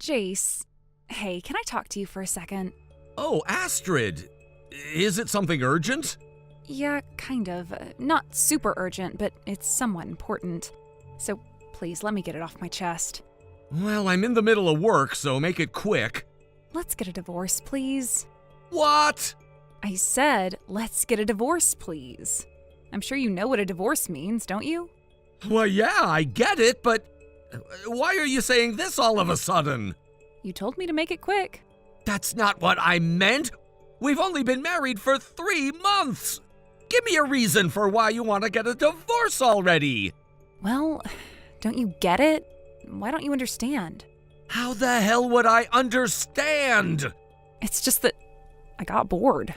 Jace, hey, can I talk to you for a second? Oh, Astrid. Is it something urgent? Yeah, kind of. Not super urgent, but it's somewhat important. So please, let me get it off my chest. Well, I'm in the middle of work, so make it quick. Let's get a divorce, please. What? I said, let's get a divorce, please. I'm sure you know what a divorce means, don't you? Well, yeah, I get it, but why are you saying this all of a sudden? You told me to make it quick. That's not what I meant. We've only been married for 3 months. Give me a reason for why you want to get a divorce already. Well, don't you get it? Why don't you understand? How the hell would I understand? It's just that I got bored.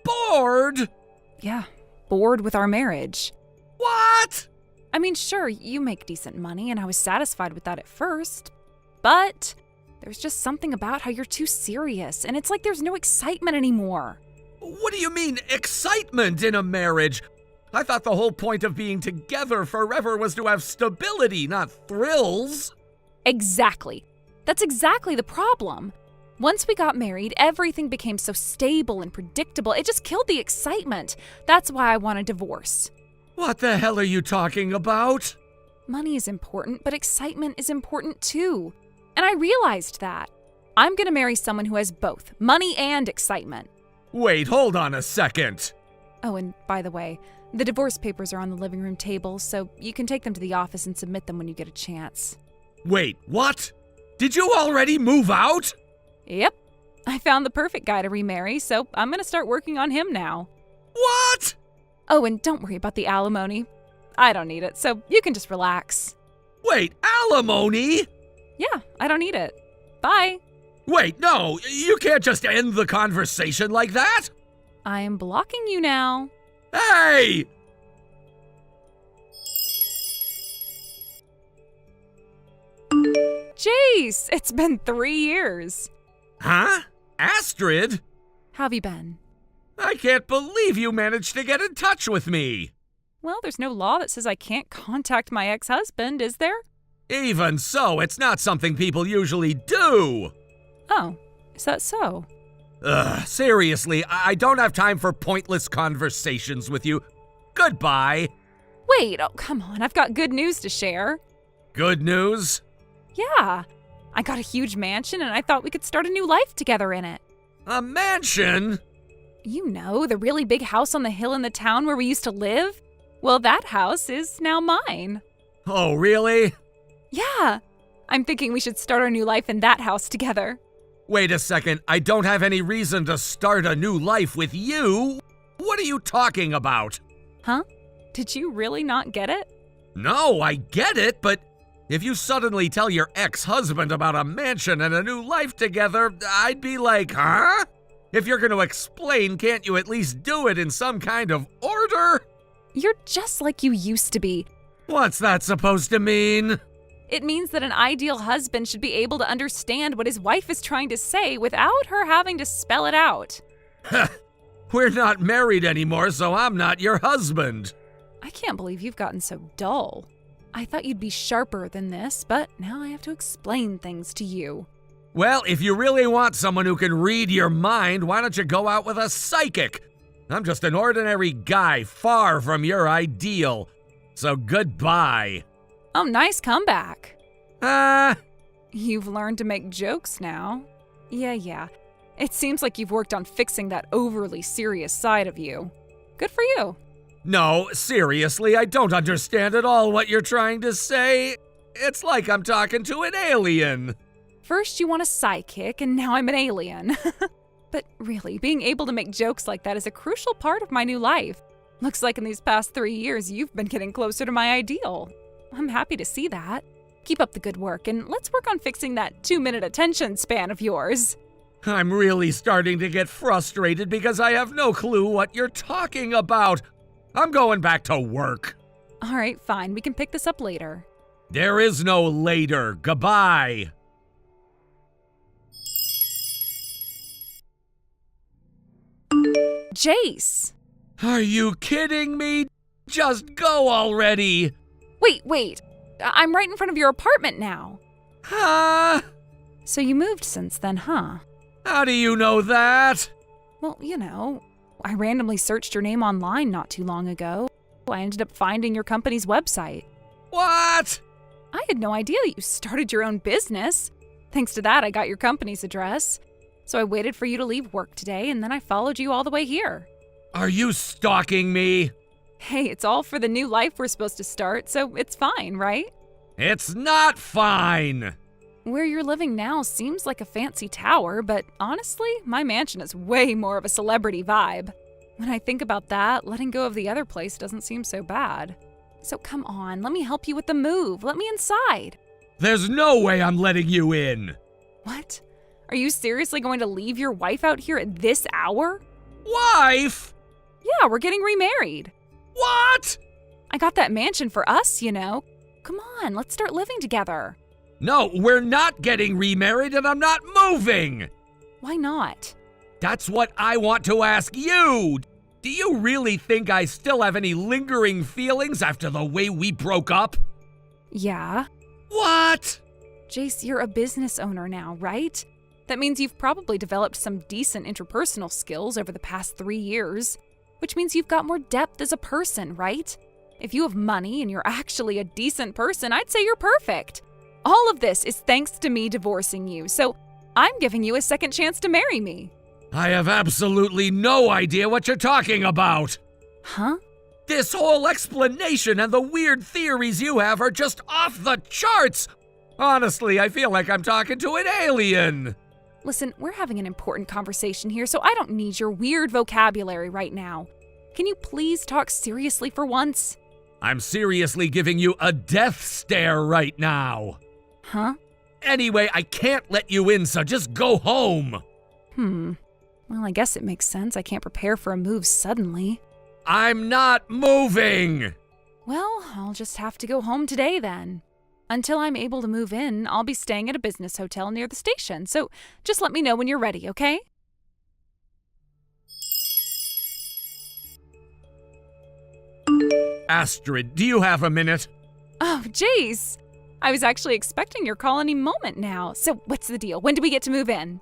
Bored? Yeah, bored with our marriage. What? I mean, sure, you make decent money, and I was satisfied with that at first. But there's just something about how you're too serious, and it's like there's no excitement anymore. What do you mean, excitement in a marriage? I thought the whole point of being together forever was to have stability, not thrills. Exactly. That's exactly the problem. Once we got married, everything became so stable and predictable, it just killed the excitement. That's why I want a divorce. What the hell are you talking about? Money is important, but excitement is important too. And I realized that. I'm gonna marry someone who has both, money and excitement. Wait, hold on a second. Oh, and by the way, the divorce papers are on the living room table, so you can take them to the office and submit them when you get a chance. Wait, what? Did you already move out? Yep. I found the perfect guy to remarry, so I'm gonna start working on him now. What? Oh, and don't worry about the alimony. I don't need it, so you can just relax. Wait, alimony? Yeah, I don't need it. Bye. Wait, no, you can't just end the conversation like that. I am blocking you now. Hey! Jace, it's been 3 years. Huh? Astrid? How have you been? I can't believe you managed to get in touch with me. Well, there's no law that says I can't contact my ex-husband, is there? Even so, it's not something people usually do. Oh, is that so? Ugh, seriously, I don't have time for pointless conversations with you. Goodbye. Wait, oh, come on, I've got good news to share. Good news? Yeah, I got a huge mansion and I thought we could start a new life together in it. A mansion? You know, the really big house on the hill in the town where we used to live? Well, that house is now mine. Oh, really? Yeah, I'm thinking we should start our new life in that house together. Wait a second, I don't have any reason to start a new life with you. What are you talking about? Huh? Did you really not get it? No, I get it, but if you suddenly tell your ex-husband about a mansion and a new life together, I'd be like, huh? If you're going to explain, can't you at least do it in some kind of order? You're just like you used to be. What's that supposed to mean? It means that an ideal husband should be able to understand what his wife is trying to say without her having to spell it out. We're not married anymore, so I'm not your husband. I can't believe you've gotten so dull. I thought you'd be sharper than this, but now I have to explain things to you. Well, if you really want someone who can read your mind, why don't you go out with a psychic? I'm just an ordinary guy, far from your ideal. So goodbye. Oh, nice comeback. Ah. You've learned to make jokes now. Yeah. It seems like you've worked on fixing that overly serious side of you. Good for you. No, seriously, I don't understand at all what you're trying to say. It's like I'm talking to an alien. First you want a sidekick, and now I'm an alien. But really, being able to make jokes like that is a crucial part of my new life. Looks like in these past 3 years, you've been getting closer to my ideal. I'm happy to see that. Keep up the good work, and let's work on fixing that 2-minute attention span of yours. I'm really starting to get frustrated because I have no clue what you're talking about. I'm going back to work. All right, fine. We can pick this up later. There is no later. Goodbye. Jace! Are you kidding me? Just go already. Wait. I'm right in front of your apartment now. Huh? So you moved since then, huh? How do you know that? Well, I randomly searched your name online not too long ago. I ended up finding your company's website. What? I had no idea that you started your own business. Thanks to that, I got your company's address. So I waited for you to leave work today, and then I followed you all the way here. Are you stalking me? Hey, it's all for the new life we're supposed to start, so it's fine, right? It's not fine! Where you're living now seems like a fancy tower, but honestly, my mansion is way more of a celebrity vibe. When I think about that, letting go of the other place doesn't seem so bad. So come on, let me help you with the move. Let me inside. There's no way I'm letting you in! What? Are you seriously going to leave your wife out here at this hour? Wife? Yeah, we're getting remarried. What? I got that mansion for us, Come on, let's start living together. No, we're not getting remarried and I'm not moving! Why not? That's what I want to ask you! Do you really think I still have any lingering feelings after the way we broke up? Yeah. What? Jace, you're a business owner now, right? That means you've probably developed some decent interpersonal skills over the past 3 years, which means you've got more depth as a person, right? If you have money and you're actually a decent person, I'd say you're perfect. All of this is thanks to me divorcing you, so I'm giving you a second chance to marry me. I have absolutely no idea what you're talking about. Huh? This whole explanation and the weird theories you have are just off the charts. Honestly, I feel like I'm talking to an alien. Listen, we're having an important conversation here, so I don't need your weird vocabulary right now. Can you please talk seriously for once? I'm seriously giving you a death stare right now. Huh? Anyway, I can't let you in, so just go home. Well, I guess it makes sense. I can't prepare for a move suddenly. I'm not moving. Well, I'll just have to go home today then. Until I'm able to move in, I'll be staying at a business hotel near the station, so just let me know when you're ready, okay? Astrid, do you have a minute? Oh, jeez. I was actually expecting your call any moment now. So what's the deal? When do we get to move in?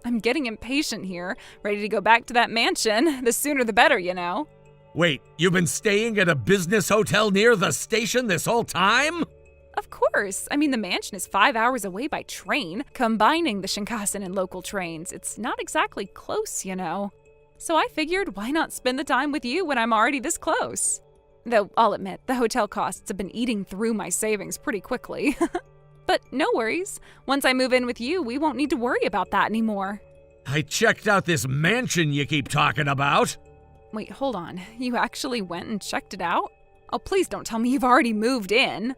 I'm getting impatient here, ready to go back to that mansion. The sooner the better, Wait, you've been staying at a business hotel near the station this whole time? Of course. I mean, the mansion is 5 hours away by train, combining the Shinkansen and local trains. It's not exactly close, So I figured, why not spend the time with you when I'm already this close? Though, I'll admit, the hotel costs have been eating through my savings pretty quickly. But no worries. Once I move in with you, we won't need to worry about that anymore. I checked out this mansion you keep talking about. Wait, hold on. You actually went and checked it out? Oh, please don't tell me you've already moved in.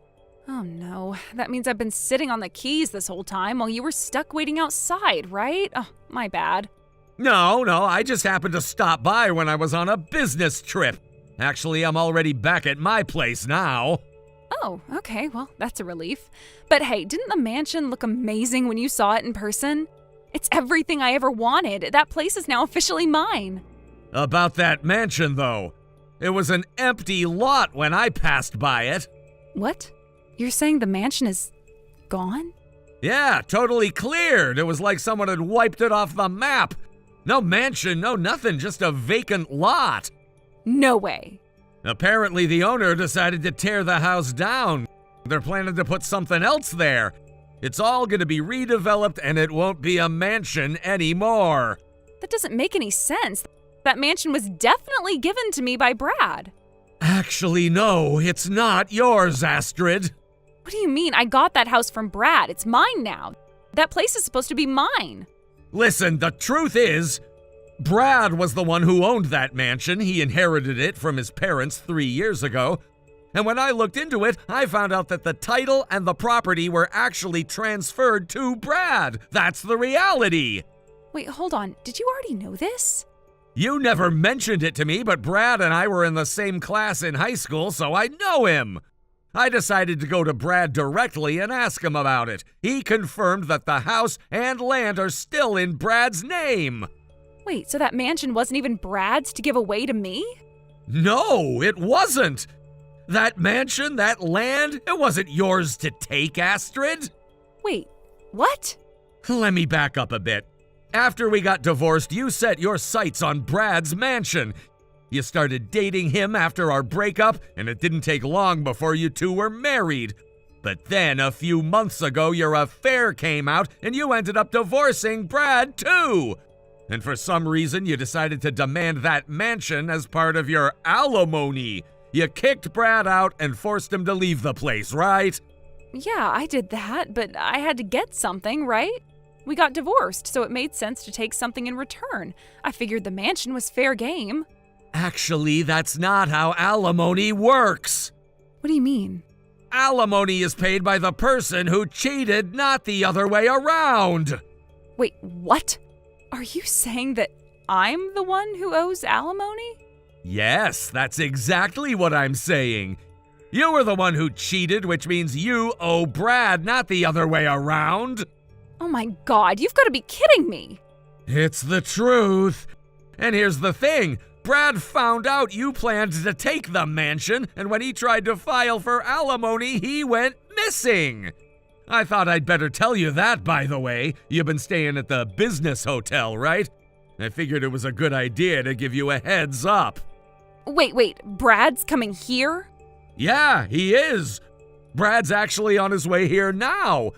Oh no, that means I've been sitting on the keys this whole time while you were stuck waiting outside, right? Oh, my bad. No, I just happened to stop by when I was on a business trip. Actually, I'm already back at my place now. Oh, okay, well, that's a relief. But hey, didn't the mansion look amazing when you saw it in person? It's everything I ever wanted. That place is now officially mine. About that mansion, though. It was an empty lot when I passed by it. What? You're saying the mansion is gone? Yeah, totally cleared. It was like someone had wiped it off the map. No mansion, no nothing, just a vacant lot. No way. Apparently the owner decided to tear the house down. They're planning to put something else there. It's all going to be redeveloped and it won't be a mansion anymore. That doesn't make any sense. That mansion was definitely given to me by Brad. Actually, no, it's not yours, Astrid. What do you mean? I got that house from Brad. It's mine now. That place is supposed to be mine. Listen, the truth is, Brad was the one who owned that mansion. He inherited it from his parents 3 years ago. And when I looked into it, I found out that the title and the property were actually transferred to Brad. That's the reality. Wait, hold on. Did you already know this? You never mentioned it to me, but Brad and I were in the same class in high school, so I know him. I decided to go to Brad directly and ask him about it. He confirmed that the house and land are still in Brad's name. Wait, so that mansion wasn't even Brad's to give away to me? No, it wasn't. That mansion, that land, it wasn't yours to take, Astrid. Wait, what? Let me back up a bit. After we got divorced, you set your sights on Brad's mansion. You started dating him after our breakup, and it didn't take long before you two were married. But then, a few months ago, your affair came out, and you ended up divorcing Brad, too. And for some reason, you decided to demand that mansion as part of your alimony. You kicked Brad out and forced him to leave the place, right? Yeah, I did that, but I had to get something, right? We got divorced, so it made sense to take something in return. I figured the mansion was fair game. Actually, that's not how alimony works. What do you mean? Alimony is paid by the person who cheated, not the other way around. Wait, what? Are you saying that I'm the one who owes alimony? Yes, that's exactly what I'm saying. You were the one who cheated, which means you owe Brad, not the other way around. Oh my God, you've got to be kidding me. It's the truth. And here's the thing. Brad found out you planned to take the mansion, and when he tried to file for alimony, he went missing. I thought I'd better tell you that, by the way. You've been staying at the business hotel, right? I figured it was a good idea to give you a heads up. Wait, Brad's coming here? Yeah, he is. Brad's actually on his way here now.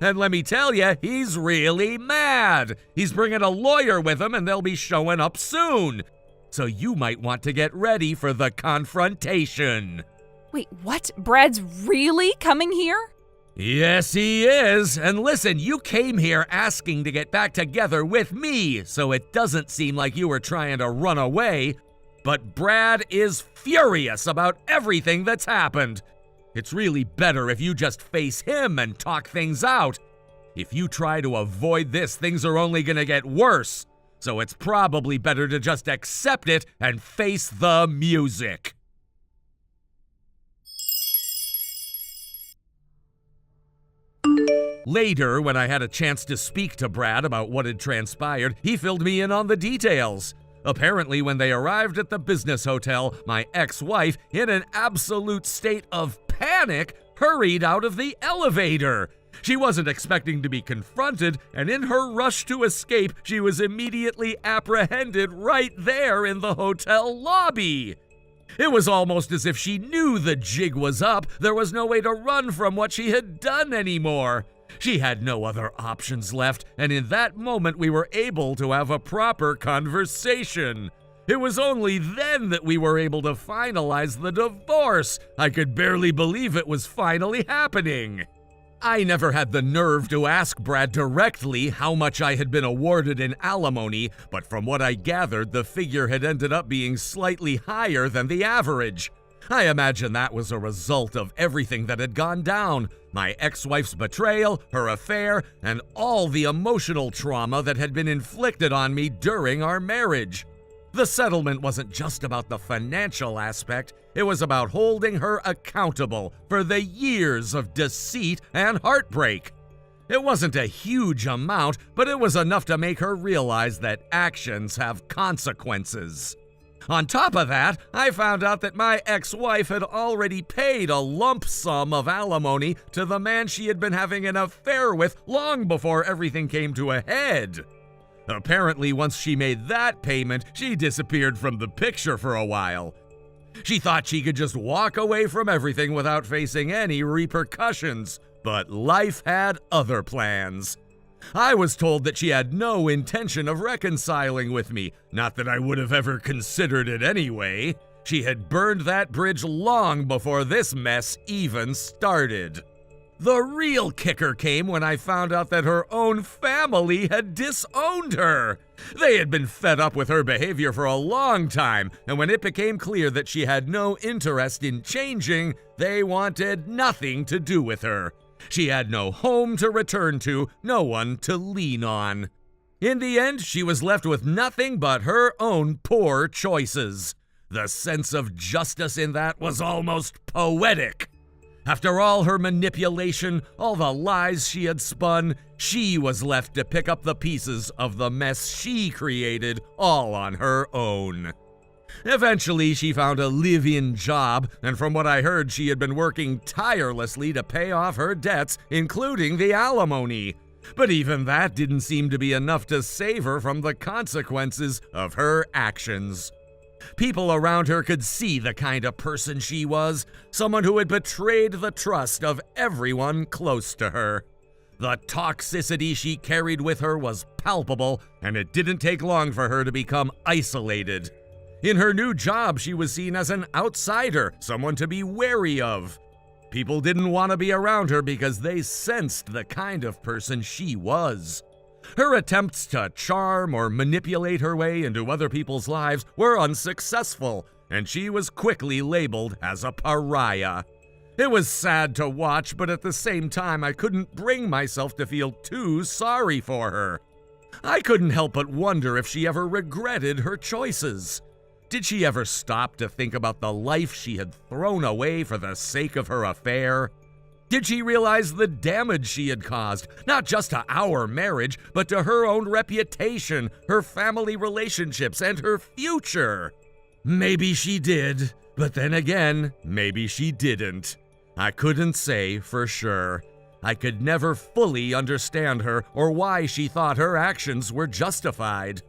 And let me tell you, he's really mad. He's bringing a lawyer with him, and they'll be showing up soon. So you might want to get ready for the confrontation. Wait, what? Brad's really coming here? Yes, he is. And listen, you came here asking to get back together with me, so it doesn't seem like you were trying to run away. But Brad is furious about everything that's happened. It's really better if you just face him and talk things out. If you try to avoid this, things are only gonna get worse. So it's probably better to just accept it and face the music. Later, when I had a chance to speak to Brad about what had transpired, he filled me in on the details. Apparently, when they arrived at the business hotel, my ex-wife, in an absolute state of panic, hurried out of the elevator. She wasn't expecting to be confronted, and in her rush to escape, she was immediately apprehended right there in the hotel lobby. It was almost as if she knew the jig was up. There was no way to run from what she had done anymore. She had no other options left, and in that moment we were able to have a proper conversation. It was only then that we were able to finalize the divorce. I could barely believe it was finally happening. I never had the nerve to ask Brad directly how much I had been awarded in alimony, but from what I gathered, the figure had ended up being slightly higher than the average. I imagine that was a result of everything that had gone down. My ex-wife's betrayal, her affair, and all the emotional trauma that had been inflicted on me during our marriage. The settlement wasn't just about the financial aspect, it was about holding her accountable for the years of deceit and heartbreak. It wasn't a huge amount, but it was enough to make her realize that actions have consequences. On top of that, I found out that my ex-wife had already paid a lump sum of alimony to the man she had been having an affair with long before everything came to a head. Apparently, once she made that payment, she disappeared from the picture for a while. She thought she could just walk away from everything without facing any repercussions, but life had other plans. I was told that she had no intention of reconciling with me, not that I would have ever considered it anyway. She had burned that bridge long before this mess even started. The real kicker came when I found out that her own family had disowned her. They had been fed up with her behavior for a long time, and when it became clear that she had no interest in changing, they wanted nothing to do with her. She had no home to return to, no one to lean on. In the end, she was left with nothing but her own poor choices. The sense of justice in that was almost poetic. After all her manipulation, all the lies she had spun, she was left to pick up the pieces of the mess she created all on her own. Eventually, she found a live-in job, and from what I heard, she had been working tirelessly to pay off her debts, including the alimony. But even that didn't seem to be enough to save her from the consequences of her actions. People around her could see the kind of person she was, someone who had betrayed the trust of everyone close to her. The toxicity she carried with her was palpable, and it didn't take long for her to become isolated. In her new job, she was seen as an outsider, someone to be wary of. People didn't want to be around her because they sensed the kind of person she was. Her attempts to charm or manipulate her way into other people's lives were unsuccessful, and she was quickly labeled as a pariah. It was sad to watch, but at the same time, I couldn't bring myself to feel too sorry for her. I couldn't help but wonder if she ever regretted her choices. Did she ever stop to think about the life she had thrown away for the sake of her affair? Did she realize the damage she had caused, not just to our marriage, but to her own reputation, her family relationships, and her future? Maybe she did, but then again, maybe she didn't. I couldn't say for sure. I could never fully understand her or why she thought her actions were justified.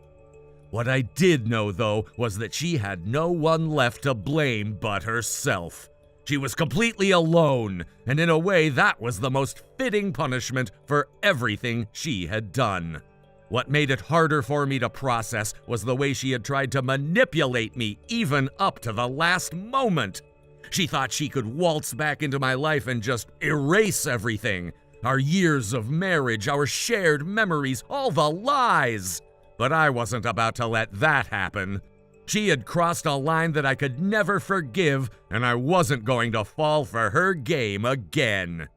What I did know, though, was that she had no one left to blame but herself. She was completely alone, and in a way that was the most fitting punishment for everything she had done. What made it harder for me to process was the way she had tried to manipulate me even up to the last moment. She thought she could waltz back into my life and just erase everything. Our years of marriage, our shared memories, all the lies. But I wasn't about to let that happen. She had crossed a line that I could never forgive, and I wasn't going to fall for her game again.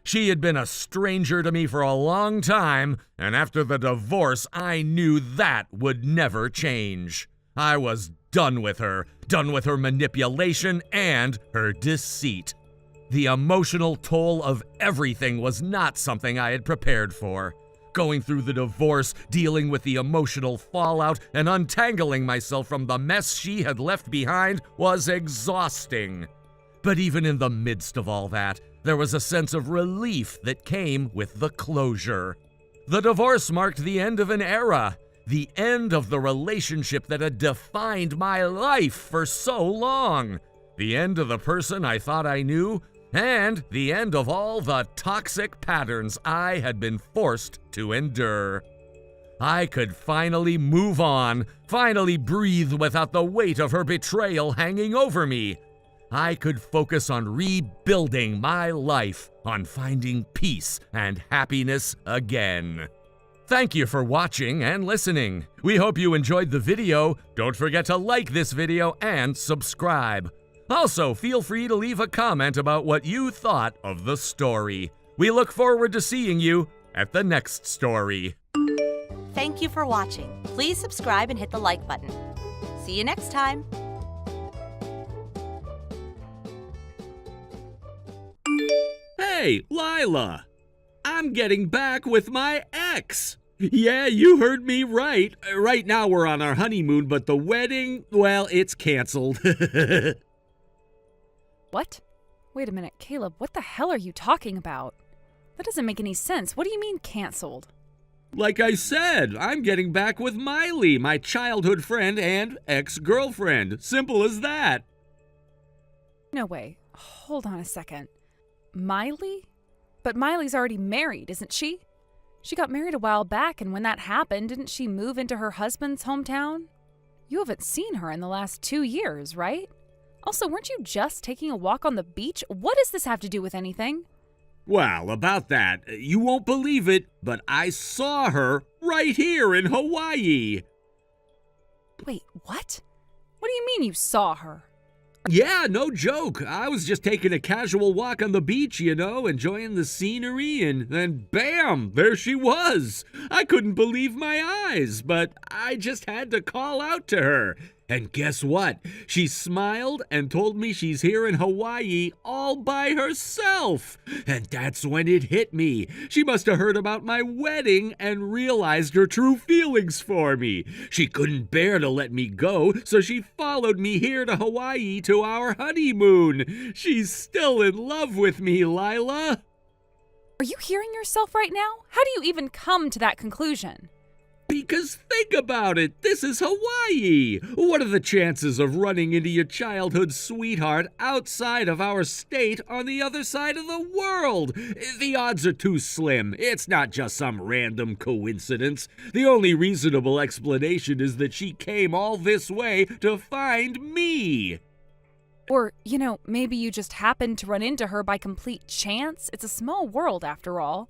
She had been a stranger to me for a long time, and after the divorce, I knew that would never change. I was done with her manipulation and her deceit. The emotional toll of everything was not something I had prepared for. Going through the divorce, dealing with the emotional fallout, and untangling myself from the mess she had left behind was exhausting. But even in the midst of all that, there was a sense of relief that came with the closure. The divorce marked the end of an era, the end of the relationship that had defined my life for so long, the end of the person I thought I knew, and the end of all the toxic patterns I had been forced to endure. I could finally move on, finally breathe without the weight of her betrayal hanging over me. I could focus on rebuilding my life, on finding peace and happiness again. Thank you for watching and listening. We hope you enjoyed the video. Don't forget to like this video and subscribe. Also, feel free to leave a comment about what you thought of the story. We look forward to seeing you at the next story. Thank you for watching. Please subscribe and hit the like button. See you next time. Hey, Lila! I'm getting back with my ex! Yeah, you heard me right. Right now we're on our honeymoon, but the wedding, well, it's canceled. What? Wait a minute, Caleb, what the hell are you talking about? That doesn't make any sense. What do you mean canceled? Like I said, I'm getting back with Miley, my childhood friend and ex-girlfriend. Simple as that. No way. Hold on a second. Miley? But Miley's already married, isn't she? She got married a while back, and when that happened, didn't she move into her husband's hometown? You haven't seen her in the last 2 years, right? Also, weren't you just taking a walk on the beach? What does this have to do with anything? Well, about that, you won't believe it, but I saw her right here in Hawaii. Wait, what? What do you mean you saw her? Yeah, no joke. I was just taking a casual walk on the beach, enjoying the scenery, and then bam, there she was. I couldn't believe my eyes, but I just had to call out to her. And guess what? She smiled and told me she's here in Hawaii all by herself. And that's when it hit me. She must have heard about my wedding and realized her true feelings for me. She couldn't bear to let me go, so she followed me here to Hawaii to our honeymoon. She's still in love with me, Lila. Are you hearing yourself right now? How do you even come to that conclusion? Because think about it, this is Hawaii. What are the chances of running into your childhood sweetheart outside of our state on the other side of the world? The odds are too slim. It's not just some random coincidence. The only reasonable explanation is that she came all this way to find me. Or, maybe you just happened to run into her by complete chance. It's a small world after all.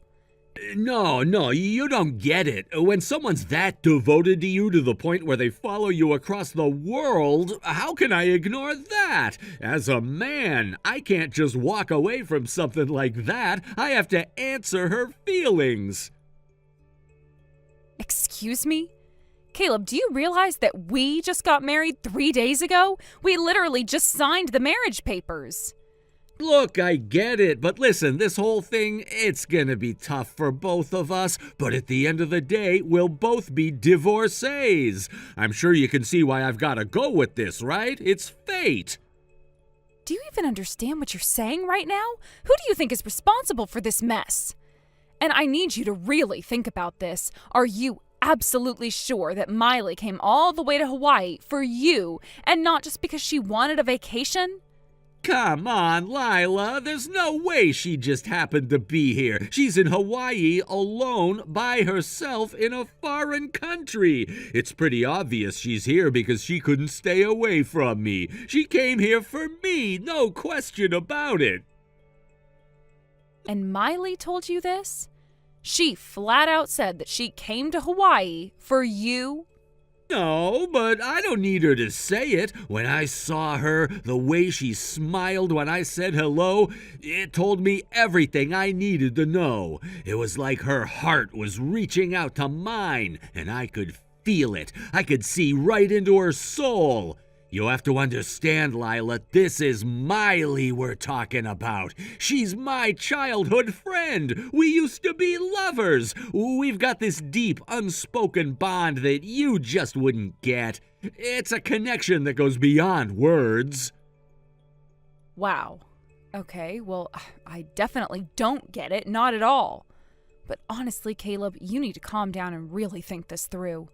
No, you don't get it. When someone's that devoted to you to the point where they follow you across the world, how can I ignore that? As a man, I can't just walk away from something like that. I have to answer her feelings. Excuse me? Caleb, do you realize that we just got married 3 days ago? We literally just signed the marriage papers. Look, I get it, but listen, this whole thing, it's gonna be tough for both of us, but at the end of the day, we'll both be divorcees. I'm sure you can see why I've gotta go with this, right? It's fate. Do you even understand what you're saying right now? Who do you think is responsible for this mess? And I need you to really think about this. Are you absolutely sure that Miley came all the way to Hawaii for you and not just because she wanted a vacation? Come on, Lila, there's no way she just happened to be here. She's in Hawaii alone by herself in a foreign country. It's pretty obvious she's here because she couldn't stay away from me. She came here for me, no question about it. And Miley told you this? She flat out said that she came to Hawaii for you? No, but I don't need her to say it. When I saw her, the way she smiled when I said hello, it told me everything I needed to know. It was like her heart was reaching out to mine, and I could feel it. I could see right into her soul. You have to understand, Lila, this is Miley we're talking about. She's my childhood friend. We used to be lovers. We've got this deep, unspoken bond that you just wouldn't get. It's a connection that goes beyond words. Wow. Okay, well, I definitely don't get it, not at all. But honestly, Caleb, you need to calm down and really think this through.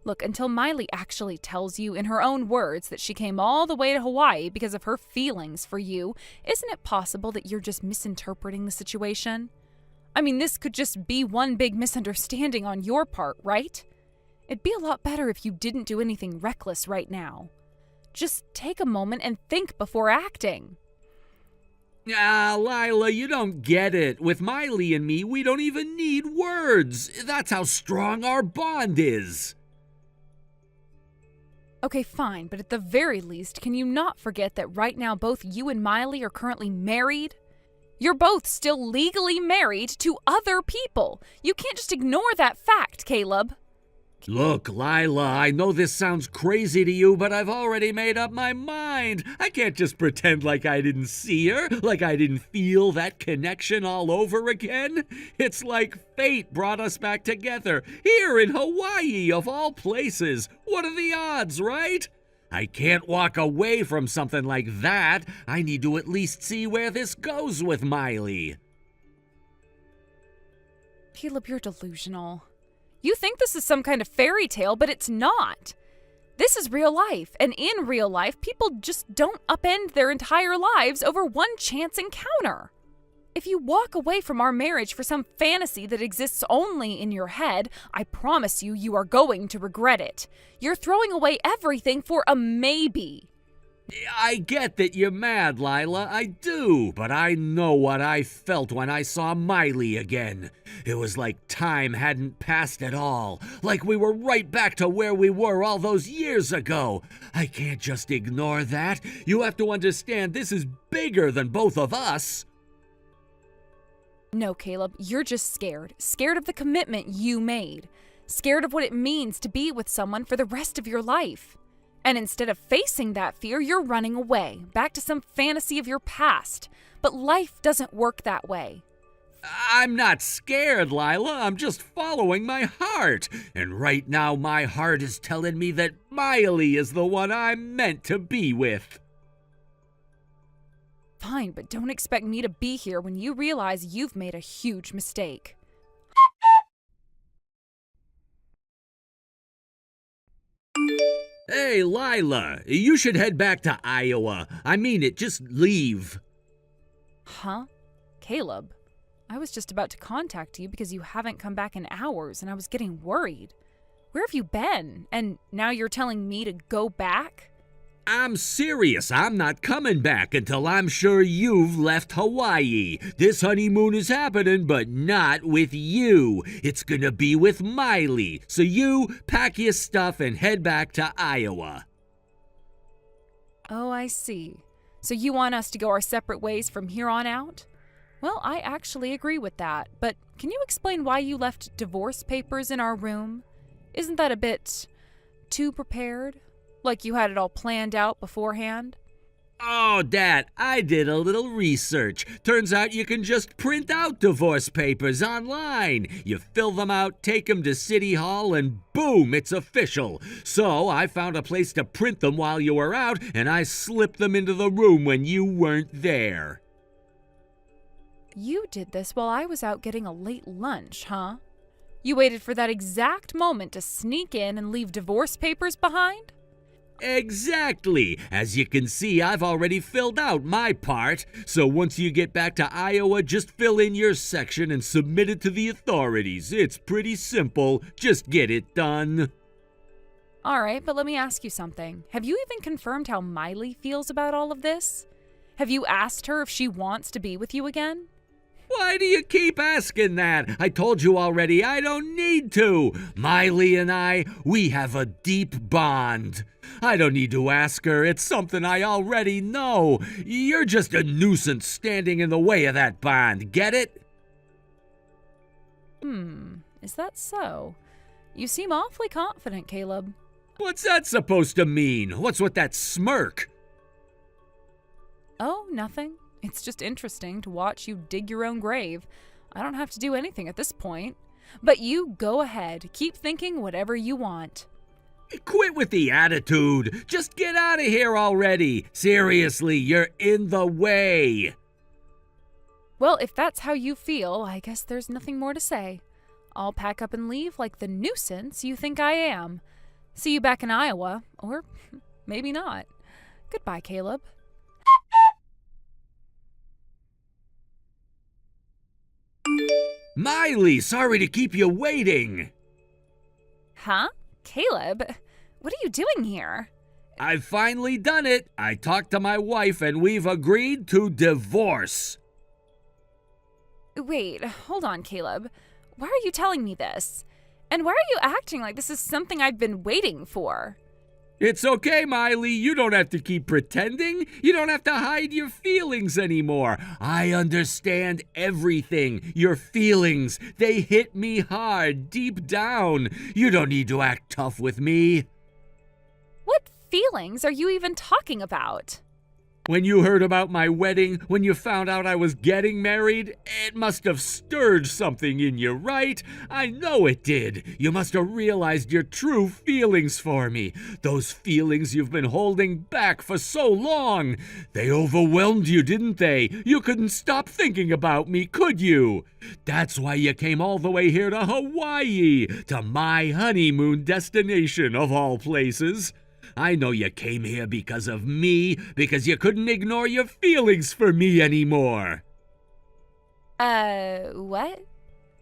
Look, until Miley actually tells you in her own words that she came all the way to Hawaii because of her feelings for you, isn't it possible that you're just misinterpreting the situation? I mean, this could just be one big misunderstanding on your part, right? It'd be a lot better if you didn't do anything reckless right now. Just take a moment and think before acting. Lila, you don't get it. With Miley and me, we don't even need words. That's how strong our bond is. Okay, fine, but at the very least, can you not forget that right now both you and Miley are currently married? You're both still legally married to other people. You can't just ignore that fact, Caleb. Look, Lila, I know this sounds crazy to you, but I've already made up my mind. I can't just pretend like I didn't see her, like I didn't feel that connection all over again. It's like fate brought us back together, here in Hawaii, of all places. What are the odds, right? I can't walk away from something like that. I need to at least see where this goes with Miley. Caleb, you're delusional. You think this is some kind of fairy tale, but it's not. This is real life, and in real life, people just don't upend their entire lives over one chance encounter. If you walk away from our marriage for some fantasy that exists only in your head, I promise you, you are going to regret it. You're throwing away everything for a maybe. I get that you're mad, Lila, I do, but I know what I felt when I saw Miley again. It was like time hadn't passed at all, like we were right back to where we were all those years ago. I can't just ignore that. You have to understand this is bigger than both of us. No, Caleb, you're just scared. Scared of the commitment you made. Scared of what it means to be with someone for the rest of your life. And instead of facing that fear, you're running away, back to some fantasy of your past. But life doesn't work that way. I'm not scared, Lila. I'm just following my heart. And right now, my heart is telling me that Miley is the one I'm meant to be with. Fine, but don't expect me to be here when you realize you've made a huge mistake. Hey, Lila, you should head back to Iowa. I mean it, just leave. Huh? Caleb, I was just about to contact you because you haven't come back in hours and I was getting worried. Where have you been? And now you're telling me to go back? I'm serious. I'm not coming back until I'm sure you've left Hawaii. This honeymoon is happening, but not with you. It's gonna be with Miley. So you pack your stuff and head back to Iowa. Oh, I see. So you want us to go our separate ways from here on out? Well, I actually agree with that, but can you explain why you left divorce papers in our room? Isn't that a bit too prepared? Like you had it all planned out beforehand? Oh, Dad, I did a little research. Turns out you can just print out divorce papers online. You fill them out, take them to City Hall, and boom, it's official. So I found a place to print them while you were out, and I slipped them into the room when you weren't there. You did this while I was out getting a late lunch, huh? You waited for that exact moment to sneak in and leave divorce papers behind? Exactly. As you can see, I've already filled out my part. So once you get back to Iowa, just fill in your section and submit it to the authorities. It's pretty simple. Just get it done. All right, but let me ask you something. Have you even confirmed how Miley feels about all of this? Have you asked her if she wants to be with you again? Why do you keep asking that? I told you already I don't need to. Miley and I, we have a deep bond. I don't need to ask her. It's something I already know. You're just a nuisance standing in the way of that bond. Get it? Is that so? You seem awfully confident, Caleb. What's that supposed to mean? What's with that smirk? Oh, nothing. It's just interesting to watch you dig your own grave. I don't have to do anything at this point. But you go ahead. Keep thinking whatever you want. Quit with the attitude. Just get out of here already. Seriously, you're in the way. Well, if that's how you feel, I guess there's nothing more to say. I'll pack up and leave like the nuisance you think I am. See you back in Iowa, or maybe not. Goodbye, Caleb. Miley, sorry to keep you waiting. Huh? Caleb? What are you doing here? I've finally done it. I talked to my wife and we've agreed to divorce. Wait, hold on, Caleb. Why are you telling me this? And why are you acting like this is something I've been waiting for? It's okay, Miley. You don't have to keep pretending. You don't have to hide your feelings anymore. I understand everything. Your feelings, they hit me hard, deep down. You don't need to act tough with me. What feelings are you even talking about? When you heard about my wedding, when you found out I was getting married, it must have stirred something in you, right? I know it did. You must have realized your true feelings for me. Those feelings you've been holding back for so long. They overwhelmed you, didn't they? You couldn't stop thinking about me, could you? That's why you came all the way here to Hawaii, to my honeymoon destination of all places. I know you came here because of me, because you couldn't ignore your feelings for me anymore. What?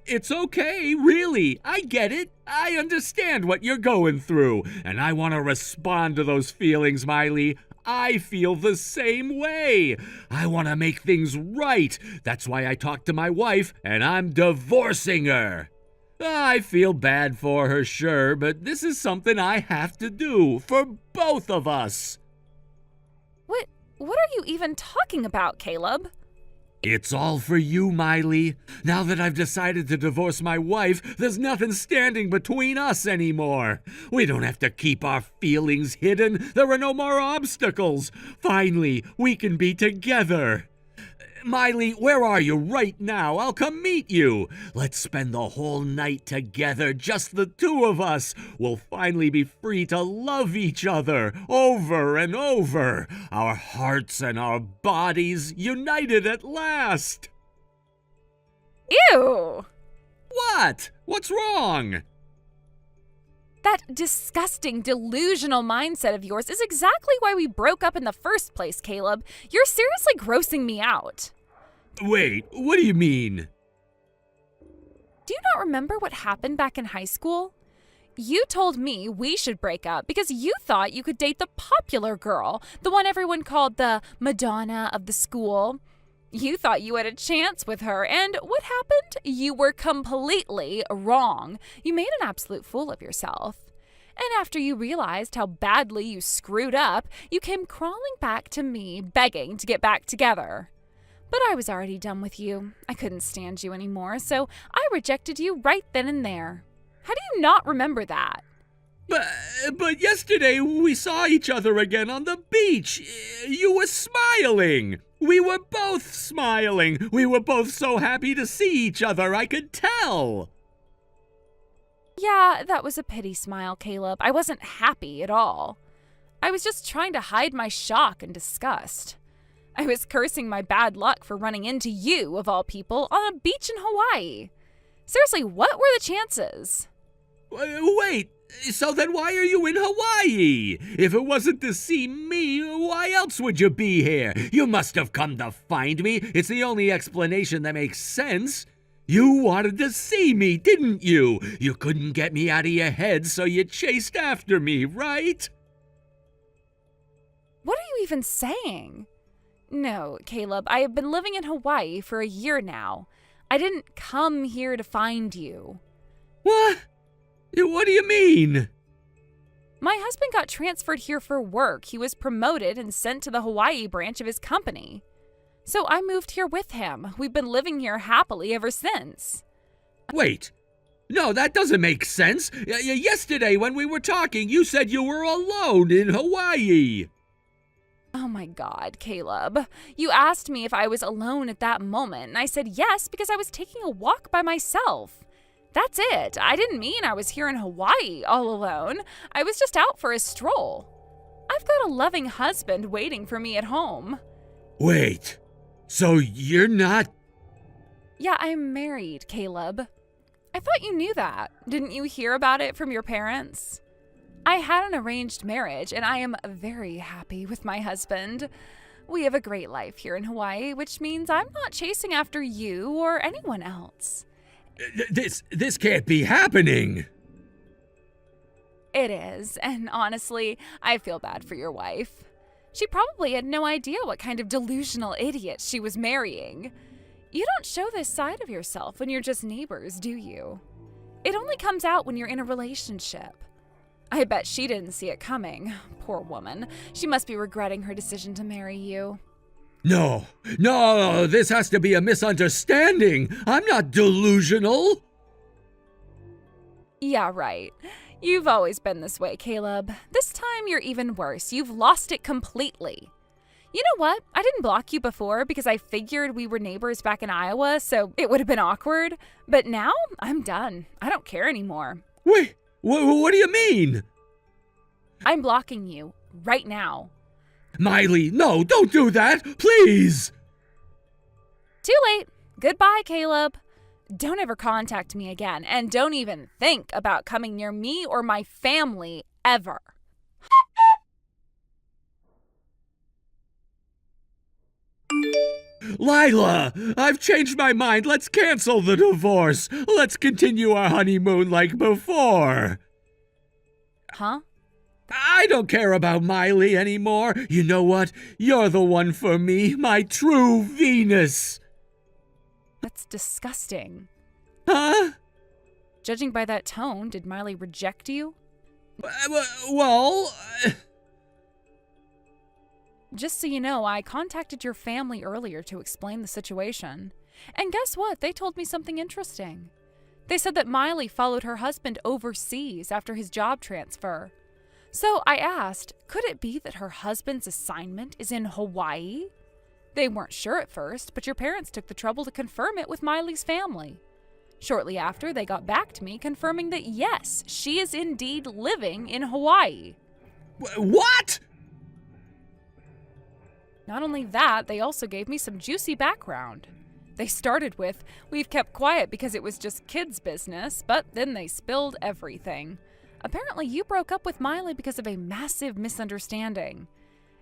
It's okay, really. I get it. I understand what you're going through, and I want to respond to those feelings, Miley. I feel the same way. I want to make things right. That's why I talked to my wife, and I'm divorcing her. I feel bad for her, sure, but this is something I have to do for both of us. What are you even talking about, Caleb? It's all for you, Miley. Now that I've decided to divorce my wife, there's nothing standing between us anymore. We don't have to keep our feelings hidden. There are no more obstacles. Finally, we can be together. Miley, where are you right now? I'll come meet you. Let's spend the whole night together, just the two of us. We'll finally be free to love each other over and over. Our hearts and our bodies united at last. Ew! What? What's wrong? That disgusting, delusional mindset of yours is exactly why we broke up in the first place, Caleb. You're seriously grossing me out. Wait, what do you mean? Do you not remember what happened back in high school? You told me we should break up because you thought you could date the popular girl, the one everyone called the Madonna of the school. You thought you had a chance with her, and what happened? You were completely wrong. You made an absolute fool of yourself. And after you realized how badly you screwed up, you came crawling back to me, begging to get back together. But I was already done with you. I couldn't stand you anymore, so I rejected you right then and there. How do you not remember that? But yesterday we saw each other again on the beach. You were smiling. We were both smiling. We were both so happy to see each other, I could tell. Yeah, that was a pity smile, Caleb. I wasn't happy at all. I was just trying to hide my shock and disgust. I was cursing my bad luck for running into you, of all people, on a beach in Hawaii. Seriously, what were the chances? Wait, so then why are you in Hawaii? If it wasn't to see me, why else would you be here? You must have come to find me. It's the only explanation that makes sense. You wanted to see me, didn't you? You couldn't get me out of your head, so you chased after me, right? What are you even saying? No, Caleb, I have been living in Hawaii for a year now. I didn't come here to find you. What? What do you mean? My husband got transferred here for work. He was promoted and sent to the Hawaii branch of his company. So I moved here with him. We've been living here happily ever since. Wait. No, that doesn't make sense. Yesterday when we were talking, you said you were alone in Hawaii. Oh my God, Caleb. You asked me if I was alone at that moment, and I said yes because I was taking a walk by myself. That's it. I didn't mean I was here in Hawaii all alone. I was just out for a stroll. I've got a loving husband waiting for me at home. Wait, so you're not... Yeah, I'm married, Caleb. I thought you knew that. Didn't you hear about it from your parents? I had an arranged marriage, and I am very happy with my husband. We have a great life here in Hawaii, which means I'm not chasing after you or anyone else. This can't be happening. It is, and honestly, I feel bad for your wife. She probably had no idea what kind of delusional idiot she was marrying. You don't show this side of yourself when you're just neighbors, do you? It only comes out when you're in a relationship. I bet she didn't see it coming. Poor woman. She must be regretting her decision to marry you. No, this has to be a misunderstanding. I'm not delusional. Yeah, right. You've always been this way, Caleb. This time you're even worse. You've lost it completely. You know what? I didn't block you before because I figured we were neighbors back in Iowa, so it would have been awkward. But now I'm done. I don't care anymore. Wait, what do you mean? I'm blocking you right now. Miley, no, don't do that, please! Too late. Goodbye, Caleb. Don't ever contact me again, and don't even think about coming near me or my family ever. Lila, I've changed my mind. Let's cancel the divorce. Let's continue our honeymoon like before. Huh? I don't care about Miley anymore. You know what? You're the one for me, my true Venus. That's disgusting. Huh? Judging by that tone, did Miley reject you? Well... Just so you know, I contacted your family earlier to explain the situation. And guess what? They told me something interesting. They said that Miley followed her husband overseas after his job transfer. So I asked, could it be that her husband's assignment is in Hawaii? They weren't sure at first, but your parents took the trouble to confirm it with Miley's family. Shortly after, they got back to me confirming that yes, she is indeed living in Hawaii. What? Not only that, they also gave me some juicy background. They started with, "We've kept quiet because it was just kids' business," but then they spilled everything. Apparently, you broke up with Miley because of a massive misunderstanding.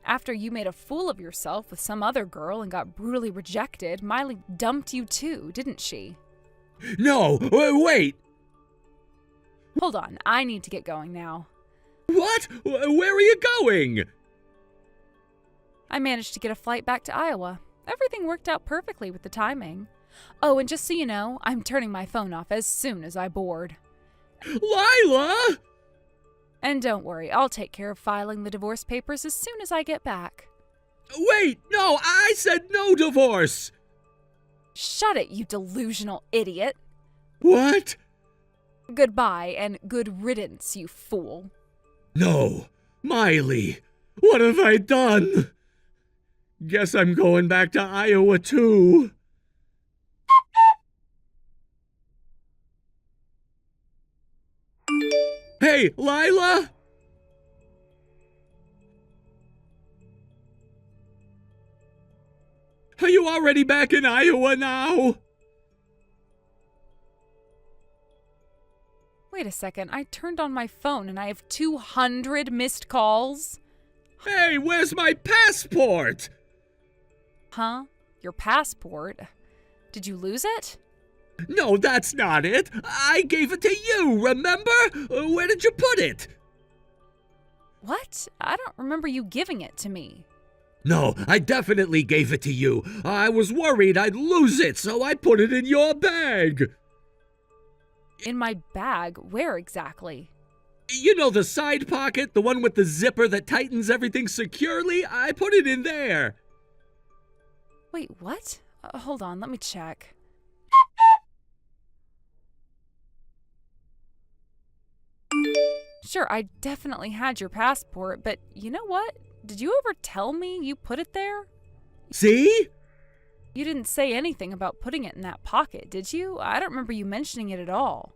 After you made a fool of yourself with some other girl and got brutally rejected, Miley dumped you too, didn't she? No, wait. Hold on, I need to get going now. What? Where are you going? I managed to get a flight back to Iowa. Everything worked out perfectly with the timing. Oh, and just so you know, I'm turning my phone off as soon as I board. Lila! And don't worry, I'll take care of filing the divorce papers as soon as I get back. Wait, no, I said no divorce! Shut it, you delusional idiot. What? Goodbye and good riddance, you fool. No, Miley, what have I done? Guess I'm going back to Iowa too. Hey, Lila? Are you already back in Iowa now? Wait a second, I turned on my phone and I have 200 missed calls? Hey, where's my passport? Huh? Your passport? Did you lose it? No, that's not it. I gave it to you, remember? Where did you put it? What? I don't remember you giving it to me. No, I definitely gave it to you. I was worried I'd lose it, so I put it in your bag. In my bag? Where exactly? You know the side pocket, the one with the zipper that tightens everything securely? I put it in there. Wait, what? Hold on, let me check. Sure, I definitely had your passport, but you know what? Did you ever tell me you put it there? See? You didn't say anything about putting it in that pocket, did you? I don't remember you mentioning it at all.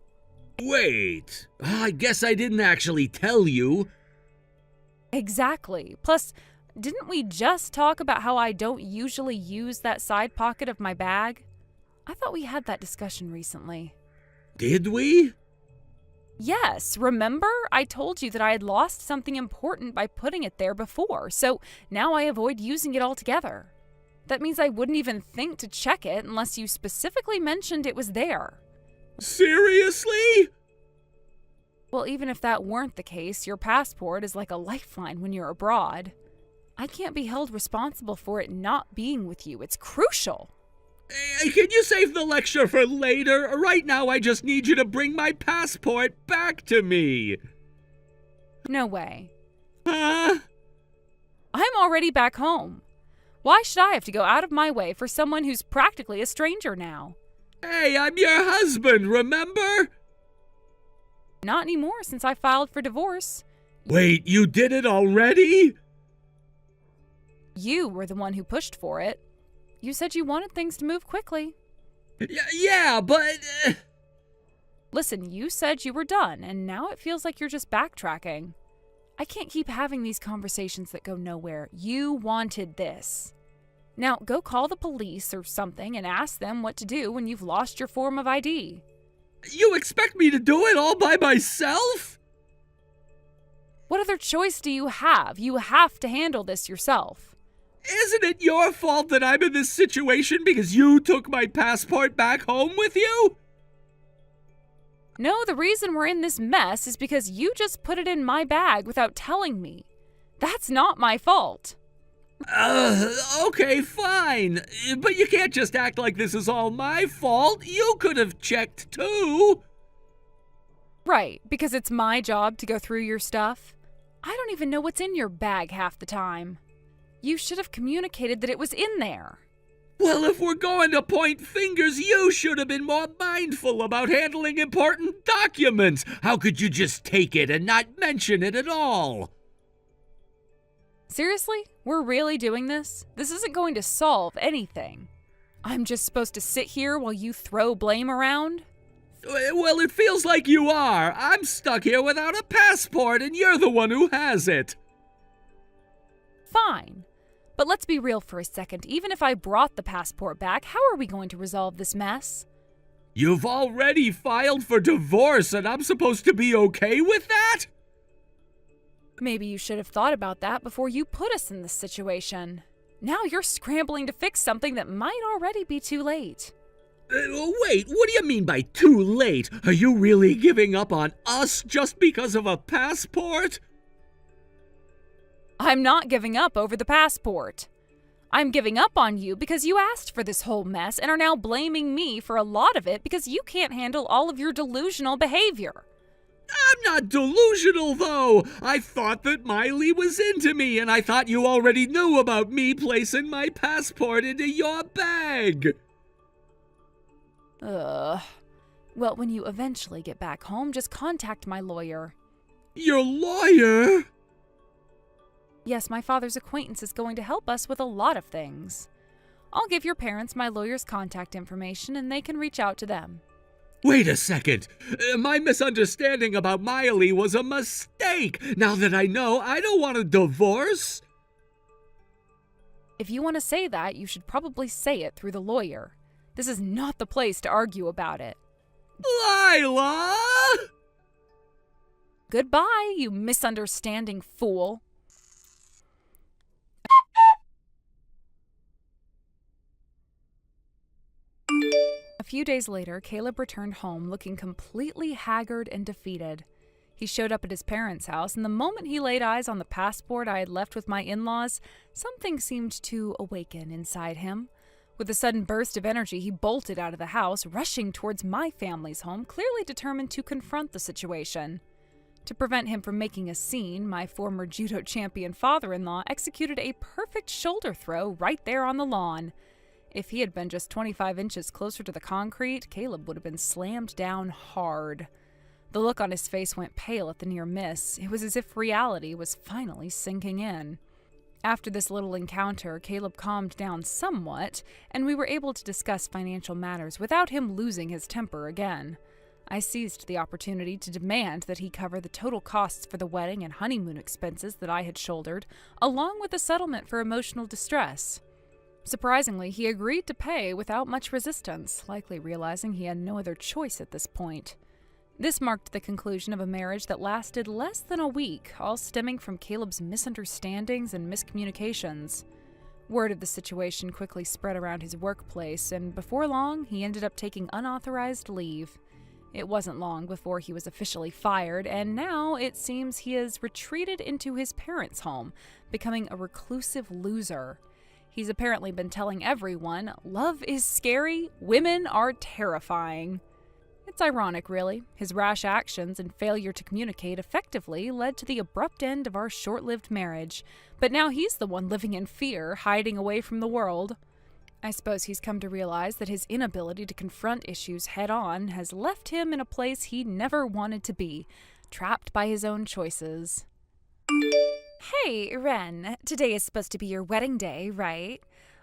Wait, I guess I didn't actually tell you. Exactly. Plus, didn't we just talk about how I don't usually use that side pocket of my bag? I thought we had that discussion recently. Did we? Yes, remember? I told you that I had lost something important by putting it there before, so now I avoid using it altogether. That means I wouldn't even think to check it unless you specifically mentioned it was there. Seriously? Well, even if that weren't the case, your passport is like a lifeline when you're abroad. I can't be held responsible for it not being with you. It's crucial. Hey, can you save the lecture for later? Right now, I just need you to bring my passport back to me. No way. Huh? I'm already back home. Why should I have to go out of my way for someone who's practically a stranger now? Hey, I'm your husband, remember? Not anymore since I filed for divorce. Wait, you did it already? You were the one who pushed for it. You said you wanted things to move quickly. Yeah, but... Listen, you said you were done, and now it feels like you're just backtracking. I can't keep having these conversations that go nowhere. You wanted this. Now, go call the police or something and ask them what to do when you've lost your form of ID. You expect me to do it all by myself? What other choice do you have? You have to handle this yourself. Isn't it your fault that I'm in this situation because you took my passport back home with you? No, the reason we're in this mess is because you just put it in my bag without telling me. That's not my fault. Okay, fine. But you can't just act like this is all my fault. You could have checked too. Right, because it's my job to go through your stuff. I don't even know what's in your bag half the time. You should have communicated that it was in there. Well, if we're going to point fingers, you should have been more mindful about handling important documents. How could you just take it and not mention it at all? Seriously? We're really doing this? This isn't going to solve anything. I'm just supposed to sit here while you throw blame around? Well, it feels like you are. I'm stuck here without a passport, and you're the one who has it. Fine. But let's be real for a second. Even if I brought the passport back, how are we going to resolve this mess? You've already filed for divorce, and I'm supposed to be okay with that? Maybe you should have thought about that before you put us in this situation. Now you're scrambling to fix something that might already be too late. Wait, what do you mean by too late? Are you really giving up on us just because of a passport? I'm not giving up over the passport. I'm giving up on you because you asked for this whole mess and are now blaming me for a lot of it because you can't handle all of your delusional behavior. I'm not delusional, though. I thought that Miley was into me, and I thought you already knew about me placing my passport into your bag. Well, when you eventually get back home, just contact my lawyer. Your lawyer? Yes, my father's acquaintance is going to help us with a lot of things. I'll give your parents my lawyer's contact information and they can reach out to them. Wait a second. My misunderstanding about Miley was a mistake. Now that I know, I don't want a divorce. If you want to say that, you should probably say it through the lawyer. This is not the place to argue about it. Lila! Goodbye, you misunderstanding fool. A few days later, Caleb returned home looking completely haggard and defeated. He showed up at his parents' house, and the moment he laid eyes on the passport I had left with my in-laws, something seemed to awaken inside him. With a sudden burst of energy, he bolted out of the house, rushing towards my family's home, clearly determined to confront the situation. To prevent him from making a scene, my former judo champion father-in-law executed a perfect shoulder throw right there on the lawn. If he had been just 25 inches closer to the concrete, Caleb would have been slammed down hard. The look on his face went pale at the near miss. It was as if reality was finally sinking in. After this little encounter, Caleb calmed down somewhat, and we were able to discuss financial matters without him losing his temper again. I seized the opportunity to demand that he cover the total costs for the wedding and honeymoon expenses that I had shouldered, along with a settlement for emotional distress. Surprisingly, he agreed to pay without much resistance, likely realizing he had no other choice at this point. This marked the conclusion of a marriage that lasted less than a week, all stemming from Caleb's misunderstandings and miscommunications. Word of the situation quickly spread around his workplace, and before long, he ended up taking unauthorized leave. It wasn't long before he was officially fired, and now it seems he has retreated into his parents' home, becoming a reclusive loser. He's apparently been telling everyone, love is scary, women are terrifying. It's ironic, really. His rash actions and failure to communicate effectively led to the abrupt end of our short-lived marriage, but now he's the one living in fear, hiding away from the world. I suppose he's come to realize that his inability to confront issues head-on has left him in a place he never wanted to be, trapped by his own choices. Hey, Ren, today is supposed to be your wedding day, right?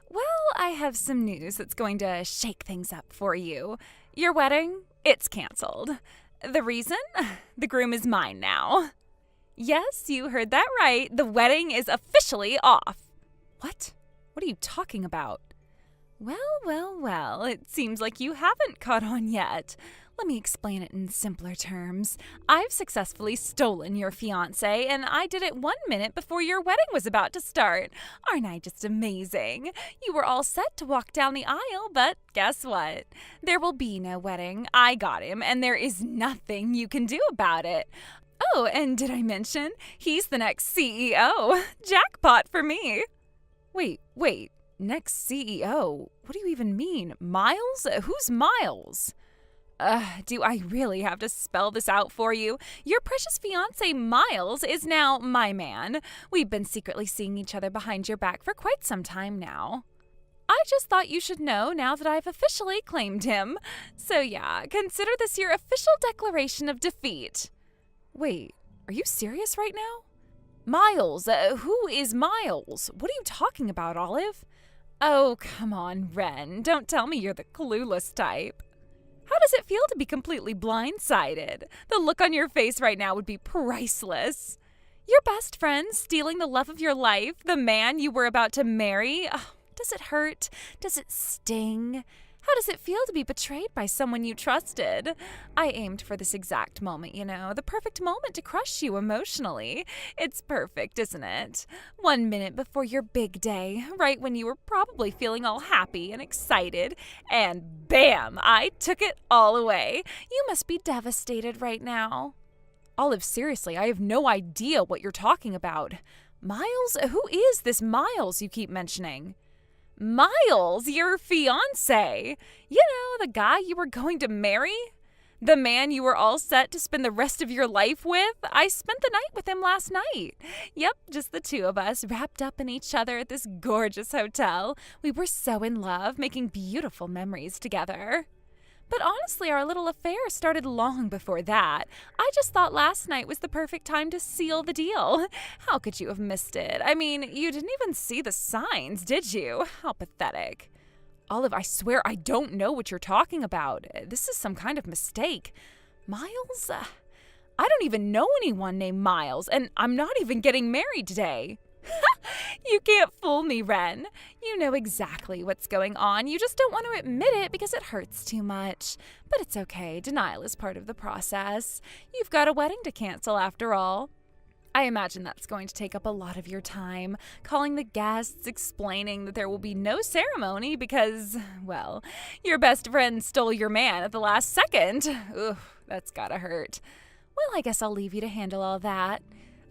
Well, I have some news that's going to shake things up for you. Your wedding, it's canceled. The reason? The groom is mine now. Yes, you heard that right. The wedding is officially off. What? What are you talking about? Well, it seems like you haven't caught on yet. Let me explain it in simpler terms. I've successfully stolen your fiancé, and I did it 1 minute before your wedding was about to start. Aren't I just amazing? You were all set to walk down the aisle, but guess what? There will be no wedding. I got him, and there is nothing you can do about it. Oh, and did I mention? He's the next CEO. Jackpot for me. Wait. Next CEO? What do you even mean? Miles? Who's Miles? Do I really have to spell this out for you? Your precious fiancé, Miles, is now my man. We've been secretly seeing each other behind your back for quite some time now. I just thought you should know now that I've officially claimed him. So yeah, consider this your official declaration of defeat. Wait, are you serious right now? Miles? Who is Miles? What are you talking about, Olive? Oh, come on, Ren. Don't tell me you're the clueless type. How does it feel to be completely blindsided? The look on your face right now would be priceless. Your best friend stealing the love of your life, the man you were about to marry. Oh, does it hurt? Does it sting? How does it feel to be betrayed by someone you trusted? I aimed for this exact moment, the perfect moment to crush you emotionally. It's perfect, isn't it? 1 minute before your big day, right when you were probably feeling all happy and excited, and bam, I took it all away. You must be devastated right now. Olive, seriously, I have no idea what you're talking about. Miles? Who is this Miles you keep mentioning? Miles, your fiancé. The guy you were going to marry? The man you were all set to spend the rest of your life with? I spent the night with him last night. Yep, just the two of us, wrapped up in each other at this gorgeous hotel. We were so in love, making beautiful memories together. But honestly, our little affair started long before that. I just thought last night was the perfect time to seal the deal. How could you have missed it? I mean, you didn't even see the signs, did you? How pathetic. Olive, I swear I don't know what you're talking about. This is some kind of mistake. Miles? I don't even know anyone named Miles, and I'm not even getting married today. You can't fool me, Ren. You know exactly what's going on. You just don't want to admit it because it hurts too much. But it's okay. Denial is part of the process. You've got a wedding to cancel after all. I imagine that's going to take up a lot of your time, calling the guests, explaining that there will be no ceremony because, well, your best friend stole your man at the last second. Ugh, that's gotta hurt. Well, I guess I'll leave you to handle all that.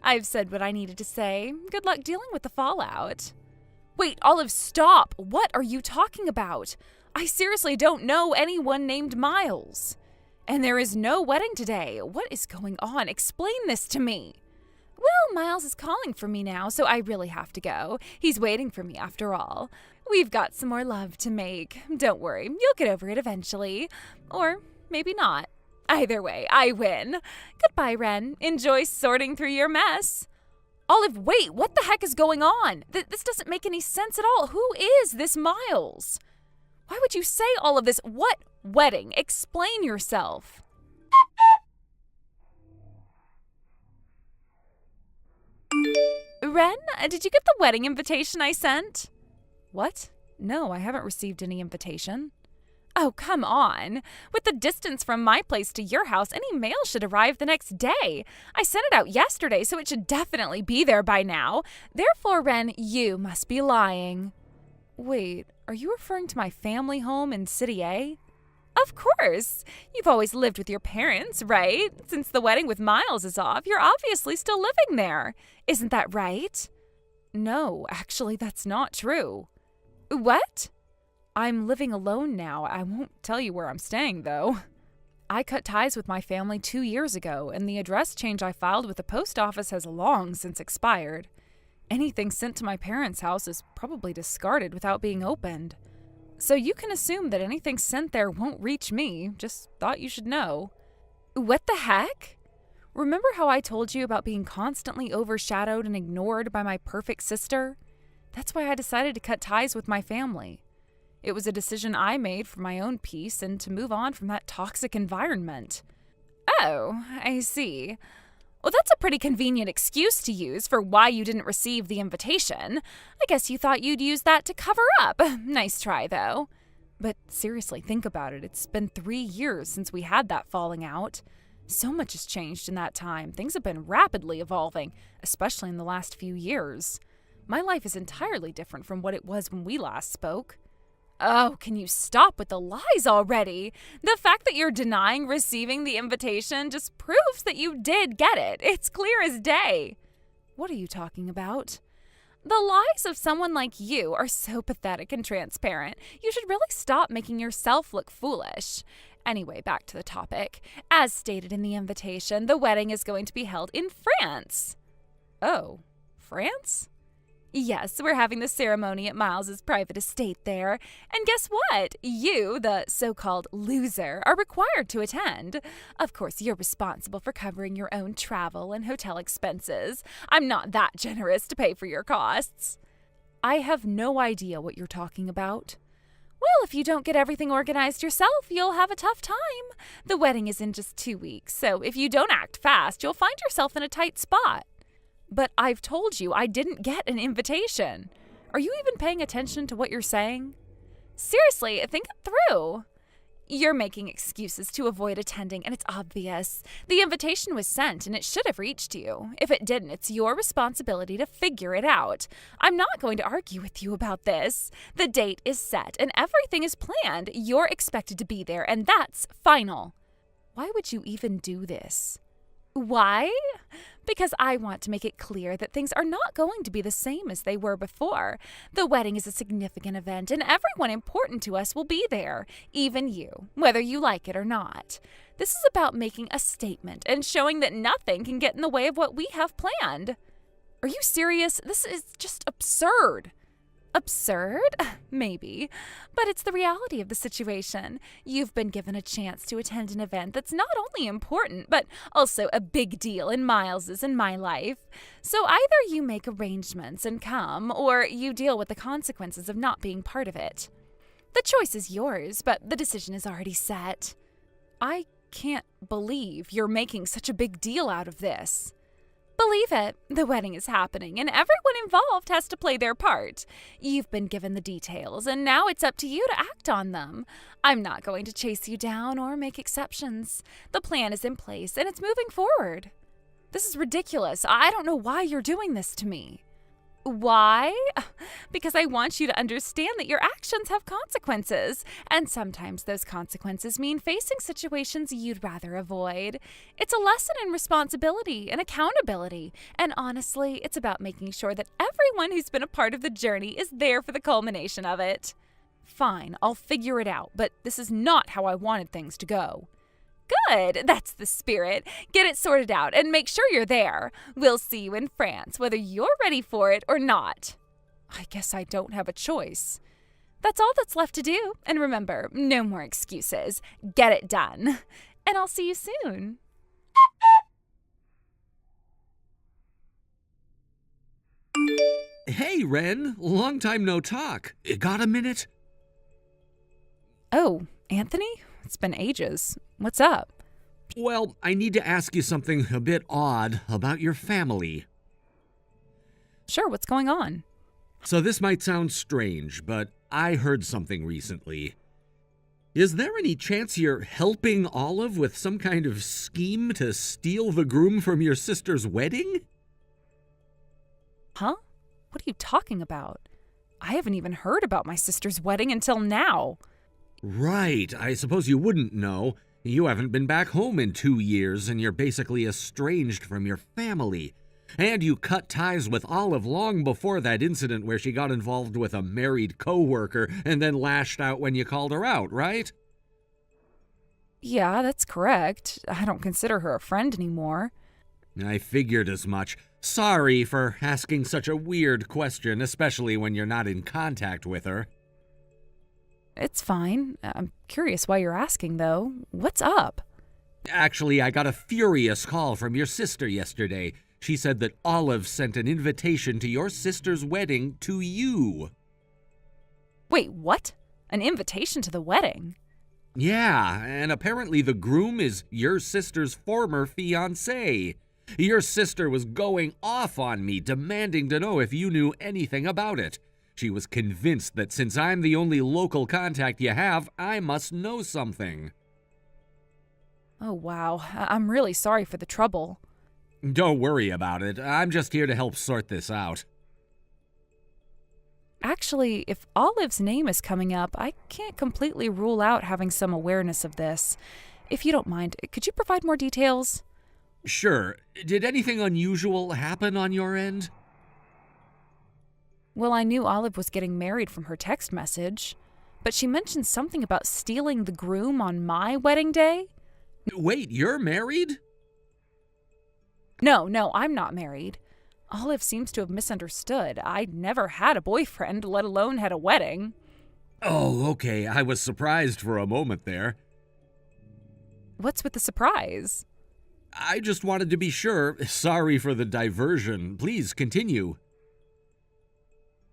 I've said what I needed to say. Good luck dealing with the fallout. Wait, Olive, stop! What are you talking about? I seriously don't know anyone named Miles. And there is no wedding today. What is going on? Explain this to me. Well, Miles is calling for me now, so I really have to go. He's waiting for me after all. We've got some more love to make. Don't worry, you'll get over it eventually. Or maybe not. Either way, I win. Goodbye, Ren. Enjoy sorting through your mess. Olive, wait, what the heck is going on? This doesn't make any sense at all. Who is this Miles? Why would you say all of this? What wedding? Explain yourself. Ren, did you get the wedding invitation I sent? What? No, I haven't received any invitation. Oh, come on. With the distance from my place to your house, any mail should arrive the next day. I sent it out yesterday, so it should definitely be there by now. Therefore, Ren, you must be lying. Wait, are you referring to my family home in City A? Of course. You've always lived with your parents, right? Since the wedding with Miles is off, you're obviously still living there. Isn't that right? No, actually, that's not true. What? I'm living alone now. I won't tell you where I'm staying, though. I cut ties with my family 2 years ago, and the address change I filed with the post office has long since expired. Anything sent to my parents' house is probably discarded without being opened. So you can assume that anything sent there won't reach me. Just thought you should know. What the heck? Remember how I told you about being constantly overshadowed and ignored by my perfect sister? That's why I decided to cut ties with my family. It was a decision I made for my own peace and to move on from that toxic environment. Oh, I see. Well, that's a pretty convenient excuse to use for why you didn't receive the invitation. I guess you thought you'd use that to cover up. Nice try, though. But seriously, think about it. It's been 3 years since we had that falling out. So much has changed in that time. Things have been rapidly evolving, especially in the last few years. My life is entirely different from what it was when we last spoke. Oh, can you stop with the lies already? The fact that you're denying receiving the invitation just proves that you did get it. It's clear as day. What are you talking about? The lies of someone like you are so pathetic and transparent. You should really stop making yourself look foolish. Anyway, back to the topic. As stated in the invitation, the wedding is going to be held in France. Oh, France? Yes, we're having the ceremony at Miles's private estate there. And guess what? You, the so-called loser, are required to attend. Of course, you're responsible for covering your own travel and hotel expenses. I'm not that generous to pay for your costs. I have no idea what you're talking about. Well, if you don't get everything organized yourself, you'll have a tough time. The wedding is in just 2 weeks, so if you don't act fast, you'll find yourself in a tight spot. But I've told you I didn't get an invitation. Are you even paying attention to what you're saying? Seriously, think it through. You're making excuses to avoid attending, and it's obvious. The invitation was sent, and it should have reached you. If it didn't, it's your responsibility to figure it out. I'm not going to argue with you about this. The date is set, and everything is planned. You're expected to be there, and that's final. Why would you even do this? Why? Because I want to make it clear that things are not going to be the same as they were before. The wedding is a significant event, and everyone important to us will be there, even you, whether you like it or not. This is about making a statement and showing that nothing can get in the way of what we have planned. Are you serious? This is just absurd. Absurd? Maybe. But it's the reality of the situation. You've been given a chance to attend an event that's not only important, but also a big deal in Miles's and my life. So either you make arrangements and come, or you deal with the consequences of not being part of it. The choice is yours, but the decision is already set. I can't believe you're making such a big deal out of this. Believe it, the wedding is happening, and everyone involved has to play their part. You've been given the details, and now it's up to you to act on them. I'm not going to chase you down or make exceptions. The plan is in place, and it's moving forward. This is ridiculous. I don't know why you're doing this to me. Why? Because I want you to understand that your actions have consequences, and sometimes those consequences mean facing situations you'd rather avoid. It's a lesson in responsibility and accountability, and honestly, it's about making sure that everyone who's been a part of the journey is there for the culmination of it. Fine, I'll figure it out, but this is not how I wanted things to go. Good, that's the spirit. Get it sorted out and make sure you're there. We'll see you in France, whether you're ready for it or not. I guess I don't have a choice. That's all that's left to do. And remember, no more excuses. Get it done. And I'll see you soon. Hey, Ren. Long time no talk. Got a minute? Oh, Anthony? It's been ages. What's up? Well, I need to ask you something a bit odd about your family. Sure, what's going on? So this might sound strange, but I heard something recently. Is there any chance you're helping Olive with some kind of scheme to steal the groom from your sister's wedding? Huh? What are you talking about? I haven't even heard about my sister's wedding until now. Right, I suppose you wouldn't know. You haven't been back home in 2 years, and you're basically estranged from your family. And you cut ties with Olive long before that incident where she got involved with a married coworker and then lashed out when you called her out, right? Yeah, that's correct. I don't consider her a friend anymore. I figured as much. Sorry for asking such a weird question, especially when you're not in contact with her. It's fine. I'm curious why you're asking, though. What's up? Actually, I got a furious call from your sister yesterday. She said that Olive sent an invitation to your sister's wedding to you. Wait, what? An invitation to the wedding? Yeah, and apparently the groom is your sister's former fiancé. Your sister was going off on me, demanding to know if you knew anything about it. She was convinced that since I'm the only local contact you have, I must know something. Oh, wow. I'm really sorry for the trouble. Don't worry about it. I'm just here to help sort this out. Actually, if Olive's name is coming up, I can't completely rule out having some awareness of this. If you don't mind, could you provide more details? Sure. Did anything unusual happen on your end? Well, I knew Olive was getting married from her text message, but she mentioned something about stealing the groom on my wedding day. Wait, you're married? No, I'm not married. Olive seems to have misunderstood. I never had a boyfriend, let alone had a wedding. Oh, okay. I was surprised for a moment there. What's with the surprise? I just wanted to be sure. Sorry for the diversion. Please continue.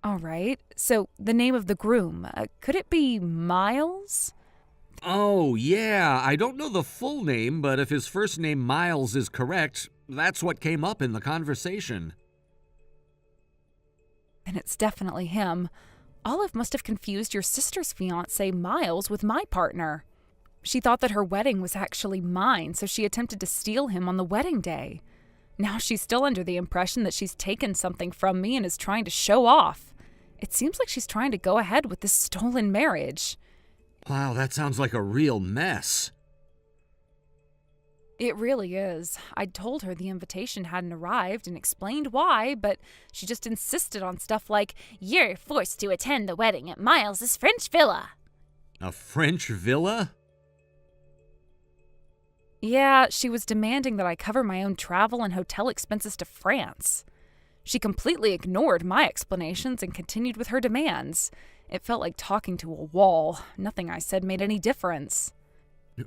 All right. So, the name of the groom, could it be Miles? Oh, yeah. I don't know the full name, but if his first name Miles is correct, that's what came up in the conversation. And it's definitely him. Olive must have confused your sister's fiancé, Miles, with my partner. She thought that her wedding was actually mine, so she attempted to steal him on the wedding day. Now she's still under the impression that she's taken something from me and is trying to show off. It seems like she's trying to go ahead with this stolen marriage. Wow, that sounds like a real mess. It really is. I'd told her the invitation hadn't arrived and explained why, but she just insisted on stuff like, "You're forced to attend the wedding at Miles's French villa." A French villa? Yeah, she was demanding that I cover my own travel and hotel expenses to France. She completely ignored my explanations and continued with her demands. It felt like talking to a wall. Nothing I said made any difference.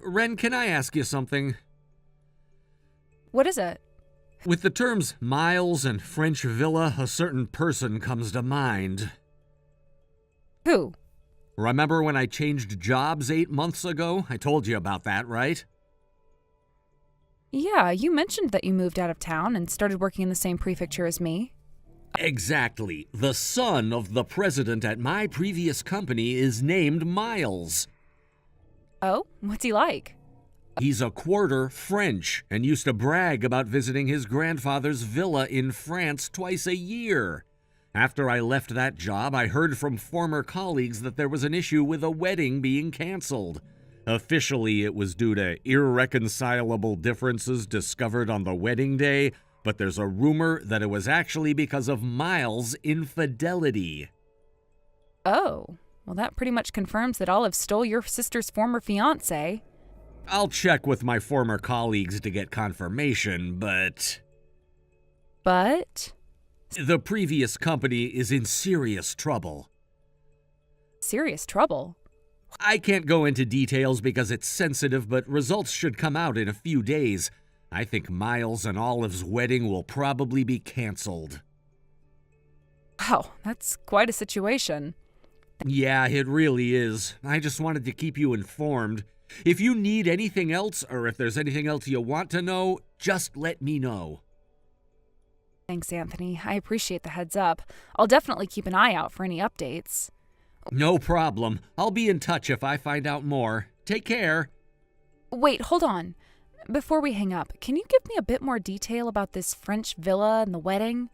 Ren, can I ask you something? What is it? With the terms Miles and French villa, a certain person comes to mind. Who? Remember when I changed jobs 8 months ago? I told you about that, right? Yeah, you mentioned that you moved out of town and started working in the same prefecture as me. Exactly. The son of the president at my previous company is named Miles. Oh, what's he like? He's a quarter French and used to brag about visiting his grandfather's villa in France twice a year. After I left that job, I heard from former colleagues that there was an issue with a wedding being canceled. Officially, it was due to irreconcilable differences discovered on the wedding day, but there's a rumor that it was actually because of Miles' infidelity. Oh, well, that pretty much confirms that Olive stole your sister's former fiancé. I'll check with my former colleagues to get confirmation, but... But? The previous company is in serious trouble. Serious trouble? I can't go into details because it's sensitive, but results should come out in a few days. I think Miles and Olive's wedding will probably be canceled. Wow, that's quite a situation. Yeah, it really is. I just wanted to keep you informed. If you need anything else, or if there's anything else you want to know, just let me know. Thanks, Anthony. I appreciate the heads up. I'll definitely keep an eye out for any updates. No problem. I'll be in touch if I find out more. Take care. Wait, hold on. Before we hang up, can you give me a bit more detail about this French villa and the wedding?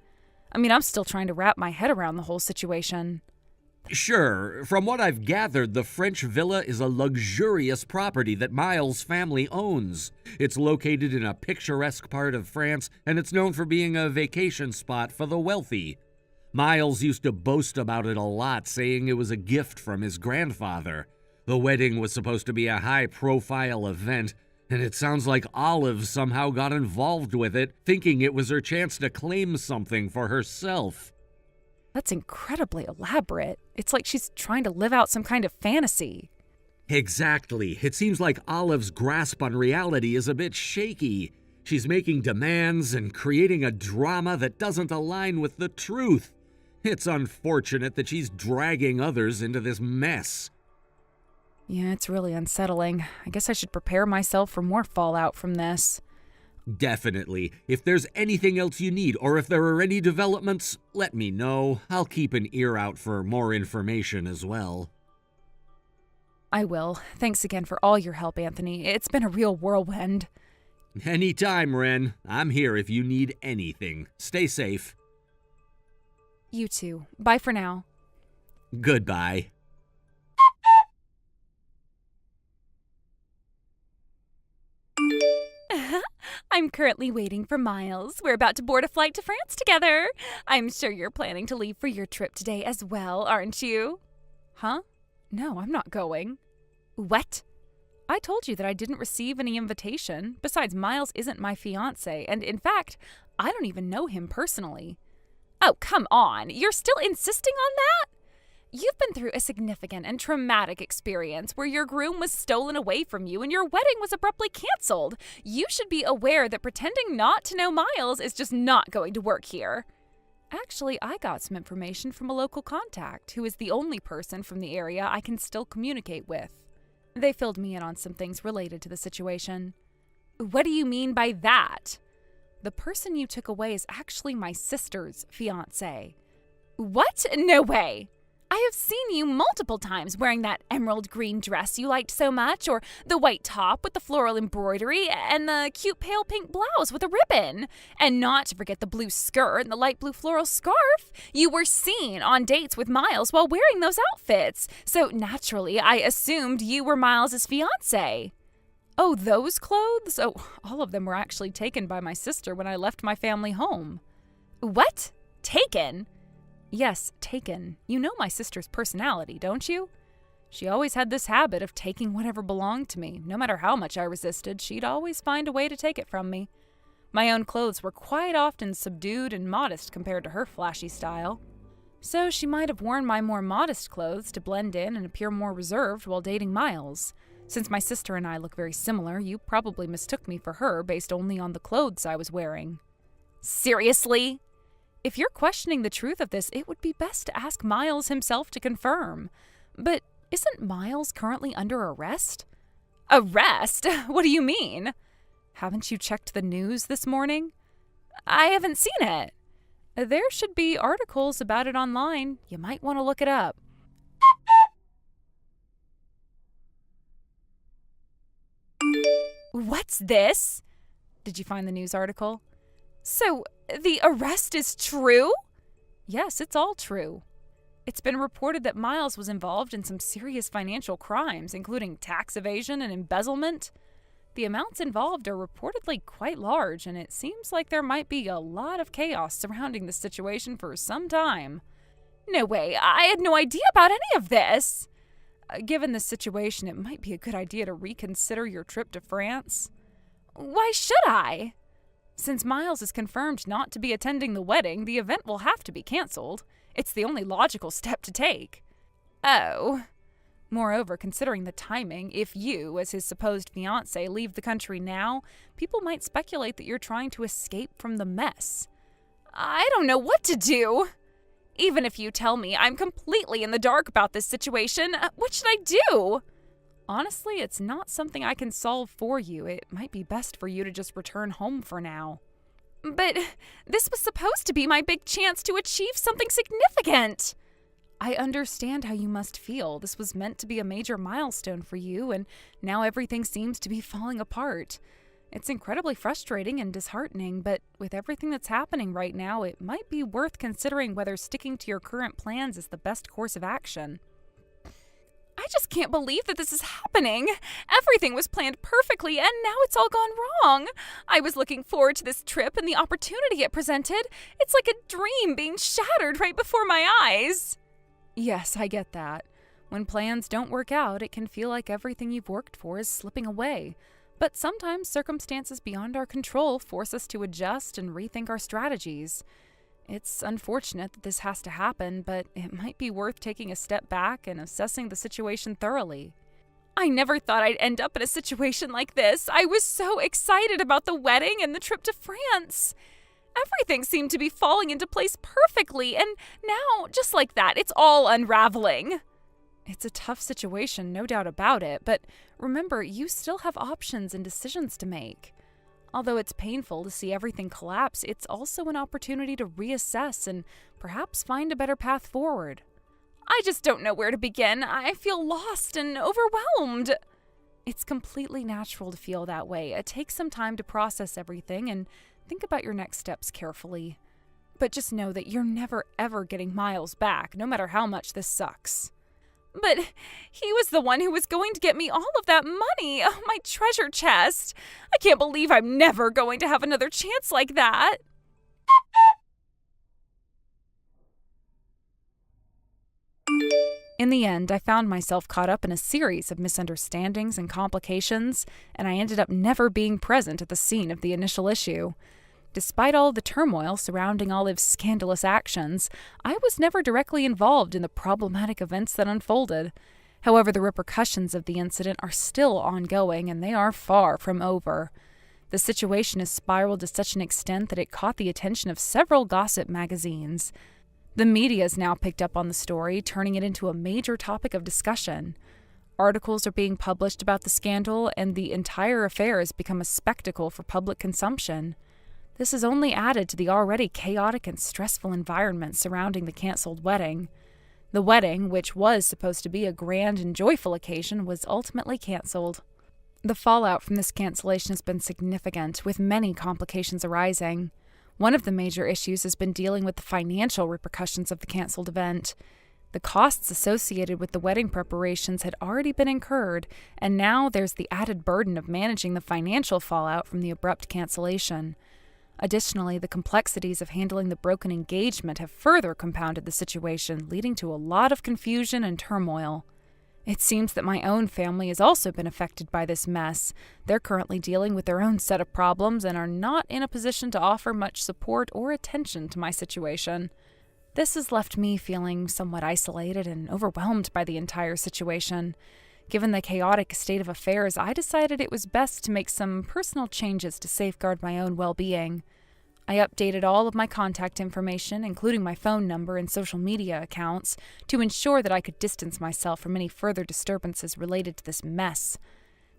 I mean, I'm still trying to wrap my head around the whole situation. Sure. From what I've gathered, the French villa is a luxurious property that Miles' family owns. It's located in a picturesque part of France, and it's known for being a vacation spot for the wealthy. Miles used to boast about it a lot, saying it was a gift from his grandfather. The wedding was supposed to be a high-profile event, and it sounds like Olive somehow got involved with it, thinking it was her chance to claim something for herself. That's incredibly elaborate. It's like she's trying to live out some kind of fantasy. Exactly. It seems like Olive's grasp on reality is a bit shaky. She's making demands and creating a drama that doesn't align with the truth. It's unfortunate that she's dragging others into this mess. Yeah, it's really unsettling. I guess I should prepare myself for more fallout from this. Definitely. If there's anything else you need, or if there are any developments, let me know. I'll keep an ear out for more information as well. I will. Thanks again for all your help, Anthony. It's been a real whirlwind. Anytime, Ren. I'm here if you need anything. Stay safe. You too. Bye for now. Goodbye. I'm currently waiting for Miles. We're about to board a flight to France together. I'm sure you're planning to leave for your trip today as well, aren't you? Huh? No, I'm not going. What? I told you that I didn't receive any invitation. Besides, Miles isn't my fiancé, and in fact, I don't even know him personally. Oh, come on. You're still insisting on that? You've been through a significant and traumatic experience where your groom was stolen away from you and your wedding was abruptly canceled. You should be aware that pretending not to know Miles is just not going to work here. Actually, I got some information from a local contact who is the only person from the area I can still communicate with. They filled me in on some things related to the situation. What do you mean by that? The person you took away is actually my sister's fiancé. What? No way! I have seen you multiple times wearing that emerald green dress you liked so much, or the white top with the floral embroidery, and the cute pale pink blouse with a ribbon. And not to forget the blue skirt and the light blue floral scarf. You were seen on dates with Miles while wearing those outfits, so naturally I assumed you were Miles's fiancé. Oh, those clothes? Oh, all of them were actually taken by my sister when I left my family home. What? Taken? Yes, taken. You know my sister's personality, don't you? She always had this habit of taking whatever belonged to me. No matter how much I resisted, she'd always find a way to take it from me. My own clothes were quite often subdued and modest compared to her flashy style. So she might have worn my more modest clothes to blend in and appear more reserved while dating Miles. Since my sister and I look very similar, you probably mistook me for her based only on the clothes I was wearing. Seriously? If you're questioning the truth of this, it would be best to ask Miles himself to confirm. But isn't Miles currently under arrest? Arrest? What do you mean? Haven't you checked the news this morning? I haven't seen it. There should be articles about it online. You might want to look it up. What's this? Did you find the news article? So, the arrest is true? Yes, it's all true. It's been reported that Miles was involved in some serious financial crimes, including tax evasion and embezzlement. The amounts involved are reportedly quite large, and it seems like there might be a lot of chaos surrounding the situation for some time. No way, I had no idea about any of this. Given the situation, it might be a good idea to reconsider your trip to France. Why should I? Since Miles is confirmed not to be attending the wedding, the event will have to be canceled. It's the only logical step to take. Oh. Moreover, considering the timing, if you, as his supposed fiancé, leave the country now, people might speculate that you're trying to escape from the mess. I don't know what to do. Even if you tell me I'm completely in the dark about this situation, what should I do? Honestly, it's not something I can solve for you. It might be best for you to just return home for now. But this was supposed to be my big chance to achieve something significant. I understand how you must feel. This was meant to be a major milestone for you, and now everything seems to be falling apart. It's incredibly frustrating and disheartening, but with everything that's happening right now, it might be worth considering whether sticking to your current plans is the best course of action. I just can't believe that this is happening. Everything was planned perfectly, and now it's all gone wrong. I was looking forward to this trip and the opportunity it presented. It's like a dream being shattered right before my eyes. Yes, I get that. When plans don't work out, it can feel like everything you've worked for is slipping away. But sometimes circumstances beyond our control force us to adjust and rethink our strategies. It's unfortunate that this has to happen, but it might be worth taking a step back and assessing the situation thoroughly. I never thought I'd end up in a situation like this. I was so excited about the wedding and the trip to France. Everything seemed to be falling into place perfectly, and now, just like that, it's all unraveling. It's a tough situation, no doubt about it, but remember, you still have options and decisions to make. Although it's painful to see everything collapse, it's also an opportunity to reassess and perhaps find a better path forward. I just don't know where to begin. I feel lost and overwhelmed. It's completely natural to feel that way. It takes some time to process everything and think about your next steps carefully. But just know that you're never ever getting Miles back, no matter how much this sucks. But he was the one who was going to get me all of that money, my treasure chest. I can't believe I'm never going to have another chance like that. In the end, I found myself caught up in a series of misunderstandings and complications, and I ended up never being present at the scene of the initial issue. despite all the turmoil surrounding Olive's scandalous actions, I was never directly involved in the problematic events that unfolded. However, the repercussions of the incident are still ongoing, and they are far from over. The situation has spiraled to such an extent that it caught the attention of several gossip magazines. The media has now picked up on the story, turning it into a major topic of discussion. Articles are being published about the scandal, and the entire affair has become a spectacle for public consumption. This has only added to the already chaotic and stressful environment surrounding the canceled wedding. The wedding, which was supposed to be a grand and joyful occasion, was ultimately canceled. The fallout from this cancellation has been significant, with many complications arising. One of the major issues has been dealing with the financial repercussions of the canceled event. The costs associated with the wedding preparations had already been incurred, and now there's the added burden of managing the financial fallout from the abrupt cancellation. Additionally, the complexities of handling the broken engagement have further compounded the situation, leading to a lot of confusion and turmoil. It seems that my own family has also been affected by this mess. They're currently dealing with their own set of problems and are not in a position to offer much support or attention to my situation. This has left me feeling somewhat isolated and overwhelmed by the entire situation. Given the chaotic state of affairs, I decided it was best to make some personal changes to safeguard my own well-being. I updated all of my contact information, including my phone number and social media accounts, to ensure that I could distance myself from any further disturbances related to this mess.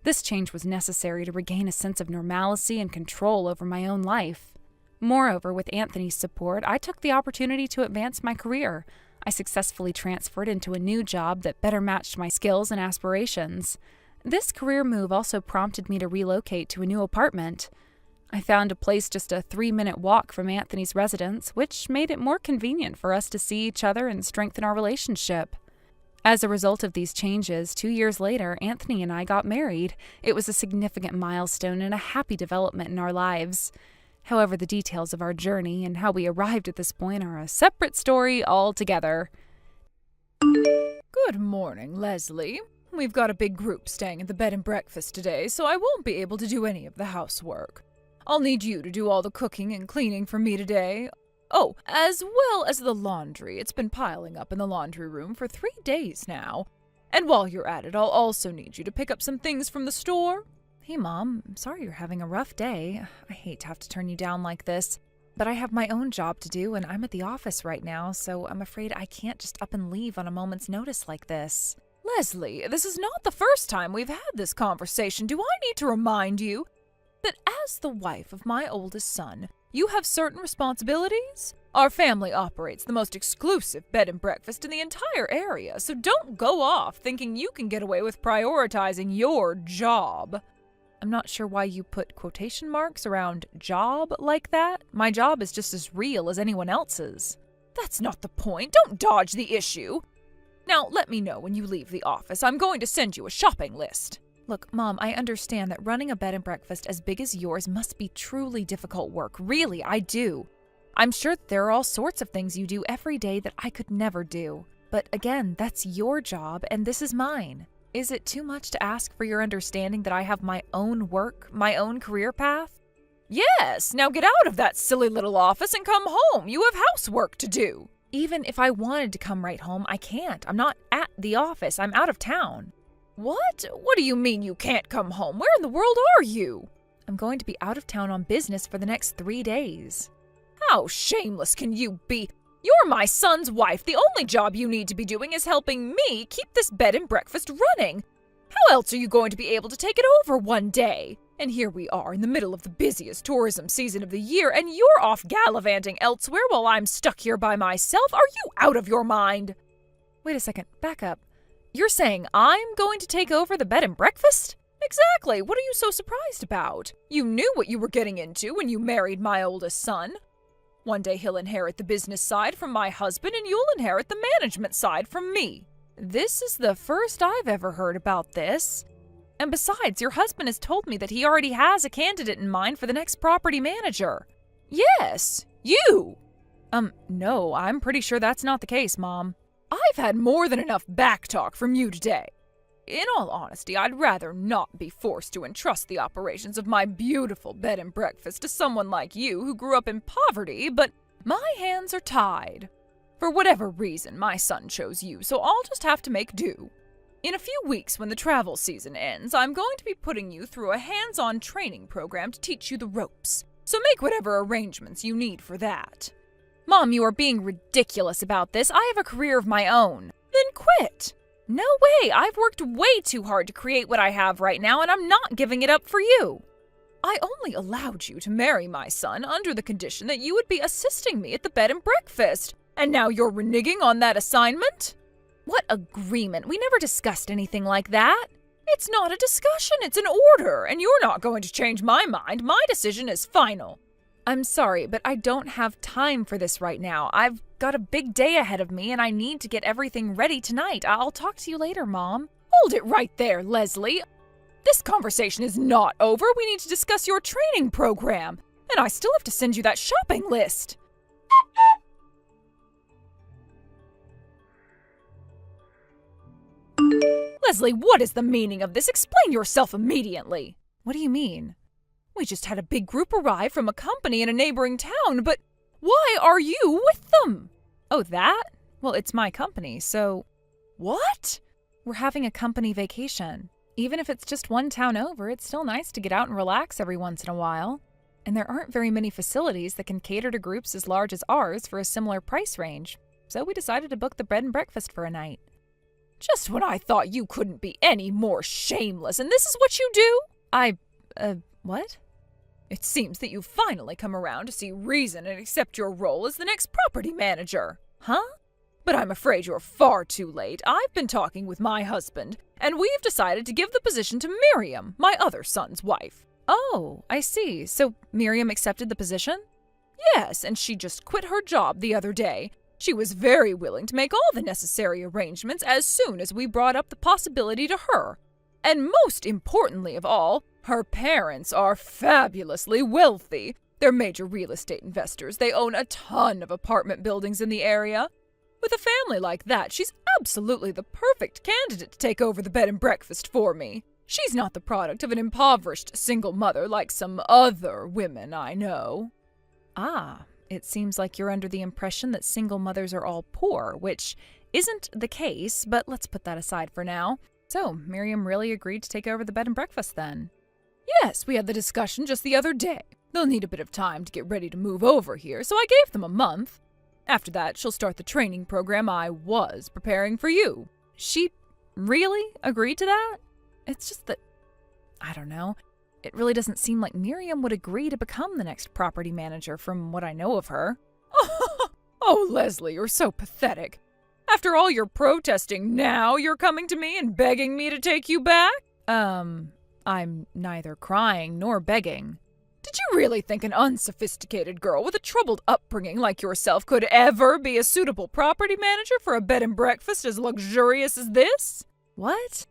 This change was necessary to regain a sense of normalcy and control over my own life. Moreover, with Anthony's support, I took the opportunity to advance my career. I successfully transferred into a new job that better matched my skills and aspirations. This career move also prompted me to relocate to a new apartment. I found a place just a 3-minute walk from Anthony's residence, which made it more convenient for us to see each other and strengthen our relationship. As a result of these changes, 2 years later, Anthony and I got married. It was a significant milestone and a happy development in our lives. However, the details of our journey and how we arrived at this point are a separate story altogether. Good morning, Leslie. We've got a big group staying at the bed and breakfast today, so I won't be able to do any of the housework. I'll need you to do all the cooking and cleaning for me today. Oh, as well as the laundry. It's been piling up in the laundry room for 3 days now. And while you're at it, I'll also need you to pick up some things from the store. Hey, Mom, I'm sorry you're having a rough day. I hate to have to turn you down like this, but I have my own job to do and I'm at the office right now, so I'm afraid I can't just up and leave on a moment's notice like this. Leslie, this is not the first time we've had this conversation. Do I need to remind you that as the wife of my oldest son, you have certain responsibilities? Our family operates the most exclusive bed and breakfast in the entire area, so don't go off thinking you can get away with prioritizing your job. I'm not sure why you put quotation marks around job like that. My job is just as real as anyone else's. That's not the point. Don't dodge the issue. Now, let me know when you leave the office. I'm going to send you a shopping list. Look, Mom, I understand that running a bed and breakfast as big as yours must be truly difficult work. Really, I do. I'm sure that there are all sorts of things you do every day that I could never do. But again, that's your job and this is mine. Is it too much to ask for your understanding that I have my own work, my own career path? Yes, now get out of that silly little office and come home. You have housework to do. Even if I wanted to come right home, I can't. I'm not at the office. I'm out of town. What? What do you mean you can't come home? Where in the world are you? I'm going to be out of town on business for the next 3 days. How shameless can you be? You're my son's wife. The only job you need to be doing is helping me keep this bed and breakfast running. How else are you going to be able to take it over one day? And here we are in the middle of the busiest tourism season of the year, and you're off gallivanting elsewhere while I'm stuck here by myself. Are you out of your mind? Wait a second. Back up. You're saying I'm going to take over the bed and breakfast? Exactly. What are you so surprised about? You knew what you were getting into when you married my oldest son. One day he'll inherit the business side from my husband, and you'll inherit the management side from me. This is the first I've ever heard about this. And besides, your husband has told me that he already has a candidate in mind for the next property manager. Yes, you! No, I'm pretty sure that's not the case, Mom. I've had more than enough backtalk from you today. in all honesty, I'd rather not be forced to entrust the operations of my beautiful bed and breakfast to someone like you who grew up in poverty, but my hands are tied. For whatever reason, my son chose you, so I'll just have to make do. In a few weeks, when the travel season ends, I'm going to be putting you through a hands-on training program to teach you the ropes, so make whatever arrangements you need for that. Mom, you are being ridiculous about this. I have a career of my own. Then quit. No way! I've worked way too hard to create what I have right now, and I'm not giving it up for you. I only allowed you to marry my son under the condition that you would be assisting me at the bed and breakfast, and now you're reneging on that assignment? What agreement? We never discussed anything like that. It's not a discussion, it's an order, and you're not going to change my mind. My decision is final. I'm sorry, but I don't have time for this right now. I've got a big day ahead of me, and I need to get everything ready tonight. I'll talk to you later, Mom. Hold it right there, Leslie. This conversation is not over. We need to discuss your training program, and I still have to send you that shopping list. Leslie, what is the meaning of this? Explain yourself immediately. What do you mean? We just had a big group arrive from a company in a neighboring town, but why are you with them? Oh, that? Well, it's my company, so... What? We're having a company vacation. Even if it's just one town over, it's still nice to get out and relax every once in a while. And there aren't very many facilities that can cater to groups as large as ours for a similar price range, so we decided to book the bed and breakfast for a night. Just when I thought you couldn't be any more shameless, and this is what you do? What? It seems that you've finally come around to see reason and accept your role as the next property manager. Huh? But I'm afraid you're far too late. I've been talking with my husband, and we've decided to give the position to Miriam, my other son's wife. Oh, I see. So Miriam accepted the position? Yes, and she just quit her job the other day. She was very willing to make all the necessary arrangements as soon as we brought up the possibility to her. And most importantly of all, her parents are fabulously wealthy. They're major real estate investors. They own a ton of apartment buildings in the area. With a family like that, she's absolutely the perfect candidate to take over the bed and breakfast for me. She's not the product of an impoverished single mother like some other women I know. Ah, it seems like you're under the impression that single mothers are all poor, which isn't the case, but let's put that aside for now. So, Miriam really agreed to take over the bed and breakfast then? Yes, we had the discussion just the other day. They'll need a bit of time to get ready to move over here, so I gave them a month. After that, she'll start the training program I was preparing for you. She really agreed to that? It's just that, I don't know. It really doesn't seem like Miriam would agree to become the next property manager from what I know of her. Oh, Leslie, you're so pathetic. After all your protesting, now you're coming to me and begging me to take you back? I'm neither crying nor begging. Did you really think an unsophisticated girl with a troubled upbringing like yourself could ever be a suitable property manager for a bed and breakfast as luxurious as this? What?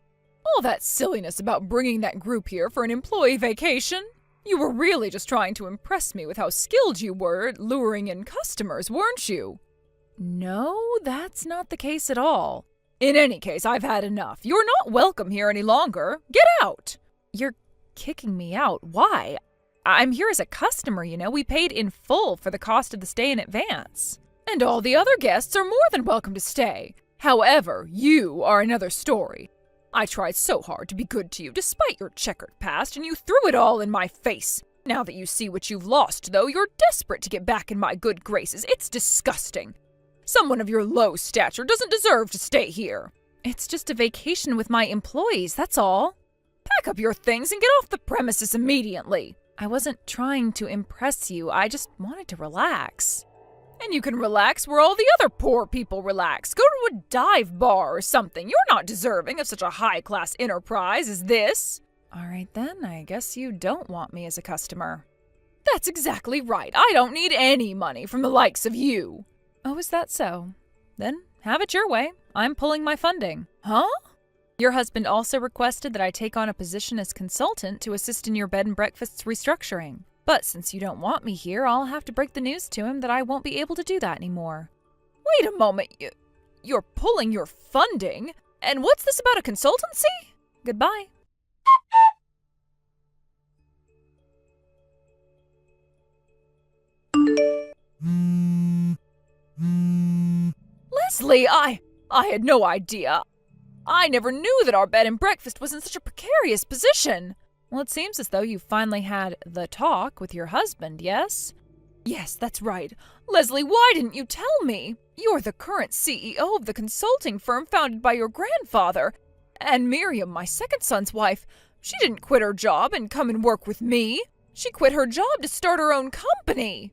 All that silliness about bringing that group here for an employee vacation? You were really just trying to impress me with how skilled you were at luring in customers, weren't you? No, that's not the case at all. In any case, I've had enough. You're not welcome here any longer. Get out! You're kicking me out. Why? I'm here as a customer, you know. We paid in full for the cost of the stay in advance. And all the other guests are more than welcome to stay. However, you are another story. I tried so hard to be good to you despite your checkered past, and you threw it all in my face. Now that you see what you've lost, though, you're desperate to get back in my good graces. It's disgusting. Someone of your low stature doesn't deserve to stay here. It's just a vacation with my employees, that's all. Pack up your things and get off the premises immediately. I wasn't trying to impress you. I just wanted to relax. And you can relax where all the other poor people relax. Go to a dive bar or something. You're not deserving of such a high-class enterprise as this. All right then, I guess you don't want me as a customer. That's exactly right. I don't need any money from the likes of you. Oh, is that so? Then have it your way. I'm pulling my funding. Huh? Your husband also requested that I take on a position as consultant to assist in your bed and breakfast's restructuring. But since you don't want me here, I'll have to break the news to him that I won't be able to do that anymore. Wait a moment. You're pulling your funding? And what's this about a consultancy? Goodbye. Leslie, I had no idea. I never knew that our bed and breakfast was in such a precarious position. Well, it seems as though you finally had the talk with your husband, yes? Yes, that's right. Leslie, why didn't you tell me? You're the current CEO of the consulting firm founded by your grandfather. And Miriam, my second son's wife, she didn't quit her job and come and work with me. She quit her job to start her own company.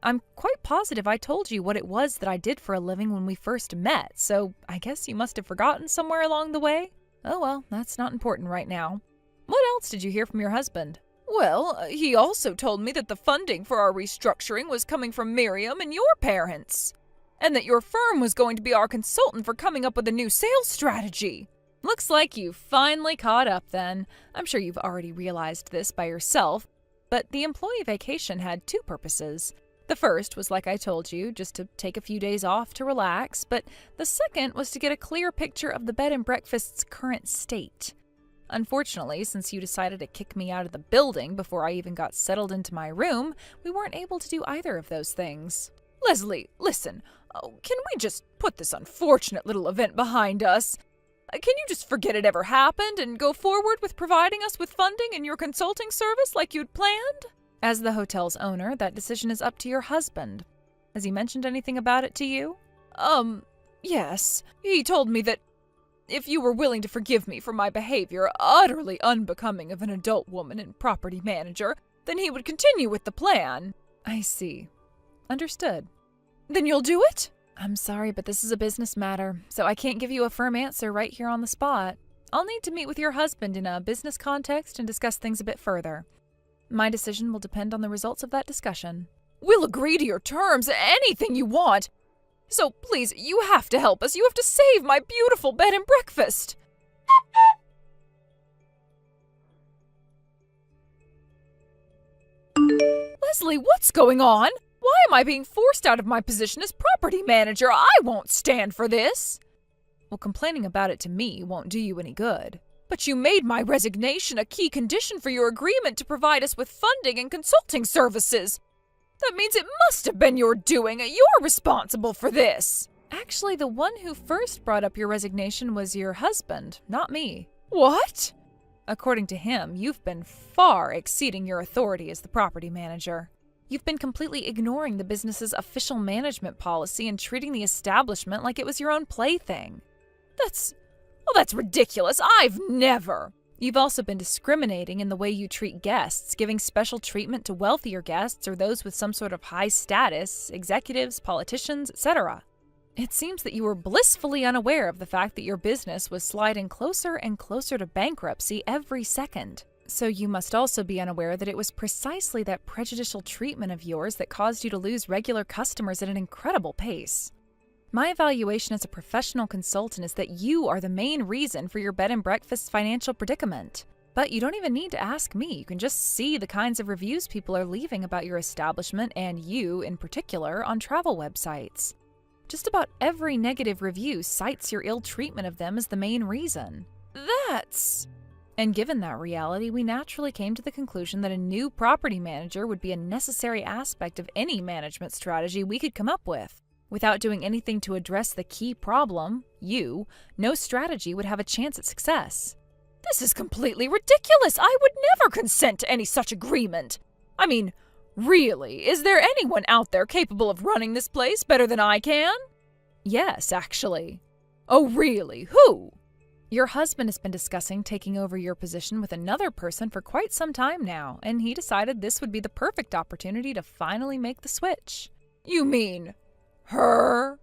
I'm quite positive I told you what it was that I did for a living when we first met, so I guess you must have forgotten somewhere along the way. Oh well, that's not important right now. What else did you hear from your husband? Well, he also told me that the funding for our restructuring was coming from Miriam and your parents, and that your firm was going to be our consultant for coming up with a new sales strategy. Looks like you finally caught up then. I'm sure you've already realized this by yourself, but the employee vacation had two purposes. The first was, like I told you, just to take a few days off to relax, but the second was to get a clear picture of the bed and breakfast's current state. Unfortunately, since you decided to kick me out of the building before I even got settled into my room, we weren't able to do either of those things. Leslie, listen, can we just put this unfortunate little event behind us? Can you just forget it ever happened and go forward with providing us with funding in your consulting service like you'd planned? As the hotel's owner, that decision is up to your husband. Has he mentioned anything about it to you? Yes. He told me that if you were willing to forgive me for my behavior, utterly unbecoming of an adult woman and property manager, then he would continue with the plan. I see. Understood. Then you'll do it? I'm sorry, but this is a business matter, so I can't give you a firm answer right here on the spot. I'll need to meet with your husband in a business context and discuss things a bit further. My decision will depend on the results of that discussion. We'll agree to your terms, anything you want. So please, you have to help us. You have to save my beautiful bed and breakfast. Leslie, what's going on? Why am I being forced out of my position as property manager? I won't stand for this. Well, complaining about it to me won't do you any good. But you made my resignation a key condition for your agreement to provide us with funding and consulting services. That means it must have been your doing. You're responsible for this. Actually, the one who first brought up your resignation was your husband, not me. What? According to him, you've been far exceeding your authority as the property manager. You've been completely ignoring the business's official management policy and treating the establishment like it was your own plaything. That's ridiculous. I've never. You've also been discriminating in the way you treat guests, giving special treatment to wealthier guests or those with some sort of high status, executives, politicians, etc. It seems that you were blissfully unaware of the fact that your business was sliding closer and closer to bankruptcy every second. So you must also be unaware that it was precisely that prejudicial treatment of yours that caused you to lose regular customers at an incredible pace. My evaluation as a professional consultant is that you are the main reason for your bed and breakfast's financial predicament. But you don't even need to ask me. You can just see the kinds of reviews people are leaving about your establishment and you, in particular, on travel websites. Just about every negative review cites your ill treatment of them as the main reason. And given that reality, we naturally came to the conclusion that a new property manager would be a necessary aspect of any management strategy we could come up with. Without doing anything to address the key problem, no strategy would have a chance at success. This is completely ridiculous. I would never consent to any such agreement. I mean, really, is there anyone out there capable of running this place better than I can? Yes, actually. Oh, really? Who? Your husband has been discussing taking over your position with another person for quite some time now, and he decided this would be the perfect opportunity to finally make the switch. You mean her?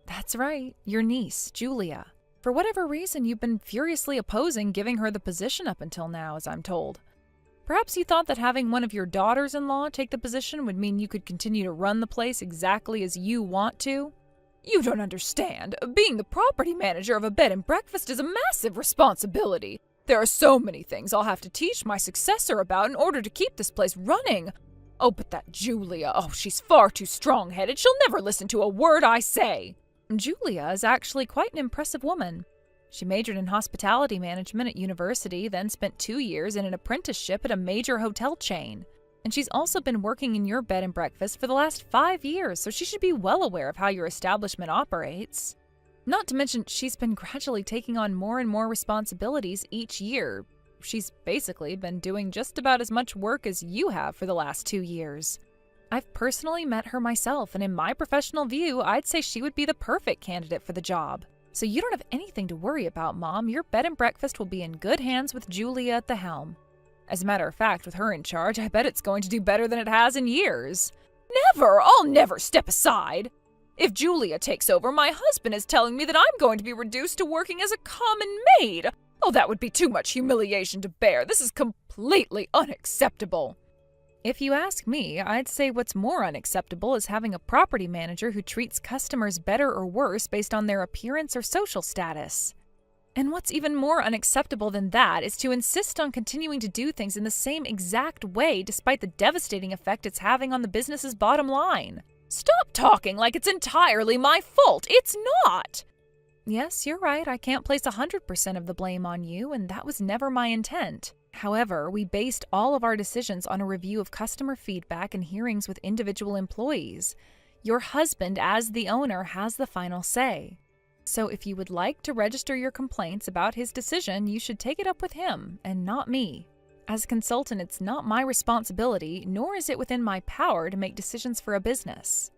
That's right, your niece, Julia. For whatever reason, you've been furiously opposing giving her the position up until now, as I'm told. Perhaps you thought that having one of your daughters-in-law take the position would mean you could continue to run the place exactly as you want to? You don't understand. Being the property manager of a bed and breakfast is a massive responsibility. There are so many things I'll have to teach my successor about in order to keep this place running. Oh, but that Julia, she's far too strong-headed. She'll never listen to a word I say. Julia is actually quite an impressive woman. She majored in hospitality management at university, then spent 2 years in an apprenticeship at a major hotel chain. And she's also been working in your bed and breakfast for the last 5 years, so she should be well aware of how your establishment operates. Not to mention, she's been gradually taking on more and more responsibilities each year. She's basically been doing just about as much work as you have for the last 2 years. I've personally met her myself, and in my professional view, I'd say she would be the perfect candidate for the job. So you don't have anything to worry about, Mom. Your bed and breakfast will be in good hands with Julia at the helm. As a matter of fact, with her in charge, I bet it's going to do better than it has in years. Never! I'll never step aside! If Julia takes over, my husband is telling me that I'm going to be reduced to working as a common maid. Oh, that would be too much humiliation to bear. This is completely unacceptable. If you ask me, I'd say what's more unacceptable is having a property manager who treats customers better or worse based on their appearance or social status. And what's even more unacceptable than that is to insist on continuing to do things in the same exact way despite the devastating effect it's having on the business's bottom line. Stop talking like it's entirely my fault. It's not! Yes, you're right. I can't place 100% of the blame on you, and that was never my intent. However, we based all of our decisions on a review of customer feedback and hearings with individual employees. Your husband, as the owner, has the final say. So if you would like to register your complaints about his decision, you should take it up with him, and not me. As a consultant, it's not my responsibility, nor is it within my power to make decisions for a business.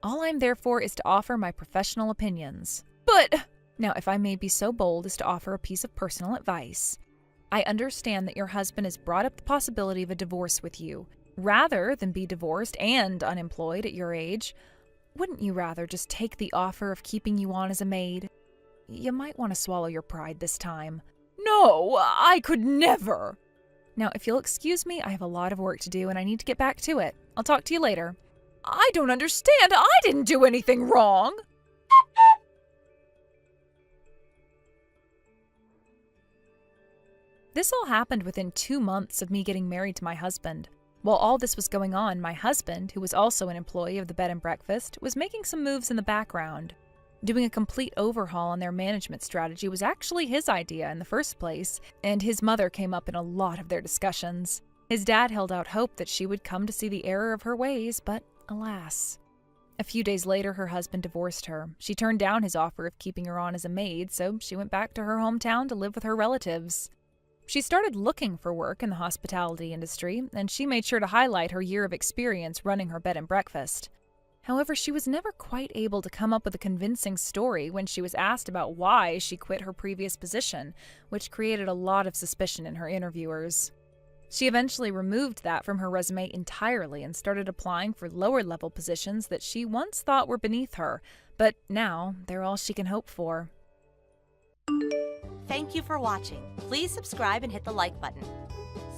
All I'm there for is to offer my professional opinions. But, now if I may be so bold as to offer a piece of personal advice, I understand that your husband has brought up the possibility of a divorce with you. Rather than be divorced and unemployed at your age, wouldn't you rather just take the offer of keeping you on as a maid? You might want to swallow your pride this time. No, I could never! Now, if you'll excuse me, I have a lot of work to do and I need to get back to it. I'll talk to you later. I don't understand. I didn't do anything wrong. This all happened within 2 months of me getting married to my husband. While all this was going on, my husband, who was also an employee of the bed and breakfast, was making some moves in the background. Doing a complete overhaul on their management strategy was actually his idea in the first place, and his mother came up in a lot of their discussions. His dad held out hope that she would come to see the error of her ways, but alas. A few days later, her husband divorced her. She turned down his offer of keeping her on as a maid, so she went back to her hometown to live with her relatives. She started looking for work in the hospitality industry, and she made sure to highlight her year of experience running her bed and breakfast. However, she was never quite able to come up with a convincing story when she was asked about why she quit her previous position, which created a lot of suspicion in her interviewers. She eventually removed that from her resume entirely and started applying for lower-level positions that she once thought were beneath her, but now they're all she can hope for. Thank you for watching. Please subscribe and hit the like button.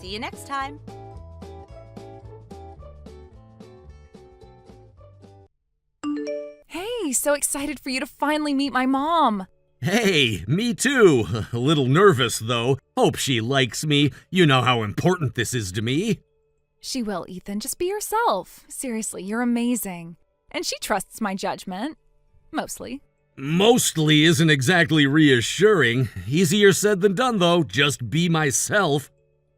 See you next time. Hey, so excited for you to finally meet my mom. Hey, me too. A little nervous, though. Hope she likes me. You know how important this is to me. She will, Ethan. Just be yourself. Seriously, you're amazing. And she trusts my judgment. Mostly. Mostly isn't exactly reassuring. Easier said than done, though. Just be myself.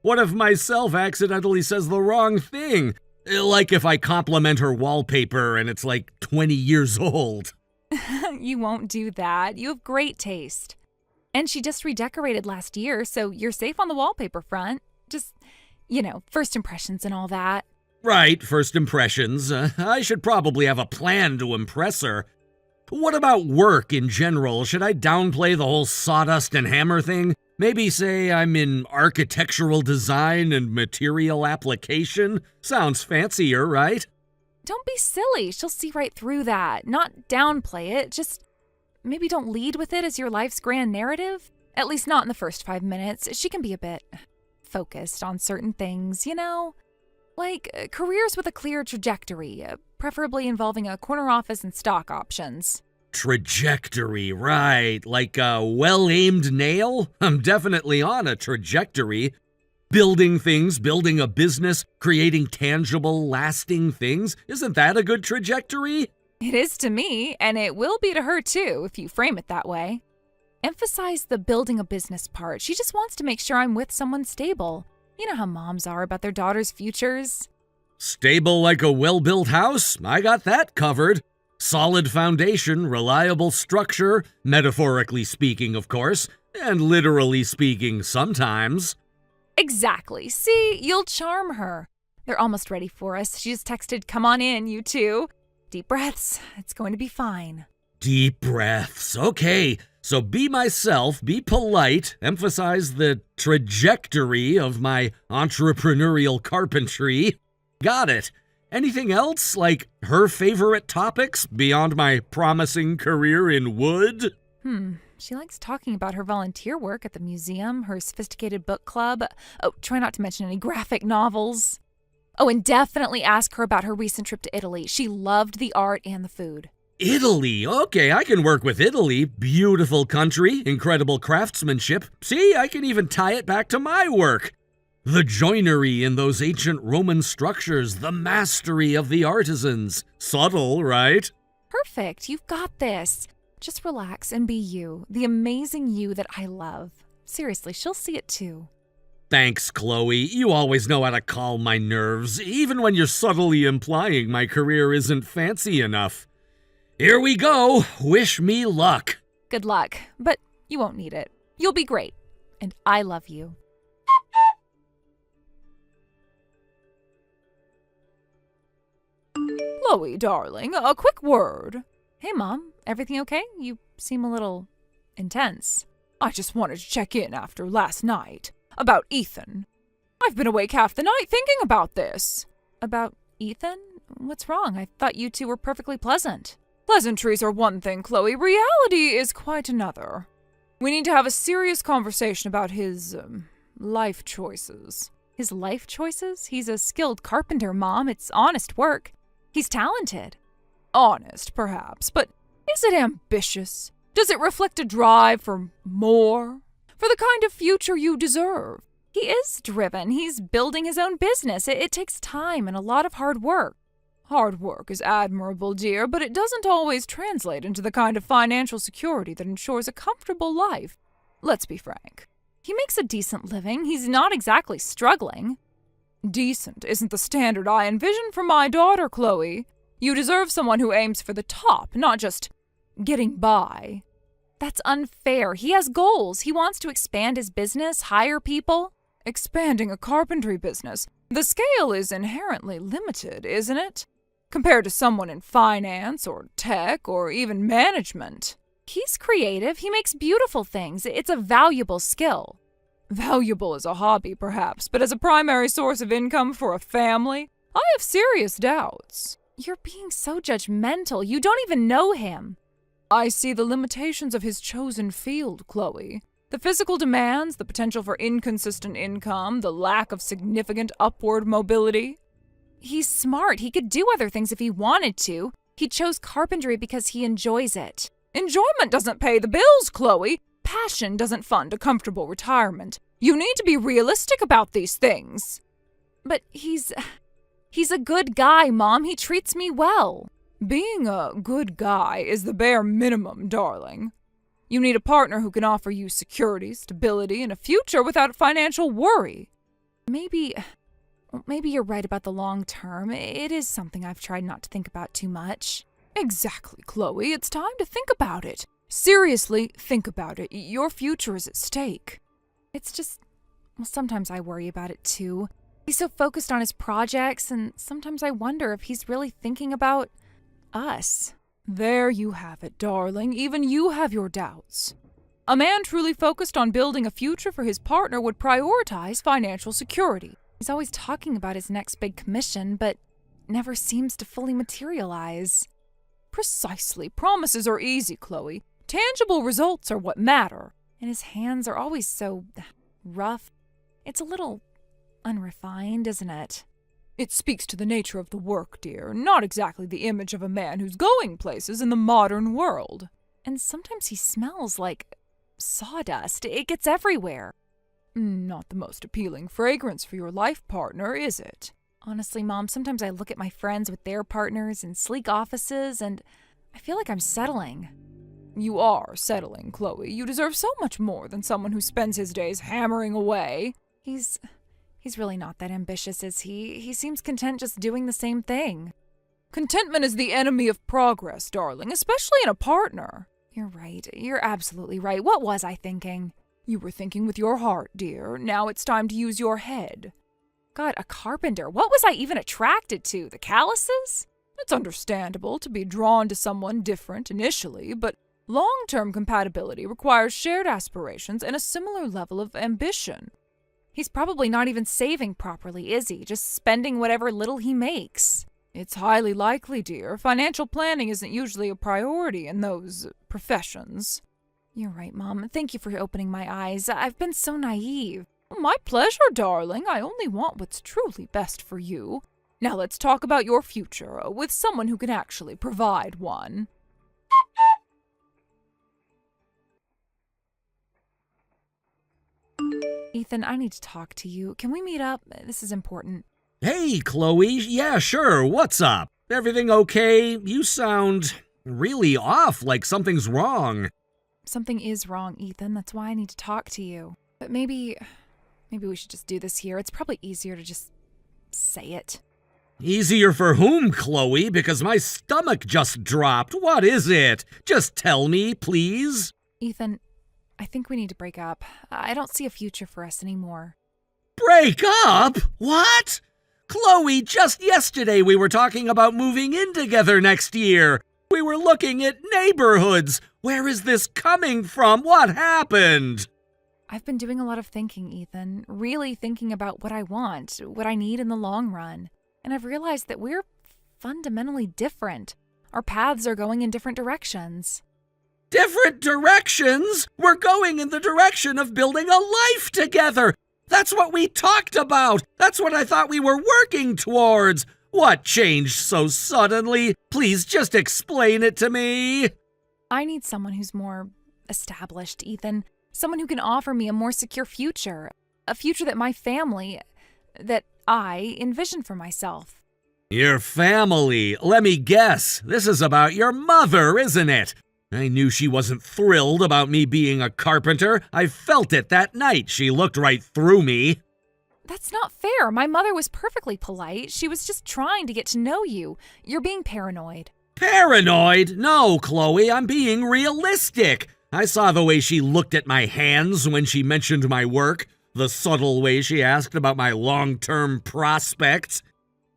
What if myself accidentally says the wrong thing? Like if I compliment her wallpaper and it's like 20 years old. You won't do that. You have great taste. And she just redecorated last year, so you're safe on the wallpaper front. Just, first impressions and all that. Right, first impressions. I should probably have a plan to impress her. What about work in general? Should I downplay the whole sawdust and hammer thing? Maybe say I'm in architectural design and material application? Sounds fancier, right? Don't be silly. She'll see right through that. Not downplay it. Just maybe don't lead with it as your life's grand narrative. At least not in the first 5 minutes. She can be a bit focused on certain things, Like careers with a clear trajectory, preferably involving a corner office and stock options. Trajectory, right. Like a well-aimed nail? I'm definitely on a trajectory. Building things, building a business, creating tangible, lasting things. Isn't that a good trajectory? It is to me, and it will be to her too, if you frame it that way. Emphasize the building a business part. She just wants to make sure I'm with someone stable. You know how moms are about their daughters' futures. Stable like a well-built house? I got that covered. Solid foundation, reliable structure, metaphorically speaking, of course, and literally speaking sometimes. Exactly. See, you'll charm her. They're almost ready for us. She just texted, "Come on in, you two." Deep breaths. It's going to be fine. Deep breaths. Okay, so be myself, be polite, emphasize the trajectory of my entrepreneurial carpentry. Got it. Anything else, like her favorite topics beyond my promising career in wood? She likes talking about her volunteer work at the museum, her sophisticated book club. Oh, try not to mention any graphic novels. Oh, and definitely ask her about her recent trip to Italy. She loved the art and the food. Italy. Okay, I can work with Italy. Beautiful country, incredible craftsmanship. See, I can even tie it back to my work. The joinery in those ancient Roman structures, the mastery of the artisans. Subtle, right? Perfect. You've got this. Just relax and be you, the amazing you that I love. Seriously, she'll see it too. Thanks, Chloe. You always know how to calm my nerves, even when you're subtly implying my career isn't fancy enough. Here we go. Wish me luck. Good luck, but you won't need it. You'll be great. And I love you. Chloe, darling, a quick word. Hey, Mom. Everything okay? You seem a little intense. I just wanted to check in after last night. About Ethan. I've been awake half the night thinking about this. About Ethan? What's wrong? I thought you two were perfectly pleasant. Pleasantries are one thing, Chloe. Reality is quite another. We need to have a serious conversation about his, life choices. His life choices? He's a skilled carpenter, Mom. It's honest work. He's talented. Honest, perhaps, but is it ambitious? Does it reflect a drive for more? For the kind of future you deserve? He is driven. He's building his own business. It takes time and a lot of hard work. Hard work is admirable, dear, but it doesn't always translate into the kind of financial security that ensures a comfortable life. Let's be frank. He makes a decent living. He's not exactly struggling. Decent isn't the standard I envision for my daughter, Chloe. You deserve someone who aims for the top, not just getting by. That's unfair. He has goals. He wants to expand his business, hire people. Expanding a carpentry business. The scale is inherently limited, isn't it? Compared to someone in finance or tech or even management. He's creative. He makes beautiful things. It's a valuable skill. Valuable as a hobby, perhaps, but as a primary source of income for a family? I have serious doubts. You're being so judgmental. You don't even know him. I see the limitations of his chosen field, Chloe. The physical demands, the potential for inconsistent income, the lack of significant upward mobility. He's smart. He could do other things if he wanted to. He chose carpentry because he enjoys it. Enjoyment doesn't pay the bills, Chloe. Passion doesn't fund a comfortable retirement. You need to be realistic about these things. But he's a good guy, Mom. He treats me well. Being a good guy is the bare minimum, darling. You need a partner who can offer you security, stability, and a future without financial worry. Maybe you're right about the long term. It is something I've tried not to think about too much. Exactly, Chloe. It's time to think about it. Seriously, think about it. Your future is at stake. It's just, sometimes I worry about it too. He's so focused on his projects, and sometimes I wonder if he's really thinking about us. There you have it, darling. Even you have your doubts. A man truly focused on building a future for his partner would prioritize financial security. He's always talking about his next big commission, but never seems to fully materialize. Precisely. Promises are easy, Chloe. Tangible results are what matter. And his hands are always so rough. It's a little unrefined, isn't it? It speaks to the nature of the work, dear, not exactly the image of a man who's going places in the modern world. And sometimes he smells like sawdust. It gets everywhere. Not the most appealing fragrance for your life partner, is it? Honestly, Mom, sometimes I look at my friends with their partners in sleek offices and I feel like I'm settling. You are settling, Chloe. You deserve so much more than someone who spends his days hammering away. He's really not that ambitious, is he? He seems content just doing the same thing. Contentment is the enemy of progress, darling, especially in a partner. You're right. You're absolutely right. What was I thinking? You were thinking with your heart, dear. Now it's time to use your head. God, a carpenter. What was I even attracted to? The calluses? It's understandable to be drawn to someone different initially, but long-term compatibility requires shared aspirations and a similar level of ambition. He's probably not even saving properly, is he? Just spending whatever little he makes. It's highly likely, dear. Financial planning isn't usually a priority in those professions. You're right, Mom. Thank you for opening my eyes. I've been so naive. My pleasure, darling. I only want what's truly best for you. Now let's talk about your future with someone who can actually provide one. Ethan, I need to talk to you. Can we meet up? This is important. Hey, Chloe. Yeah, sure. What's up? Everything okay? You sound really off, like something's wrong. Something is wrong, Ethan. That's why I need to talk to you. But maybe we should just do this here. It's probably easier to just say it. Easier for whom, Chloe? Because my stomach just dropped. What is it? Just tell me, please. Ethan, I think we need to break up. I don't see a future for us anymore. Break up? What? Chloe, just yesterday we were talking about moving in together next year. We were looking at neighborhoods. Where is this coming from? What happened? I've been doing a lot of thinking, Ethan. Really thinking about what I want, what I need in the long run. And I've realized that we're fundamentally different. Our paths are going in different directions. Different directions? We're going in the direction of building a life together. That's what we talked about. That's what I thought we were working towards. What changed so suddenly? Please just explain it to me. I need someone who's more established, Ethan. Someone who can offer me a more secure future. A future that my family, that I envision for myself. Your family. Let me guess. This is about your mother, isn't it? I knew she wasn't thrilled about me being a carpenter. I felt it that night. She looked right through me. That's not fair. My mother was perfectly polite. She was just trying to get to know you. You're being paranoid. Paranoid? No, Chloe, I'm being realistic. I saw the way she looked at my hands when she mentioned my work, the subtle way she asked about my long-term prospects.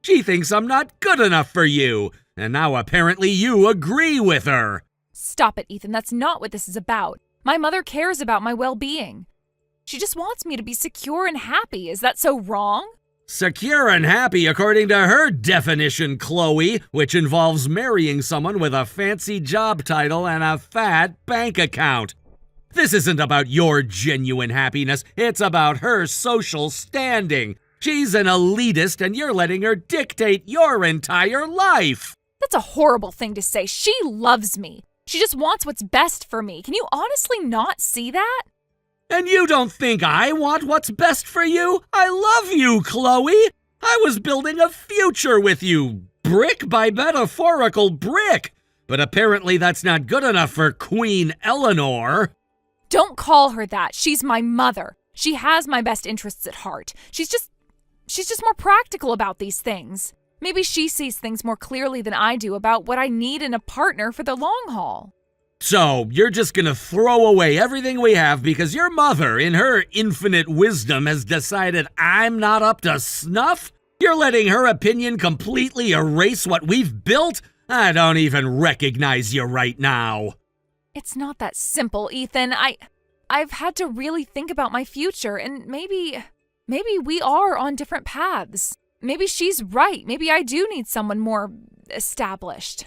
She thinks I'm not good enough for you, and now apparently you agree with her. Stop it, Ethan. That's not what this is about. My mother cares about my well-being. She just wants me to be secure and happy. Is that so wrong? Secure and happy according to her definition, Chloe, which involves marrying someone with a fancy job title and a fat bank account. This isn't about your genuine happiness. It's about her social standing. She's an elitist and you're letting her dictate your entire life. That's a horrible thing to say. She loves me. She just wants what's best for me. Can you honestly not see that? And you don't think I want what's best for you? I love you, Chloe. I was building a future with you, brick by metaphorical brick. But apparently that's not good enough for Queen Eleanor. Don't call her that. She's my mother. She has my best interests at heart. She's just more practical about these things. Maybe she sees things more clearly than I do about what I need in a partner for the long haul. So, you're just gonna throw away everything we have because your mother, in her infinite wisdom, has decided I'm not up to snuff? You're letting her opinion completely erase what we've built? I don't even recognize you right now. It's not that simple, Ethan. I've had to really think about my future, and maybe we are on different paths. Maybe she's right. Maybe I do need someone more established.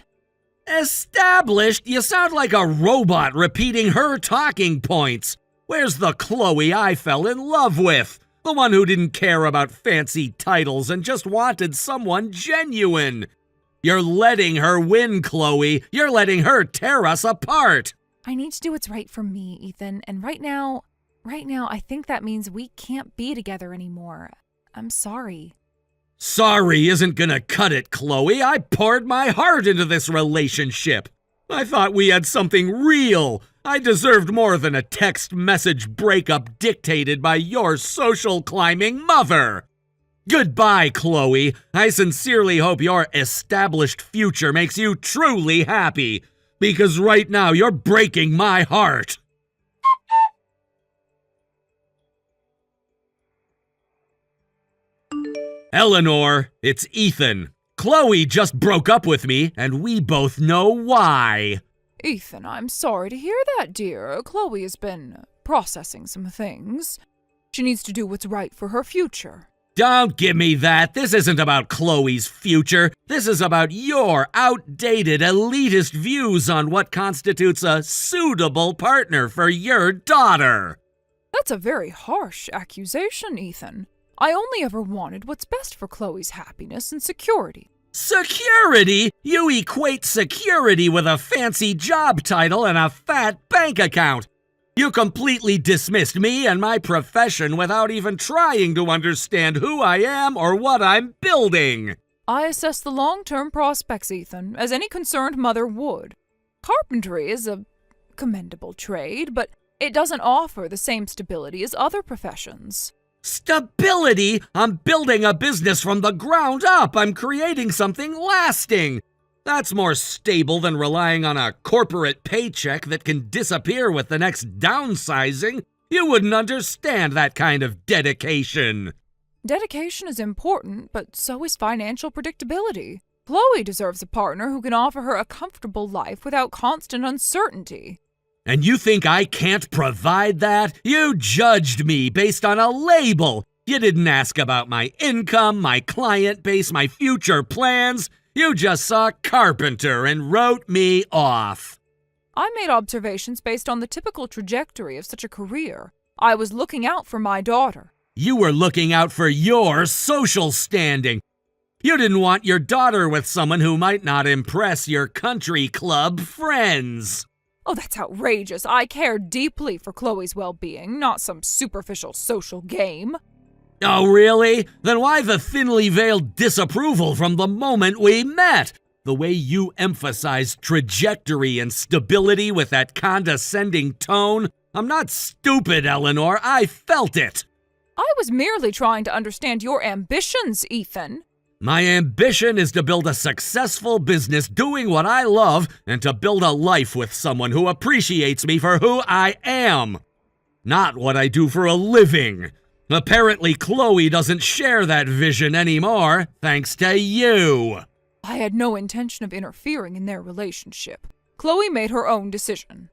Established? You sound like a robot repeating her talking points. Where's the Chloe I fell in love with? The one who didn't care about fancy titles and just wanted someone genuine. You're letting her win, Chloe. You're letting her tear us apart. I need to do what's right for me, Ethan, and right now, I think that means we can't be together anymore. I'm sorry. Sorry isn't gonna cut it, Chloe. I poured my heart into this relationship. I thought we had something real. I deserved more than a text message breakup dictated by your social climbing mother. Goodbye, Chloe. I sincerely hope your established future makes you truly happy, because right now you're breaking my heart. Eleanor, it's Ethan. Chloe just broke up with me, and we both know why. Ethan, I'm sorry to hear that, dear. Chloe has been processing some things. She needs to do what's right for her future. Don't give me that. This isn't about Chloe's future. This is about your outdated, elitist views on what constitutes a suitable partner for your daughter. That's a very harsh accusation, Ethan. I only ever wanted what's best for Chloe's happiness and security. Security? You equate security with a fancy job title and a fat bank account. You completely dismissed me and my profession without even trying to understand who I am or what I'm building. I assess the long-term prospects, Ethan, as any concerned mother would. Carpentry is a commendable trade, but it doesn't offer the same stability as other professions. Stability? I'm building a business from the ground up. I'm creating something lasting. That's more stable than relying on a corporate paycheck that can disappear with the next downsizing. You wouldn't understand that kind of dedication. Dedication is important, but so is financial predictability. Chloe deserves a partner who can offer her a comfortable life without constant uncertainty. And you think I can't provide that? You judged me based on a label. You didn't ask about my income, my client base, my future plans. You just saw carpenter and wrote me off. I made observations based on the typical trajectory of such a career. I was looking out for my daughter. You were looking out for your social standing. You didn't want your daughter with someone who might not impress your country club friends. Oh, that's outrageous. I care deeply for Chloe's well-being, not some superficial social game. Oh, really? Then why the thinly veiled disapproval from the moment we met? The way you emphasized trajectory and stability with that condescending tone? I'm not stupid, Eleanor. I felt it. I was merely trying to understand your ambitions, Ethan. My ambition is to build a successful business doing what I love and to build a life with someone who appreciates me for who I am, not what I do for a living. Apparently, Chloe doesn't share that vision anymore, thanks to you. I had no intention of interfering in their relationship. Chloe made her own decision.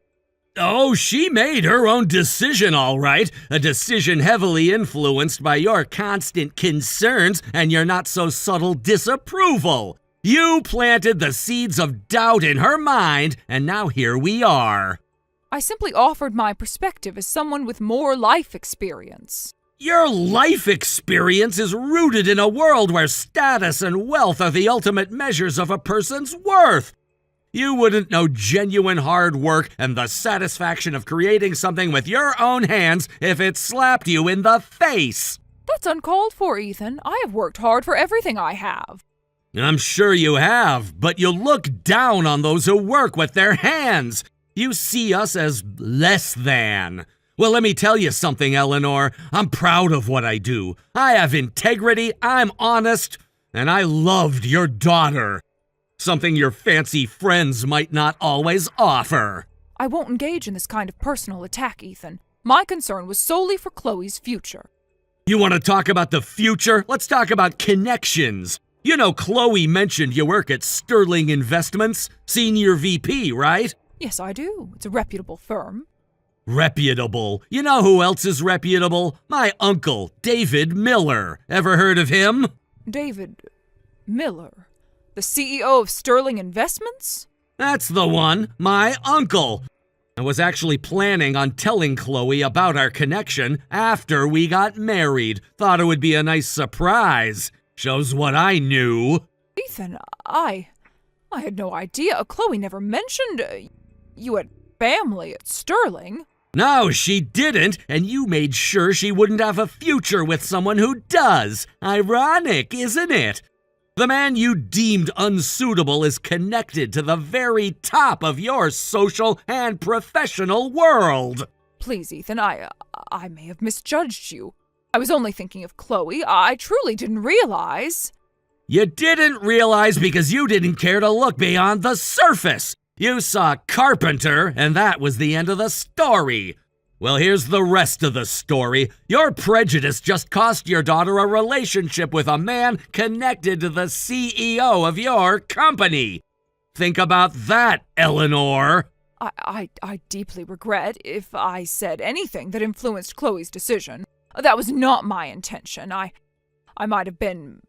Oh, she made her own decision, all right. A decision heavily influenced by your constant concerns and your not-so-subtle disapproval. You planted the seeds of doubt in her mind, and now here we are. I simply offered my perspective as someone with more life experience. Your life experience is rooted in a world where status and wealth are the ultimate measures of a person's worth. You wouldn't know genuine hard work and the satisfaction of creating something with your own hands if it slapped you in the face. That's uncalled for, Ethan. I have worked hard for everything I have. I'm sure you have, but you look down on those who work with their hands. You see us as less than. Well, let me tell you something, Eleanor. I'm proud of what I do. I have integrity, I'm honest, and I loved your daughter. Something your fancy friends might not always offer. I won't engage in this kind of personal attack, Ethan. My concern was solely for Chloe's future. You want to talk about the future? Let's talk about connections. You know, Chloe mentioned you work at Sterling Investments, Senior VP, right? Yes, I do. It's a reputable firm. Reputable? You know who else is reputable? My uncle, David Miller. Ever heard of him? David Miller? The CEO of Sterling Investments? That's the one, my uncle. I was actually planning on telling Chloe about our connection after we got married. Thought it would be a nice surprise. Shows what I knew. Ethan, I had no idea. Chloe never mentioned you had family at Sterling. No, she didn't, and you made sure she wouldn't have a future with someone who does. Ironic, isn't it? The man you deemed unsuitable is connected to the very top of your social and professional world. Please, Ethan, I may have misjudged you. I was only thinking of Chloe. I truly didn't realize. You didn't realize because you didn't care to look beyond the surface. You saw Carpenter, and that was the end of the story. Well, here's the rest of the story. Your prejudice just cost your daughter a relationship with a man connected to the CEO of your company. Think about that, Eleanor. I deeply regret if I said anything that influenced Chloe's decision. That was not my intention. I might have been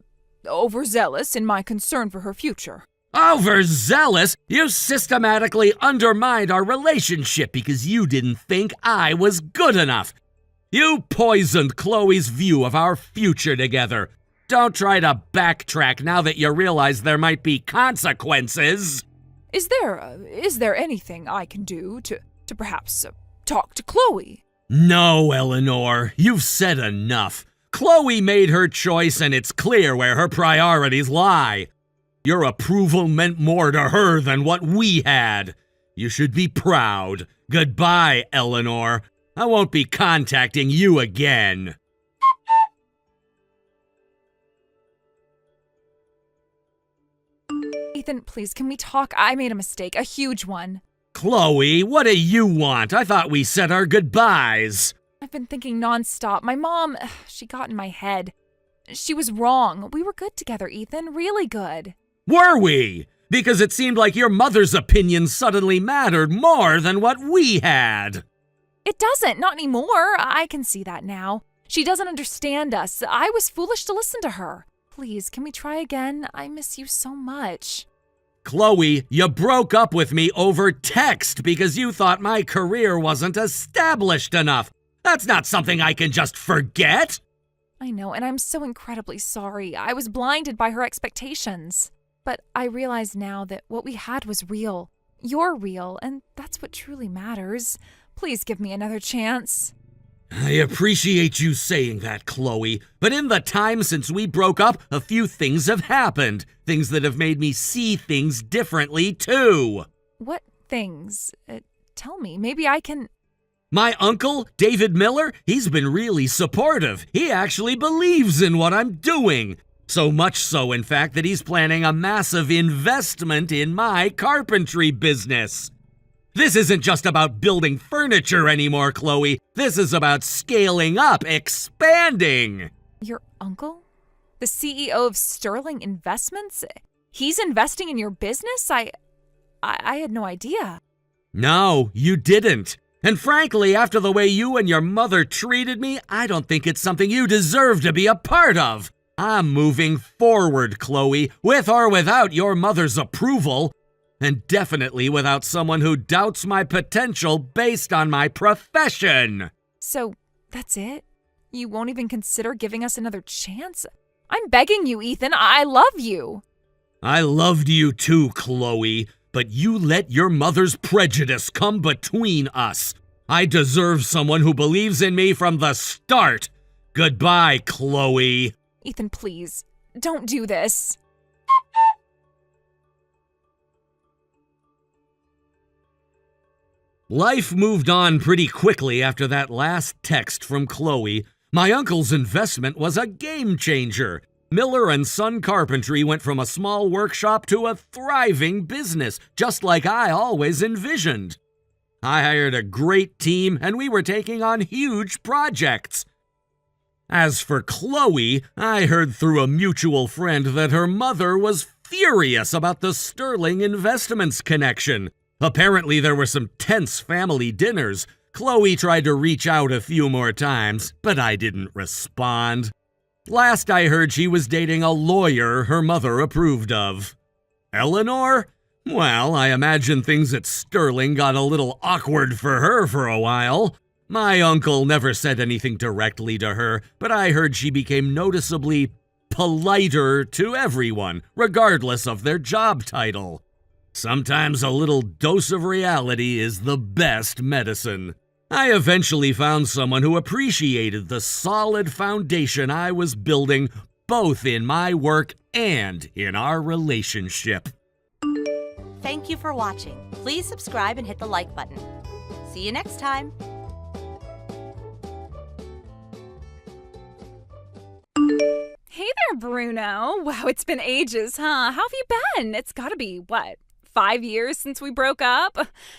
overzealous in my concern for her future. Overzealous? You systematically undermined our relationship because you didn't think I was good enough. You poisoned Chloe's view of our future together. Don't try to backtrack now that you realize there might be consequences. Is there anything I can do to perhaps talk to Chloe? No, Eleanor. You've said enough. Chloe made her choice and it's clear where her priorities lie. Your approval meant more to her than what we had. You should be proud. Goodbye, Eleanor. I won't be contacting you again. Ethan, please, can we talk? I made a mistake, a huge one. Chloe, what do you want? I thought we said our goodbyes. I've been thinking nonstop. My mom, she got in my head. She was wrong. We were good together, Ethan, really good. Were we? Because it seemed like your mother's opinion suddenly mattered more than what we had. It doesn't, not anymore. I can see that now. She doesn't understand us. I was foolish to listen to her. Please, can we try again? I miss you so much. Chloe, you broke up with me over text because you thought my career wasn't established enough. That's not something I can just forget. I know, and I'm so incredibly sorry. I was blinded by her expectations. But I realize now that what we had was real. You're real, and that's what truly matters. Please give me another chance. I appreciate you saying that, Chloe, but in the time since we broke up, a few things have happened. Things that have made me see things differently, too. What things? Tell me. Maybe I can... My uncle, David Miller, he's been really supportive. He actually believes in what I'm doing. So much so, in fact, that he's planning a massive investment in my carpentry business. This isn't just about building furniture anymore, Chloe. This is about scaling up, expanding. Your uncle? The CEO of Sterling Investments? He's investing in your business? I had no idea. No, you didn't. And frankly, after the way you and your mother treated me, I don't think it's something you deserve to be a part of. I'm moving forward, Chloe, with or without your mother's approval. And definitely without someone who doubts my potential based on my profession. So, that's it? You won't even consider giving us another chance? I'm begging you, Ethan. I love you. I loved you too, Chloe, but you let your mother's prejudice come between us. I deserve someone who believes in me from the start. Goodbye, Chloe. Ethan, please, don't do this. Life moved on pretty quickly after that last text from Chloe. My uncle's investment was a game changer. Miller and Son Carpentry went from a small workshop to a thriving business, just like I always envisioned. I hired a great team, and we were taking on huge projects. As for Chloe, I heard through a mutual friend that her mother was furious about the Sterling Investments connection. Apparently, there were some tense family dinners. Chloe tried to reach out a few more times, but I didn't respond. Last I heard, she was dating a lawyer her mother approved of. Eleanor? Well, I imagine things at Sterling got a little awkward for her for a while. My uncle never said anything directly to her, but I heard she became noticeably politer to everyone, regardless of their job title. Sometimes a little dose of reality is the best medicine. I eventually found someone who appreciated the solid foundation I was building, both in my work and in our relationship. Thank you for watching. Please subscribe and hit the like button. See you next time. Hey there, Bruno. Wow, it's been ages, huh? How have you been? It's gotta be, 5 years since we broke up?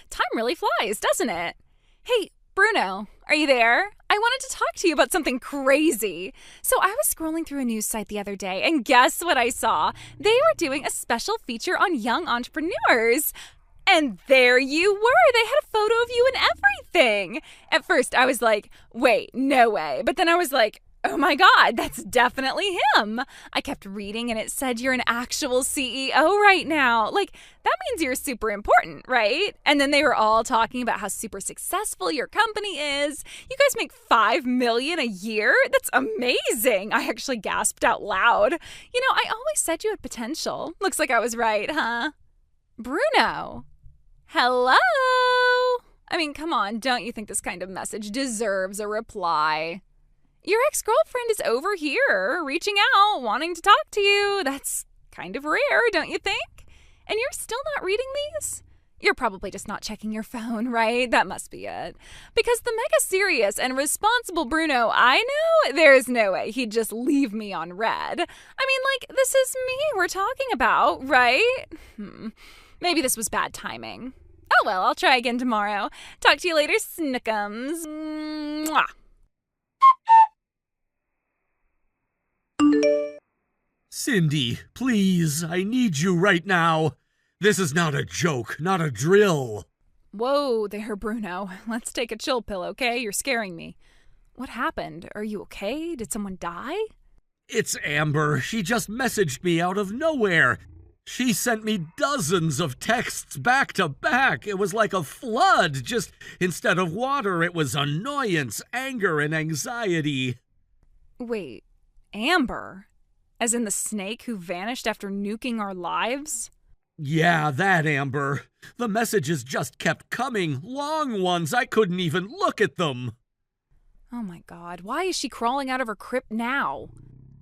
Time really flies, doesn't it? Hey, Bruno, are you there? I wanted to talk to you about something crazy. So I was scrolling through a news site the other day, and guess what I saw? They were doing a special feature on young entrepreneurs. And there you were. They had a photo of you and everything. At first, I was like, wait, no way. But then I was like, oh my God, that's definitely him. I kept reading and it said you're an actual CEO right now. Like, that means you're super important, right? And then they were all talking about how super successful your company is. You guys make $5 million a year? That's amazing. I actually gasped out loud. You know, I always said you had potential. Looks like I was right, huh? Bruno, hello? I mean, come on, don't you think this kind of message deserves a reply? Your ex-girlfriend is over here, reaching out, wanting to talk to you. That's kind of rare, don't you think? And you're still not reading these? You're probably just not checking your phone, right? That must be it. Because the mega serious and responsible Bruno I know, there's no way he'd just leave me on red. I mean, like, this is me we're talking about, right? Maybe this was bad timing. Oh well, I'll try again tomorrow. Talk to you later, Snickums. Mwah. Cindy, please, I need you right now. This is not a joke, not a drill. Whoa there, Bruno. Let's take a chill pill, okay? You're scaring me. What happened? Are you okay? Did someone die? It's Amber. She just messaged me out of nowhere. She sent me dozens of texts back to back. It was like a flood. Just instead of water, it was annoyance, anger, and anxiety. Wait, Amber? As in the snake who vanished after nuking our lives? Yeah, that Amber. The messages just kept coming, long ones. I couldn't even look at them. Oh my God, why is she crawling out of her crypt now?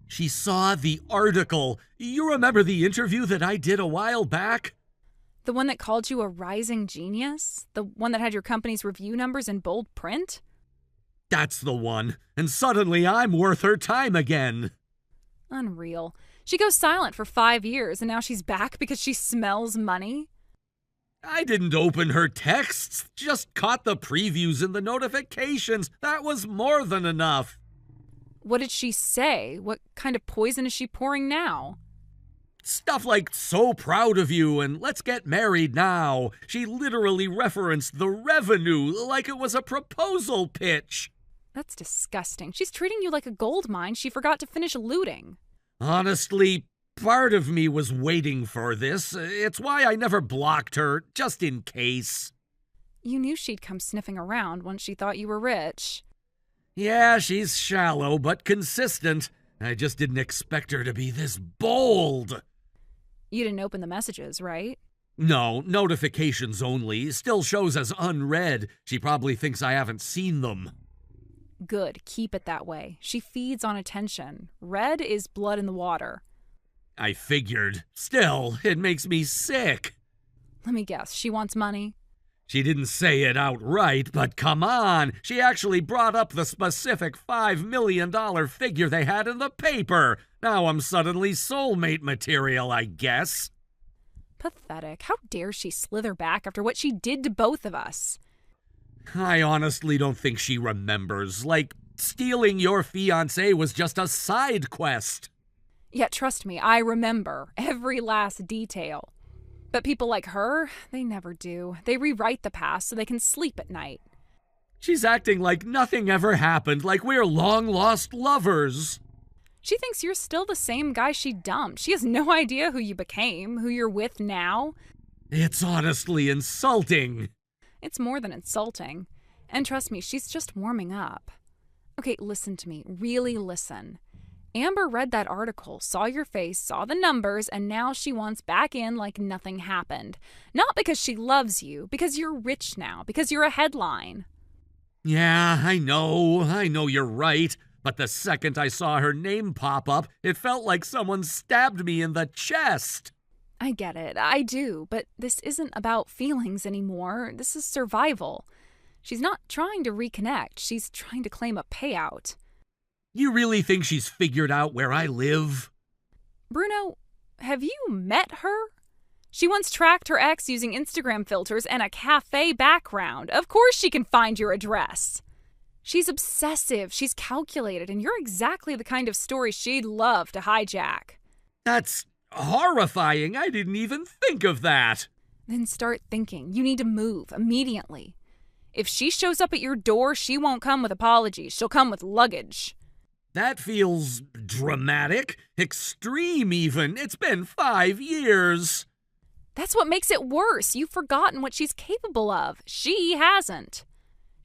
She saw the article. You remember the interview that I did a while back? The one that called you a rising genius? The one that had your company's review numbers in bold print? That's the one. And suddenly I'm worth her time again. Unreal. She goes silent for 5 years and now she's back because she smells money? I didn't open her texts, just caught the previews and the notifications. That was more than enough. What did she say? What kind of poison is she pouring now? Stuff like, so proud of you and let's get married now. She literally referenced the revenue like it was a proposal pitch. That's disgusting. She's treating you like a gold mine she forgot to finish looting. Honestly, part of me was waiting for this. It's why I never blocked her, just in case. You knew she'd come sniffing around once she thought you were rich. Yeah, she's shallow but consistent. I just didn't expect her to be this bold. You didn't open the messages, right? No, notifications only. Still shows as unread. She probably thinks I haven't seen them. Good, keep it that way. She feeds on attention. Red is blood in the water. I figured. Still, it makes me sick. Let me guess, she wants money? She didn't say it outright, but come on. She actually brought up the specific $5 million figure they had in the paper. Now I'm suddenly soulmate material, I guess. Pathetic. How dare she slither back after what she did to both of us? I honestly don't think she remembers. Like, stealing your fiancé was just a side quest. Yeah, trust me, I remember every last detail. But people like her, they never do. They rewrite the past so they can sleep at night. She's acting like nothing ever happened, like we're long-lost lovers. She thinks you're still the same guy she dumped. She has no idea who you became, who you're with now. It's honestly insulting. It's more than insulting. And trust me, she's just warming up. Okay, listen to me. Really listen. Amber read that article, saw your face, saw the numbers, and now she wants back in like nothing happened. Not because she loves you, because you're rich now, because you're a headline. Yeah, I know you're right. But the second I saw her name pop up, it felt like someone stabbed me in the chest. I get it, I do, but this isn't about feelings anymore. This is survival. She's not trying to reconnect, she's trying to claim a payout. You really think she's figured out where I live? Bruno, have you met her? She once tracked her ex using Instagram filters and a cafe background. Of course she can find your address. She's obsessive, she's calculated, and you're exactly the kind of story she'd love to hijack. That's horrifying. I didn't even think of that. Then start thinking. You need to move immediately. If she shows up at your door, she won't come with apologies. She'll come with luggage. That feels dramatic, extreme even. It's been 5 years. That's what makes it worse. You've forgotten what she's capable of. She hasn't.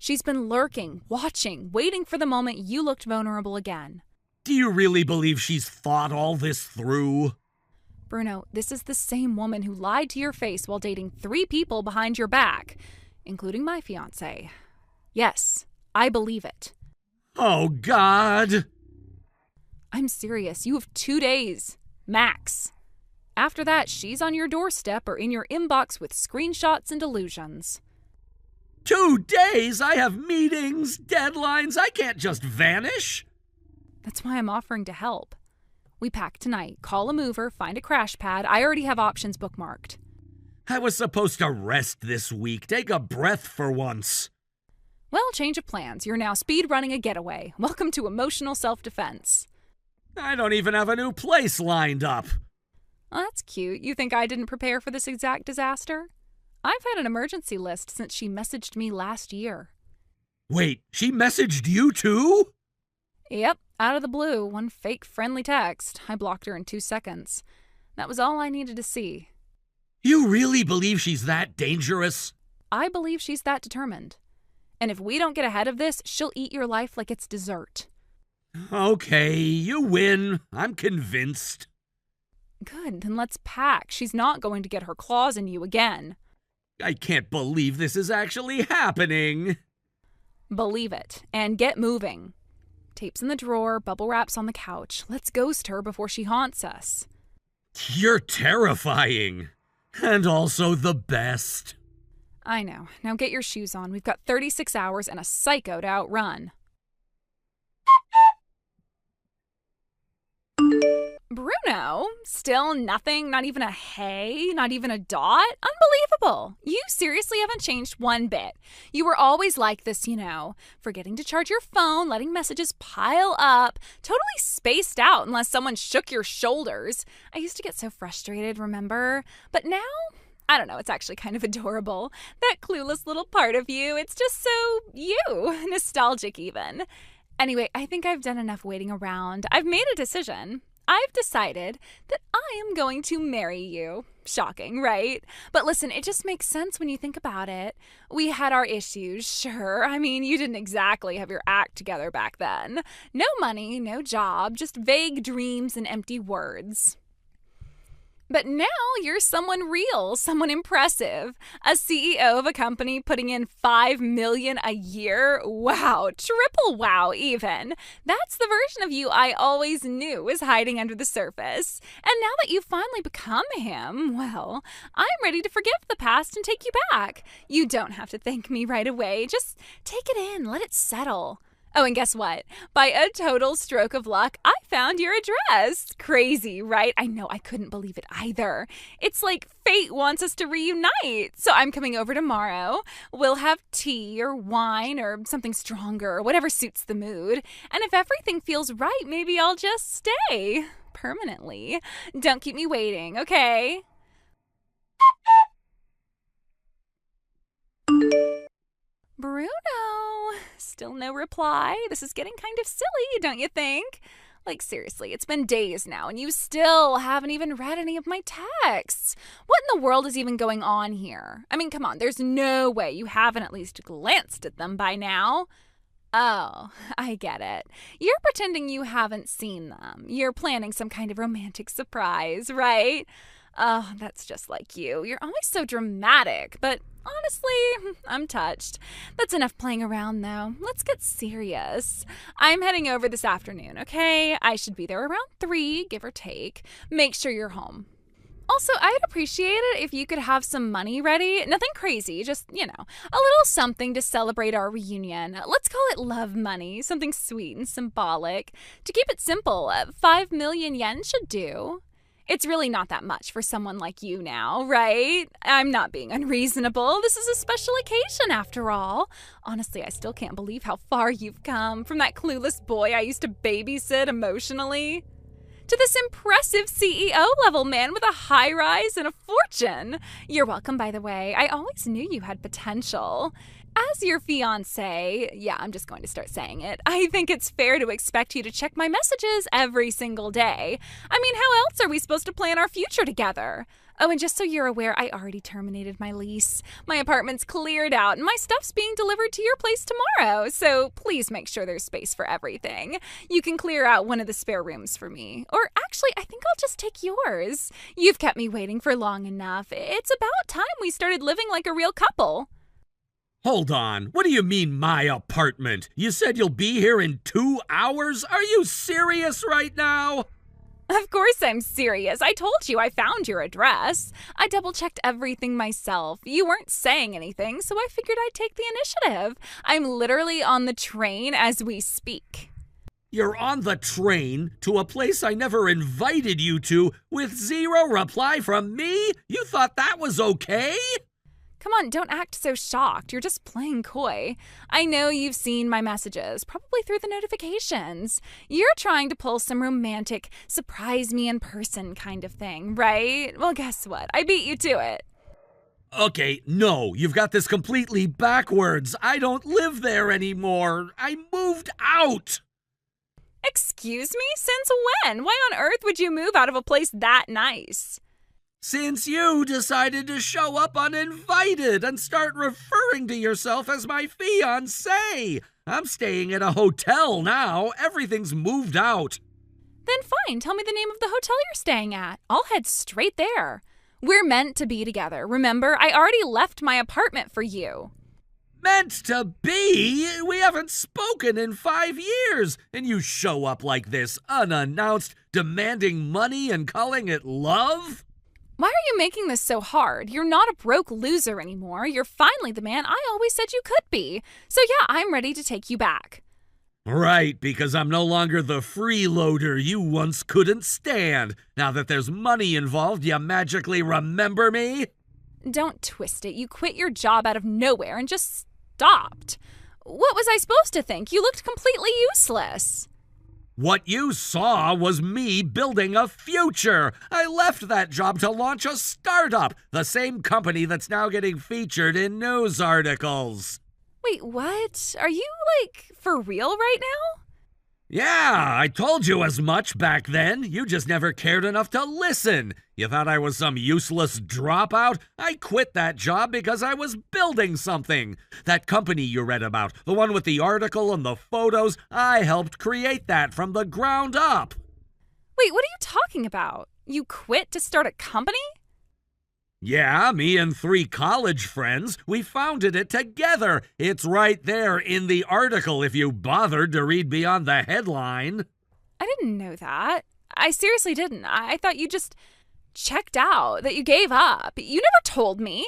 She's been lurking, watching, waiting for the moment you looked vulnerable again. Do you really believe she's thought all this through? Bruno, this is the same woman who lied to your face while dating 3 people behind your back, including my fiancé. Yes, I believe it. Oh, God. I'm serious. You have 2 days, max. After that, she's on your doorstep or in your inbox with screenshots and delusions. 2 days? I have meetings, deadlines. I can't just vanish. That's why I'm offering to help. We pack tonight, call a mover, find a crash pad. I already have options bookmarked. I was supposed to rest this week. Take a breath for once. Well, change of plans. You're now speed running a getaway. Welcome to emotional self-defense. I don't even have a new place lined up. Oh, that's cute. You think I didn't prepare for this exact disaster? I've had an emergency list since she messaged me last year. Wait, she messaged you too? Yep, out of the blue, one fake friendly text. I blocked her in 2 seconds. That was all I needed to see. You really believe she's that dangerous? I believe she's that determined. And if we don't get ahead of this, she'll eat your life like it's dessert. Okay, you win. I'm convinced. Good, then let's pack. She's not going to get her claws in you again. I can't believe this is actually happening. Believe it, and get moving. Tapes in the drawer, bubble wraps on the couch. Let's ghost her before she haunts us. You're terrifying. And also the best. I know. Now get your shoes on. We've got 36 hours and a psycho to outrun. Bruno? Still nothing? Not even a hey? Not even a dot? Unbelievable. You seriously haven't changed one bit. You were always like this, you know. Forgetting to charge your phone, letting messages pile up, totally spaced out unless someone shook your shoulders. I used to get so frustrated, remember? But now, I don't know, it's actually kind of adorable. That clueless little part of you, it's just so you. Nostalgic even. Anyway, I think I've done enough waiting around. I've made a decision. I've decided that I am going to marry you. Shocking, right? But listen, it just makes sense when you think about it. We had our issues, sure. I mean, you didn't exactly have your act together back then. No money, no job, just vague dreams and empty words. But now you're someone real, someone impressive. A CEO of a company putting in $5 million a year? Wow, triple wow even. That's the version of you I always knew was hiding under the surface. And now that you've finally become him, well, I'm ready to forgive the past and take you back. You don't have to thank me right away. Just take it in, let it settle. Oh, and guess what? By a total stroke of luck, I found your address. Crazy, right? I know, I couldn't believe it either. It's like fate wants us to reunite. So I'm coming over tomorrow. We'll have tea or wine or something stronger, whatever suits the mood. And if everything feels right, maybe I'll just stay permanently. Don't keep me waiting, okay? Bruno, still no reply. This is getting kind of silly, don't you think? Like, seriously, it's been days now, and you still haven't even read any of my texts. What in the world is even going on here? I mean, come on, there's no way you haven't at least glanced at them by now. Oh, I get it. You're pretending you haven't seen them. You're planning some kind of romantic surprise, right? Oh, that's just like you. You're always so dramatic, but honestly, I'm touched. That's enough playing around, though. Let's get serious. I'm heading over this afternoon, okay? I should be there around 3, give or take. Make sure you're home. Also, I'd appreciate it if you could have some money ready. Nothing crazy, just, a little something to celebrate our reunion. Let's call it love money, something sweet and symbolic. To keep it simple, 5 million yen should do. It's really not that much for someone like you now, right? I'm not being unreasonable. This is a special occasion after all. Honestly, I still can't believe how far you've come from that clueless boy I used to babysit emotionally to this impressive CEO level man with a high rise and a fortune. You're welcome, by the way. I always knew you had potential. As your fiancé, yeah, I'm just going to start saying it, I think it's fair to expect you to check my messages every single day. I mean, how else are we supposed to plan our future together? Oh, and just so you're aware, I already terminated my lease. My apartment's cleared out, and my stuff's being delivered to your place tomorrow, so please make sure there's space for everything. You can clear out one of the spare rooms for me. Or actually, I think I'll just take yours. You've kept me waiting for long enough. It's about time we started living like a real couple. Hold on. What do you mean, my apartment? You said you'll be here in 2 hours? Are you serious right now? Of course I'm serious. I told you I found your address. I double-checked everything myself. You weren't saying anything, so I figured I'd take the initiative. I'm literally on the train as we speak. You're on the train to a place I never invited you to with zero reply from me? You thought that was okay? Come on, don't act so shocked. You're just playing coy. I know you've seen my messages, probably through the notifications. You're trying to pull some romantic, surprise me in person kind of thing, right? Well, guess what? I beat you to it. Okay, no, you've got this completely backwards. I don't live there anymore. I moved out. Excuse me? Since when? Why on earth would you move out of a place that nice? Since you decided to show up uninvited and start referring to yourself as my fiancé. I'm staying at a hotel now. Everything's moved out. Then fine, tell me the name of the hotel you're staying at. I'll head straight there. We're meant to be together. Remember, I already left my apartment for you. Meant to be? We haven't spoken in 5 years, and you show up like this, unannounced, demanding money and calling it love? Why are you making this so hard? You're not a broke loser anymore. You're finally the man I always said you could be. So yeah, I'm ready to take you back. Right, because I'm no longer the freeloader you once couldn't stand. Now that there's money involved, you magically remember me? Don't twist it. You quit your job out of nowhere and just stopped. What was I supposed to think? You looked completely useless. What you saw was me building a future. I left that job to launch a startup, the same company that's now getting featured in news articles. Wait, what? Are you, for real right now? Yeah, I told you as much back then. You just never cared enough to listen. You thought I was some useless dropout? I quit that job because I was building something. That company you read about, the one with the article and the photos, I helped create that from the ground up. Wait, what are you talking about? You quit to start a company? Yeah, me and 3 college friends, we founded it together. It's right there in the article if you bothered to read beyond the headline. I didn't know that. I seriously didn't. I thought you just checked out, that you gave up. You never told me.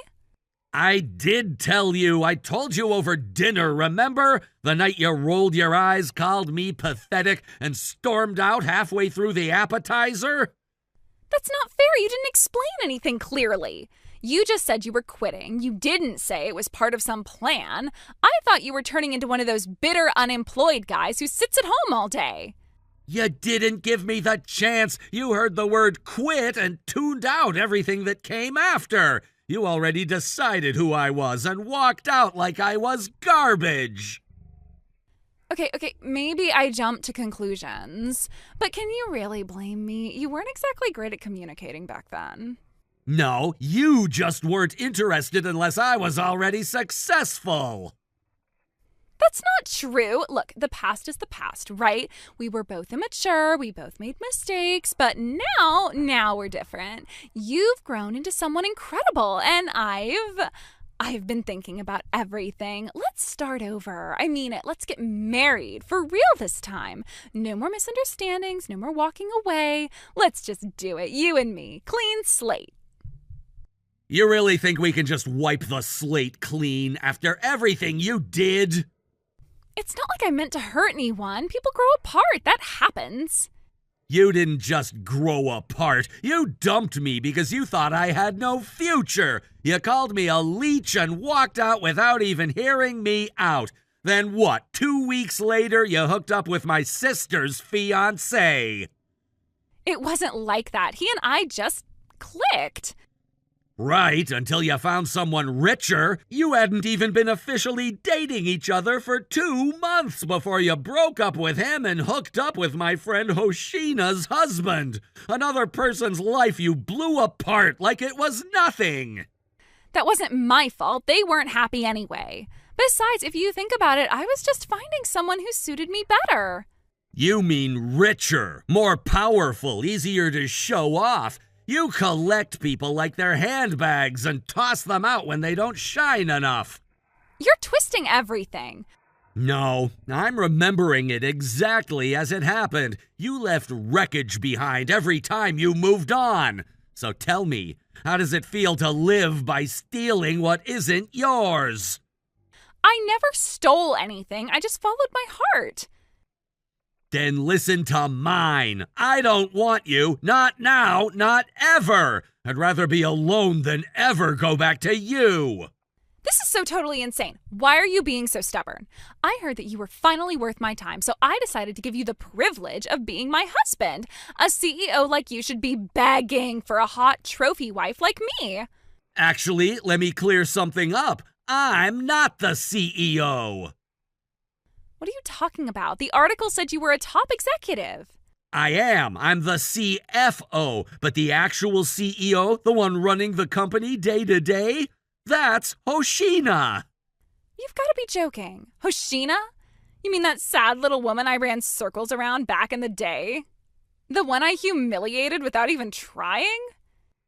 I did tell you. I told you over dinner, remember? The night you rolled your eyes, called me pathetic, and stormed out halfway through the appetizer? That's not fair. You didn't explain anything clearly. You just said you were quitting. You didn't say it was part of some plan. I thought you were turning into one of those bitter unemployed guys who sits at home all day. You didn't give me the chance. You heard the word quit and tuned out everything that came after. You already decided who I was and walked out like I was garbage. Okay, maybe I jumped to conclusions, but can you really blame me? You weren't exactly great at communicating back then. No, you just weren't interested unless I was already successful. That's not true. Look, the past is the past, right? We were both immature, we both made mistakes, but now we're different. You've grown into someone incredible, and I've been thinking about everything. Let's start over. I mean it. Let's get married. For real this time. No more misunderstandings, no more walking away. Let's just do it. You and me. Clean slate. You really think we can just wipe the slate clean after everything you did? It's not like I meant to hurt anyone. People grow apart. That happens. You didn't just grow apart. You dumped me because you thought I had no future. You called me a leech and walked out without even hearing me out. Then what, 2 weeks later, you hooked up with my sister's fiancé? It wasn't like that. He and I just clicked. Right, until you found someone richer. You hadn't even been officially dating each other for 2 months before you broke up with him and hooked up with my friend Hoshina's husband. Another person's life you blew apart like it was nothing. That wasn't my fault. They weren't happy anyway. Besides, if you think about it, I was just finding someone who suited me better. You mean richer, more powerful, easier to show off. You collect people like their handbags and toss them out when they don't shine enough. You're twisting everything. No, I'm remembering it exactly as it happened. You left wreckage behind every time you moved on. So tell me, how does it feel to live by stealing what isn't yours? I never stole anything. I just followed my heart. Then listen to mine. I don't want you. Not now, not ever. I'd rather be alone than ever go back to you. This is so totally insane. Why are you being so stubborn? I heard that you were finally worth my time, so I decided to give you the privilege of being my husband. A CEO like you should be begging for a hot trophy wife like me. Actually, let me clear something up. I'm not the CEO. What are you talking about? The article said you were a top executive. I am. I'm the CFO. But the actual CEO, the one running the company day to day, that's Hoshina. You've got to be joking. Hoshina? You mean that sad little woman I ran circles around back in the day? The one I humiliated without even trying?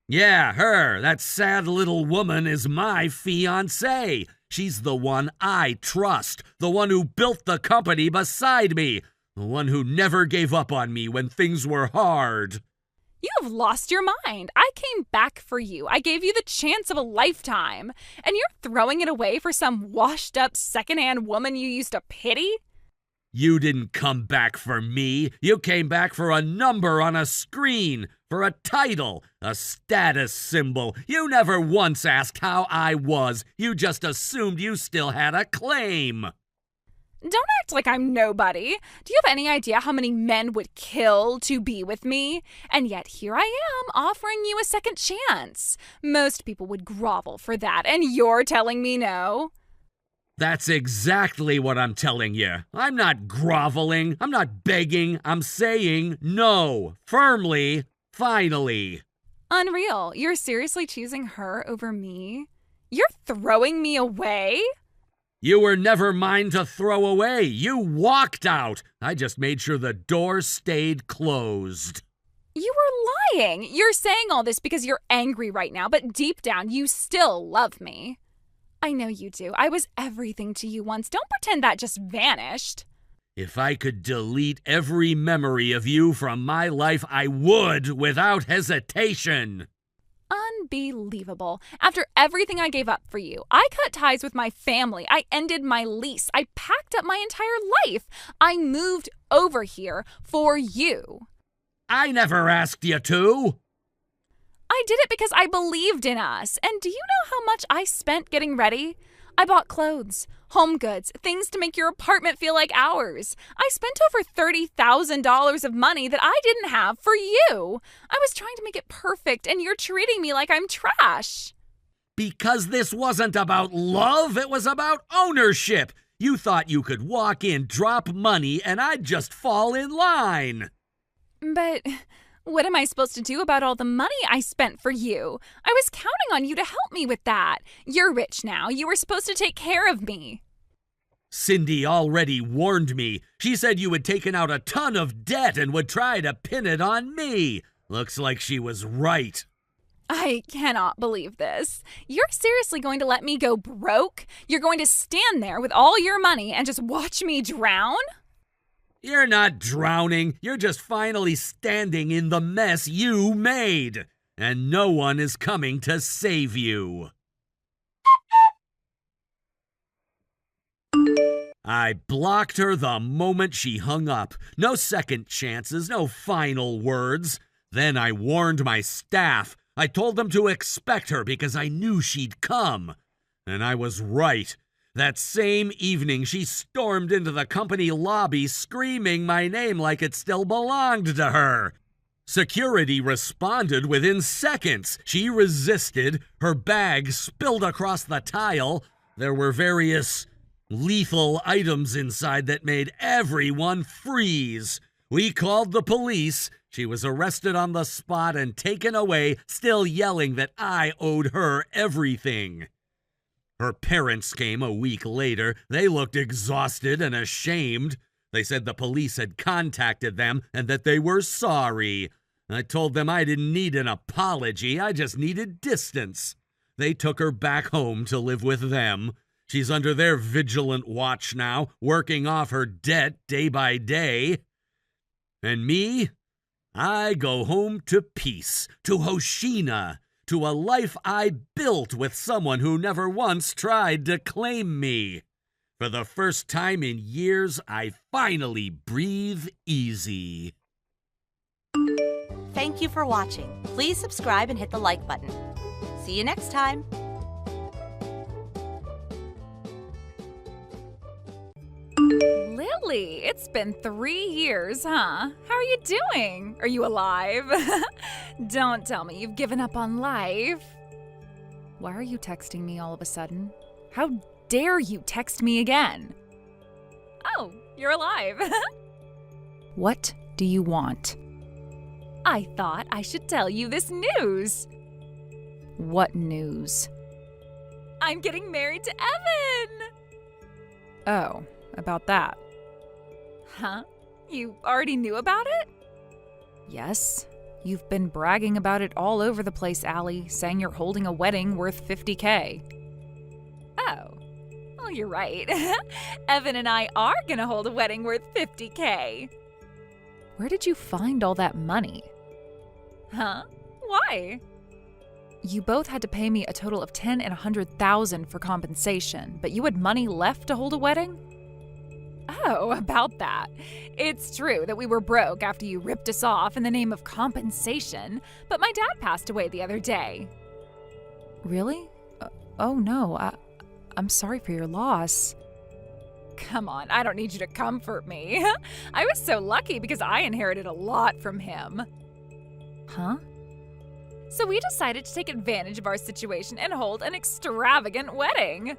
Yeah, her. That sad little woman is my fiancé. She's the one I trust, the one who built the company beside me, the one who never gave up on me when things were hard. You have lost your mind. I came back for you. I gave you the chance of a lifetime. And you're throwing it away for some washed-up second-hand woman you used to pity? You didn't come back for me. You came back for a number on a screen, for a title, a status symbol. You never once asked how I was. You just assumed you still had a claim. Don't act like I'm nobody. Do you have any idea how many men would kill to be with me? And yet here I am, offering you a second chance. Most people would grovel for that, and you're telling me no? That's exactly what I'm telling you. I'm not groveling. I'm not begging. I'm saying no. Firmly. Finally. Unreal. You're seriously choosing her over me? You're throwing me away? You were never mine to throw away. You walked out. I just made sure the door stayed closed. You were lying. You're saying all this because you're angry right now, but deep down, you still love me. I know you do. I was everything to you once. Don't pretend that just vanished. If I could delete every memory of you from my life, I would without hesitation. Unbelievable. After everything I gave up for you, I cut ties with my family. I ended my lease. I packed up my entire life. I moved over here for you. I never asked you to. I did it because I believed in us. And do you know how much I spent getting ready? I bought clothes, home goods, things to make your apartment feel like ours. I spent over $30,000 of money that I didn't have for you. I was trying to make it perfect, and you're treating me like I'm trash. Because this wasn't about love, it was about ownership. You thought you could walk in, drop money, and I'd just fall in line. But what am I supposed to do about all the money I spent for you? I was counting on you to help me with that. You're rich now. You were supposed to take care of me. Cindy already warned me. She said you had taken out a ton of debt and would try to pin it on me. Looks like she was right. I cannot believe this. You're seriously going to let me go broke? You're going to stand there with all your money and just watch me drown? You're not drowning. You're just finally standing in the mess you made. And no one is coming to save you. I blocked her the moment she hung up. No second chances, no final words. Then I warned my staff. I told them to expect her because I knew she'd come. And I was right. That same evening, she stormed into the company lobby screaming my name like it still belonged to her. Security responded within seconds. She resisted. Her bag spilled across the tile. There were various lethal items inside that made everyone freeze. We called the police. She was arrested on the spot and taken away, still yelling that I owed her everything. Her parents came a week later. They looked exhausted and ashamed. They said the police had contacted them and that they were sorry. I told them I didn't need an apology. I just needed distance. They took her back home to live with them. She's under their vigilant watch now, working off her debt day by day. And me? I go home to peace, to Hoshina, to a life I built with someone who never once tried to claim me. For the first time in years, I finally breathe easy. Thank you for watching. Please subscribe and hit the like button. See you next time. Lily, it's been 3 years, huh? How are you doing? Are you alive? Don't tell me you've given up on life. Why are you texting me all of a sudden? How dare you text me again? Oh, you're alive. What do you want? I thought I should tell you this news. What news? I'm getting married to Evan! Oh, about that. Huh? You already knew about it? Yes. You've been bragging about it all over the place, Allie, saying you're holding a wedding worth $50K. Oh. Well, you're right. Evan and I are gonna hold a wedding worth $50K. Where did you find all that money? Huh? Why? You both had to pay me a total of $10,000 and $100,000 for compensation, but you had money left to hold a wedding? Oh, about that. It's true that we were broke after you ripped us off in the name of compensation, but my dad passed away the other day. Really? Oh no, I'm sorry for your loss. Come on, I don't need you to comfort me. I was so lucky because I inherited a lot from him. Huh? So we decided to take advantage of our situation and hold an extravagant wedding.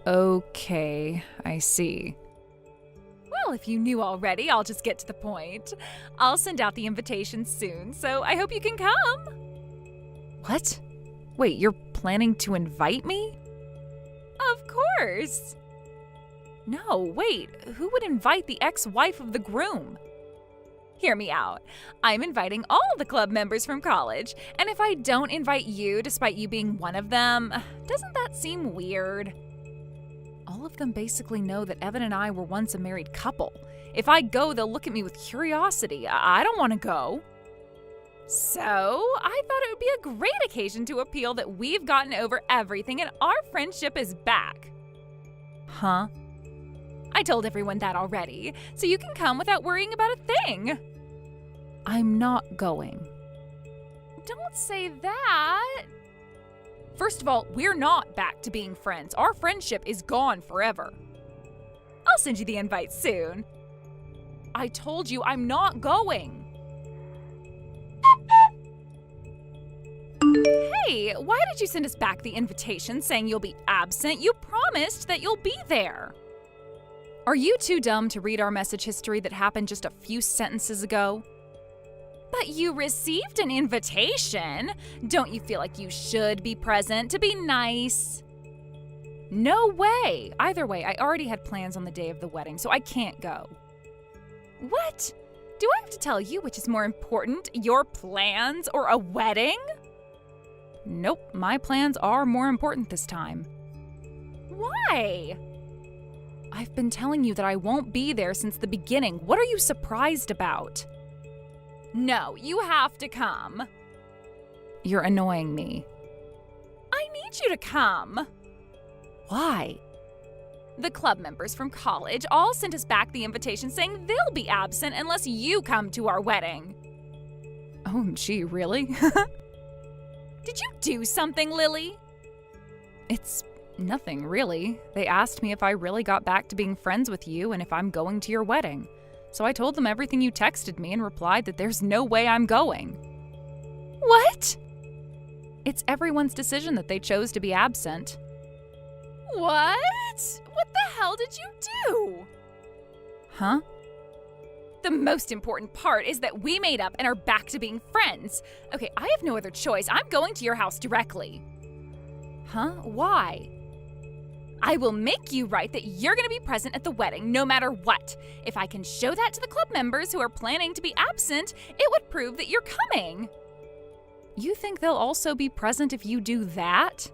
Okay, I see. Well, if you knew already, I'll just get to the point. I'll send out the invitation soon, so I hope you can come. What? Wait, you're planning to invite me? Of course. No, wait, who would invite the ex-wife of the groom? Hear me out. I'm inviting all the club members from college, and if I don't invite you despite you being one of them, doesn't that seem weird? All of them basically know that Evan and I were once a married couple. If I go, they'll look at me with curiosity. I don't want to go. So, I thought it would be a great occasion to appeal that we've gotten over everything and our friendship is back. Huh? I told everyone that already, so you can come without worrying about a thing. I'm not going. Don't say that. First of all, we're not back to being friends. Our friendship is gone forever. I'll send you the invite soon. I told you I'm not going. Hey, why did you send us back the invitation saying you'll be absent? You promised that you'll be there. Are you too dumb to read our message history that happened just a few sentences ago? But you received an invitation. Don't you feel like you should be present to be nice? No way! Either way, I already had plans on the day of the wedding, so I can't go. What? Do I have to tell you which is more important, your plans or a wedding? Nope, my plans are more important this time. Why? I've been telling you that I won't be there since the beginning. What are you surprised about? No, you have to come. You're annoying me. I need you to come. Why? The club members from college all sent us back the invitation saying they'll be absent unless you come to our wedding. Oh, gee, really? Did you do something, Lily? It's nothing, really. They asked me if I really got back to being friends with you and if I'm going to your wedding. So I told them everything you texted me and replied that there's no way I'm going. What? It's everyone's decision that they chose to be absent. What? What the hell did you do? Huh? The most important part is that we made up and are back to being friends. Okay, I have no other choice. I'm going to your house directly. Huh? Why? I will make you write that you're going to be present at the wedding no matter what. If I can show that to the club members who are planning to be absent, it would prove that you're coming. You think they'll also be present if you do that?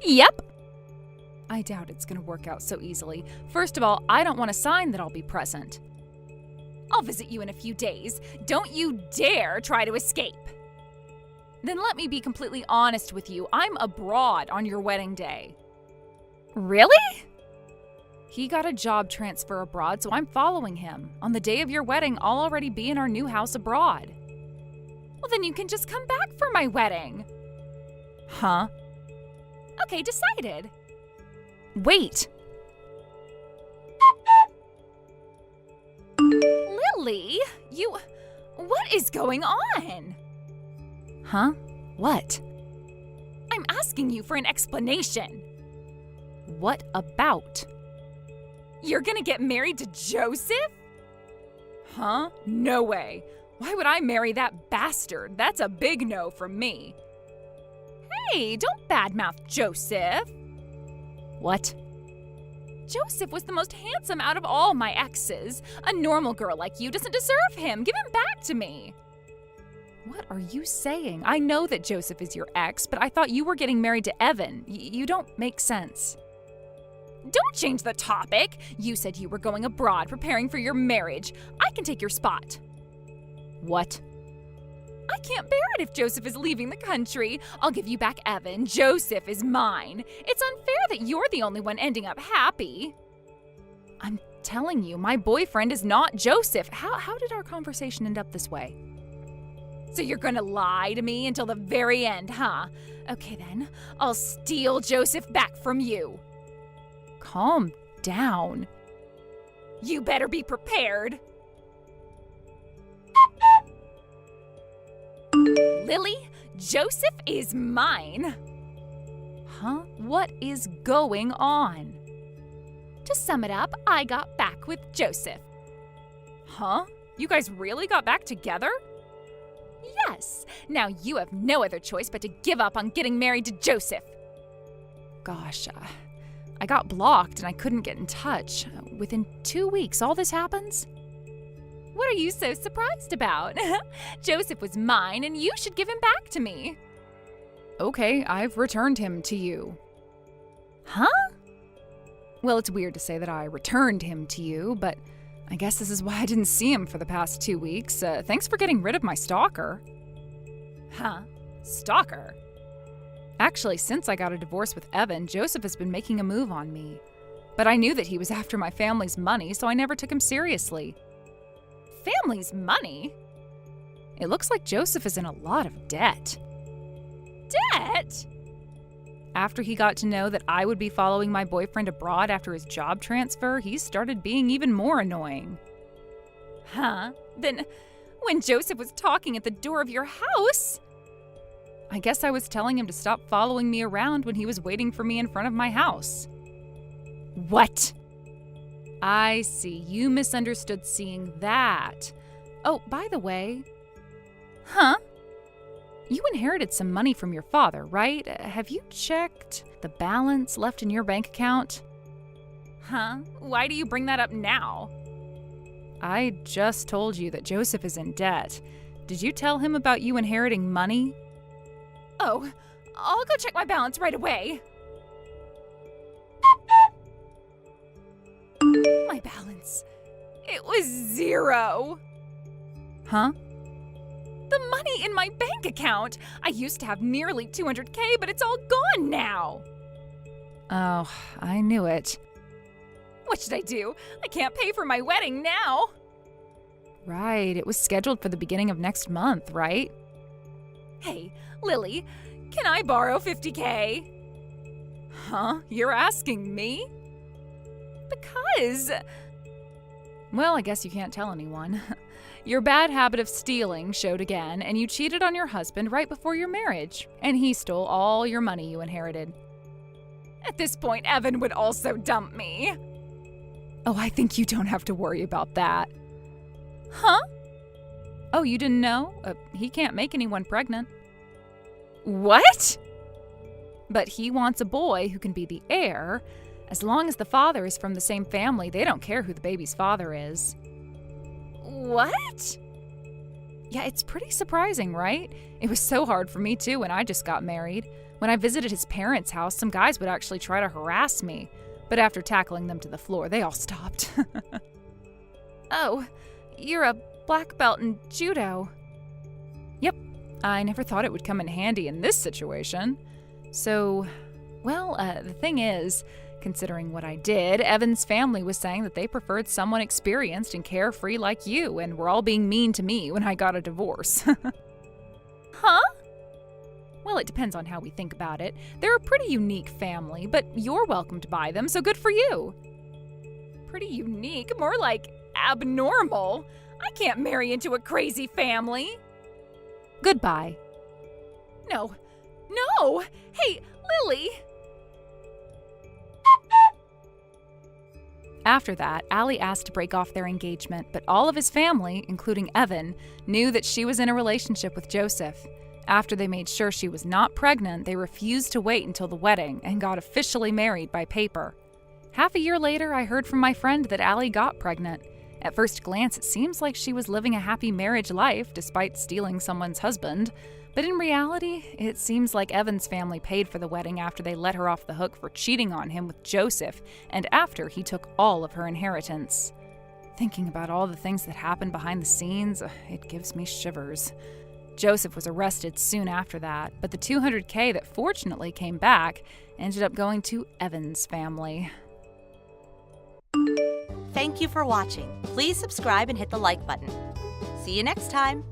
Yep. I doubt it's going to work out so easily. First of all, I don't want to sign that I'll be present. I'll visit you in a few days. Don't you dare try to escape. Then let me be completely honest with you. I'm abroad on your wedding day. Really? He got a job transfer abroad, so I'm following him. On the day of your wedding, I'll already be in our new house abroad. Well, then you can just come back for my wedding. Huh? Okay, decided. Wait. Lily, what is going on? Huh? What? I'm asking you for an explanation. What about? You're gonna get married to Joseph? Huh? No way. Why would I marry that bastard? That's a big no from me. Hey, don't badmouth Joseph. What? Joseph was the most handsome out of all my exes. A normal girl like you doesn't deserve him. Give him back to me. What are you saying? I know that Joseph is your ex, but I thought you were getting married to Evan. You don't make sense. Don't change the topic. You said you were going abroad preparing for your marriage. I can take your spot. What? I can't bear it if Joseph is leaving the country. I'll give you back Evan. Joseph is mine. It's unfair that you're the only one ending up happy. I'm telling you, my boyfriend is not Joseph. How did our conversation end up this way? So you're gonna lie to me until the very end, huh? Okay then, I'll steal Joseph back from you. Calm down. You better be prepared. Lily, Joseph is mine. Huh? What is going on? To sum it up, I got back with Joseph. Huh? You guys really got back together? Yes. Now you have no other choice but to give up on getting married to Joseph. Gosh, I got blocked and I couldn't get in touch. Within 2 weeks, all this happens? What are you so surprised about? Joseph was mine and you should give him back to me. Okay, I've returned him to you. Huh? Well, it's weird to say that I returned him to you, but I guess this is why I didn't see him for the past 2 weeks. Thanks for getting rid of my stalker. Huh? Stalker? Actually, since I got a divorce with Evan, Joseph has been making a move on me. But I knew that he was after my family's money, so I never took him seriously. Family's money? It looks like Joseph is in a lot of debt. Debt? After he got to know that I would be following my boyfriend abroad after his job transfer, he started being even more annoying. Huh? Then, when Joseph was talking at the door of your house... I guess I was telling him to stop following me around when he was waiting for me in front of my house. What? I see. You misunderstood seeing that. Oh, by the way... Huh? You inherited some money from your father, right? Have you checked the the balance left in your bank account? Huh? Why do you bring that up now? I just told you that Joseph is in debt. Did you tell him about you inheriting money? Oh, I'll go check my balance right away. My balance. It was 0. Huh? The money in my bank account. I used to have nearly 200K, but it's all gone now. Oh, I knew it. What should I do? I can't pay for my wedding now. Right, it was scheduled for the beginning of next month, right? Hey, Lily, can I borrow 50K? Huh? You're asking me? Because... Well, I guess you can't tell anyone. Your bad habit of stealing showed again, and you cheated on your husband right before your marriage, and he stole all your money you inherited. At this point, Evan would also dump me. Oh, I think you don't have to worry about that. Huh? Oh, you didn't know? He can't make anyone pregnant. What? But he wants a boy who can be the heir. As long as the father is from the same family, they don't care who the baby's father is. What? Yeah, it's pretty surprising, right? It was so hard for me too when I just got married. When I visited his parents' house, some guys would actually try to harass me. But after tackling them to the floor, they all stopped. Oh, you're a black belt in judo. Yep, I never thought it would come in handy in this situation. So, well, the thing is, considering what I did, Evan's family was saying that they preferred someone experienced and carefree like you, and were all being mean to me when I got a divorce. Huh? Well, it depends on how we think about it. They're a pretty unique family, but you're welcome to buy them, so good for you. Pretty unique? More like abnormal. I can't marry into a crazy family. Goodbye. No. No! Hey, Lily! After that, Allie asked to break off their engagement, but all of his family, including Evan, knew that she was in a relationship with Joseph. After they made sure she was not pregnant, they refused to wait until the wedding and got officially married by paper. Half a year later, I heard from my friend that Allie got pregnant. At first glance, it seems like she was living a happy marriage life despite stealing someone's husband. But in reality, it seems like Evan's family paid for the wedding after they let her off the hook for cheating on him with Joseph and after he took all of her inheritance. Thinking about all the things that happened behind the scenes, it gives me shivers. Joseph was arrested soon after that, but the $200K that fortunately came back ended up going to Evan's family. Thank you for watching. Please subscribe and hit the like button. See you next time.